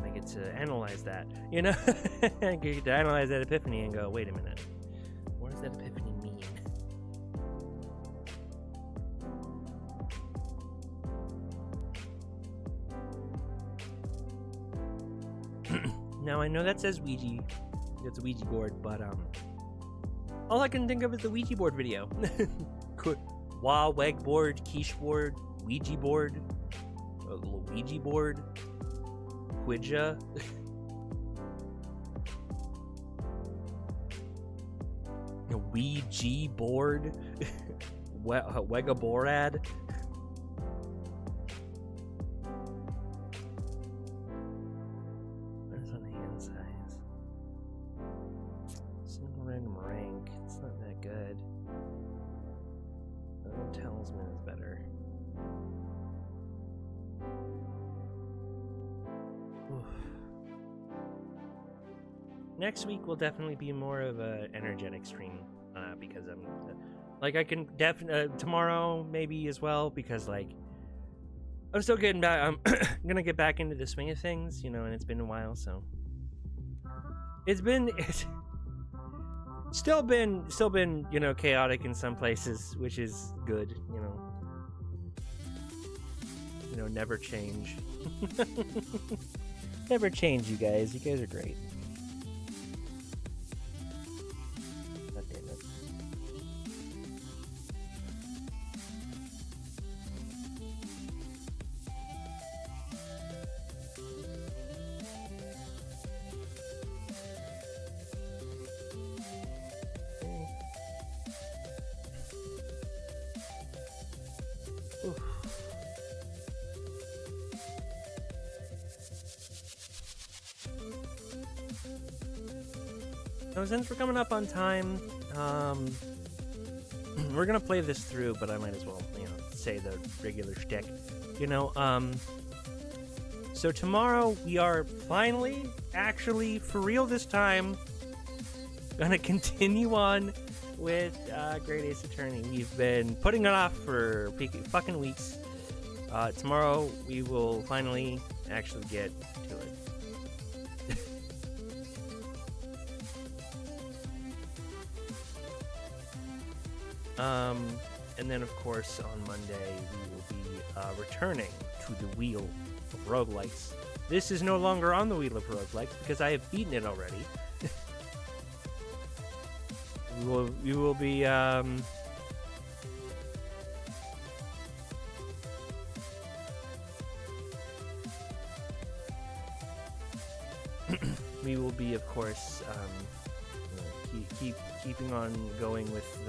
I get to analyze that, you know. I get to analyze that epiphany and go, wait a minute, what does that epiphany mean? Now I know that says Ouija. It's a Ouija board, but all I can think of is the Ouija board video. Wah, Weg board, quiche board, Ouija board, Luigi board, Ouija. Ouija board, Wegaborad. Where's on hand size? Simple random rank. It's not that good. Talisman is better. Oof. Next week will definitely be more of a energetic stream because I'm like I can tomorrow maybe as well because like I'm still getting back. I'm gonna get back into the swing of things, you know, and it's been a while, so it's still been you know, chaotic in some places, which is good, you know, never change. Never change, you guys are great. God damn it. Oof. So since we're coming up on time, we're gonna play this through, but I might as well, you know, say the regular shtick. You know, so tomorrow we are finally, actually, for real this time, gonna continue on with Great Ace Attorney. We've been putting it off for fucking weeks. Tomorrow we will finally actually get to it. And then of course on Monday we will be returning to the wheel of roguelikes. This is no longer on the wheel of roguelikes because I have beaten it already. we will be we will be, of course, keeping on going with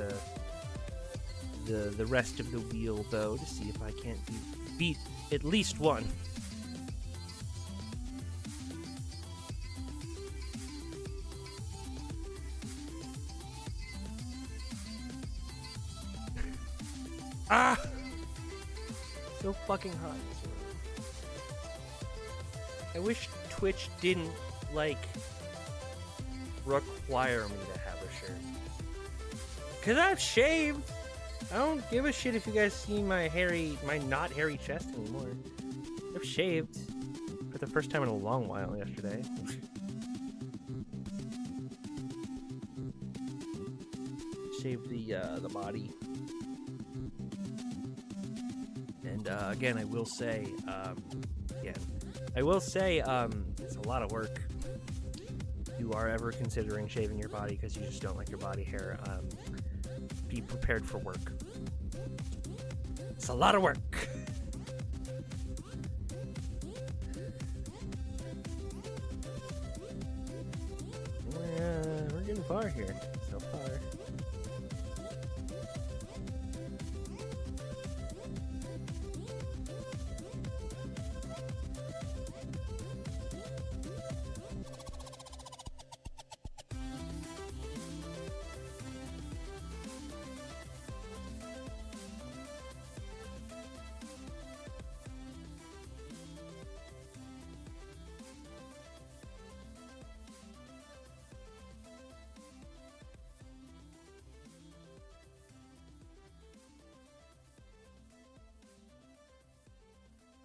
the rest of the wheel, though, to see if I can't beat at least one. Ah! So fucking hot. I wish Twitch didn't, like, require me to have a shirt. Cause I've shaved! I don't give a shit if you guys see my not hairy chest anymore. I've shaved for the first time in a long while yesterday. Shaved the body. And again, I will say, it's a lot of work. If you are ever considering shaving your body because you just don't like your body hair, be prepared for work. It's a lot of work. We're getting far here so far.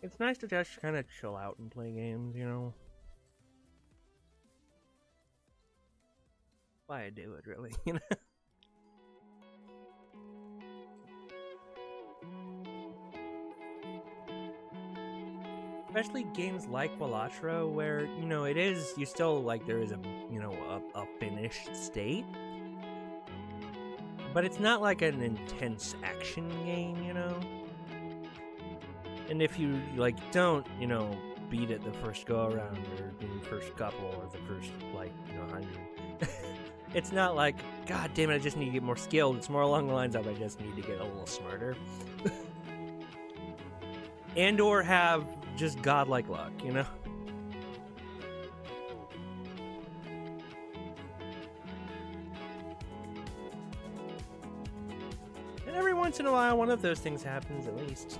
It's nice to just kind of chill out and play games, you know? Why I do it, really, you know? Especially games like Balatro, where, you know, it is, you still, like, there is a, you know, a finished state. But it's not like an intense action game, you know? And if you, like, don't, you know, beat it the first go-around, or the first couple, or the first, like, you know, 100, it's not like, God damn it, I just need to get more skilled. It's more along the lines of, I just need to get a little smarter. And or have just godlike luck, you know? And every once in a while, one of those things happens, at least.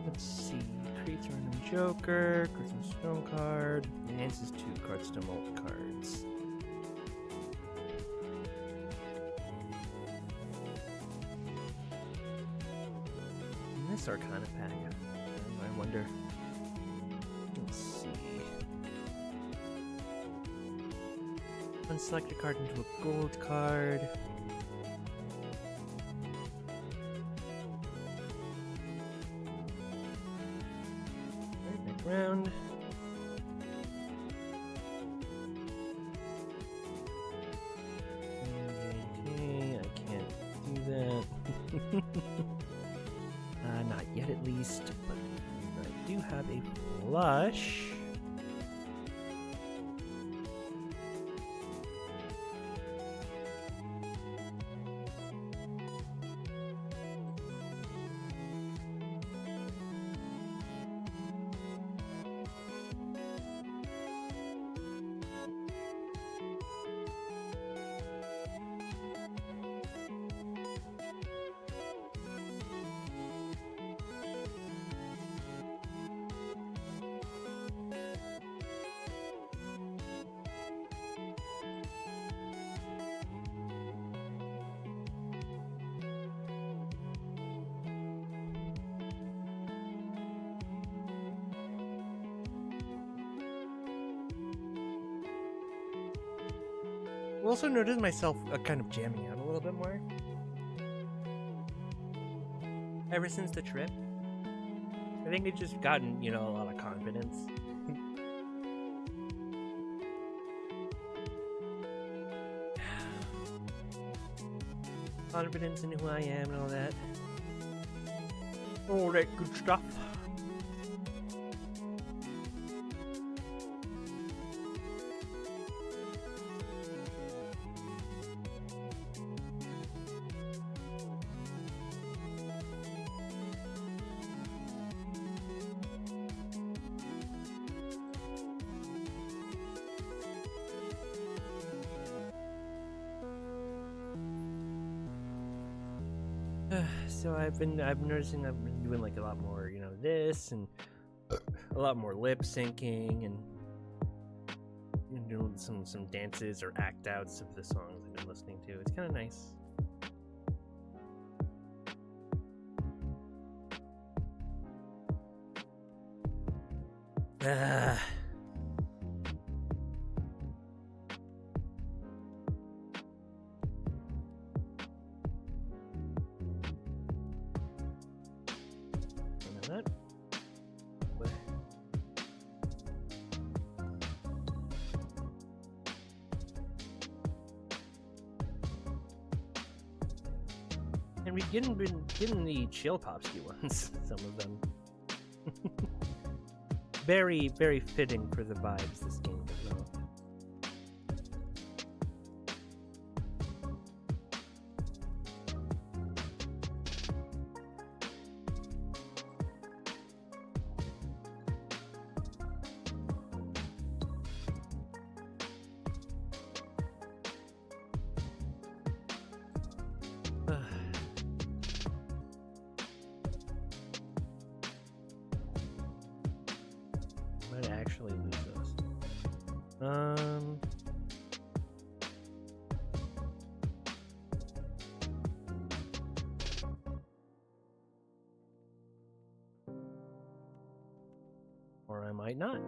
Let's see. Creates a random joker, creates a stone card, enhances 2 cards to multi cards. And this Arcana pack, I wonder. Let's see. Unselect a card into a gold card. Round. Okay, I can't do that. Not yet, at least. But I do have a flush. I also noticed myself kind of jamming out a little bit more ever since the trip. I think it's just gotten, you know, a lot of confidence. Confidence in who I am and all that. All that good stuff. So I've been noticing I've been doing like a lot more, you know, this and a lot more lip syncing and doing some dances or act outs of the songs I've been listening to. It's kind of nice. That. And we've been getting the Chill Popsky ones, some of them. very, very fitting for the vibes this game developed. Might actually lose those. Or I might not.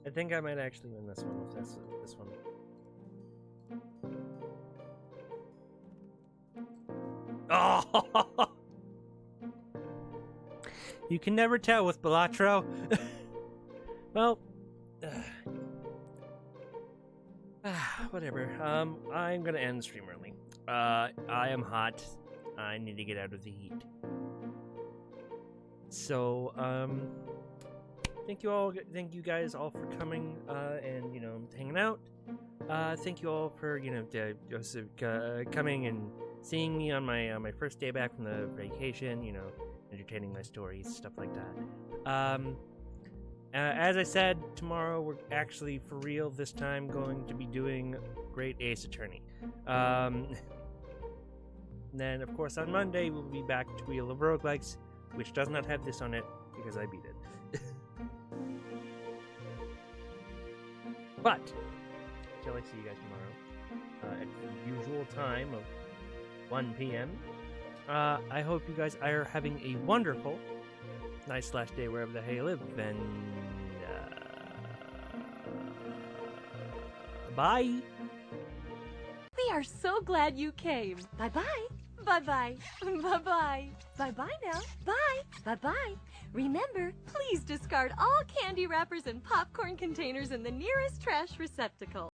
I think I might actually win this one if that's this one. Oh! You can never tell with Balatro. Well, whatever. I'm gonna end the stream early. I am hot. I need to get out of the heat. So, thank you guys all for coming, and, you know, hanging out. Thank you all for, you know, coming and seeing me on my first day back from the vacation, you know, entertaining my stories, stuff like that. As I said, tomorrow we're actually, for real, this time going to be doing Great Ace Attorney. Then, of course, on Monday we'll be back to Wheel of Roguelikes, which does not have this on it because I beat it. But until I see you guys tomorrow, at the usual time of 1 p.m., I hope you guys are having a wonderful night/day wherever the hell you live, and bye! We are so glad you came. Bye-bye. Bye-bye. Bye-bye. Bye-bye now. Bye. Bye-bye. Remember, please discard all candy wrappers and popcorn containers in the nearest trash receptacle.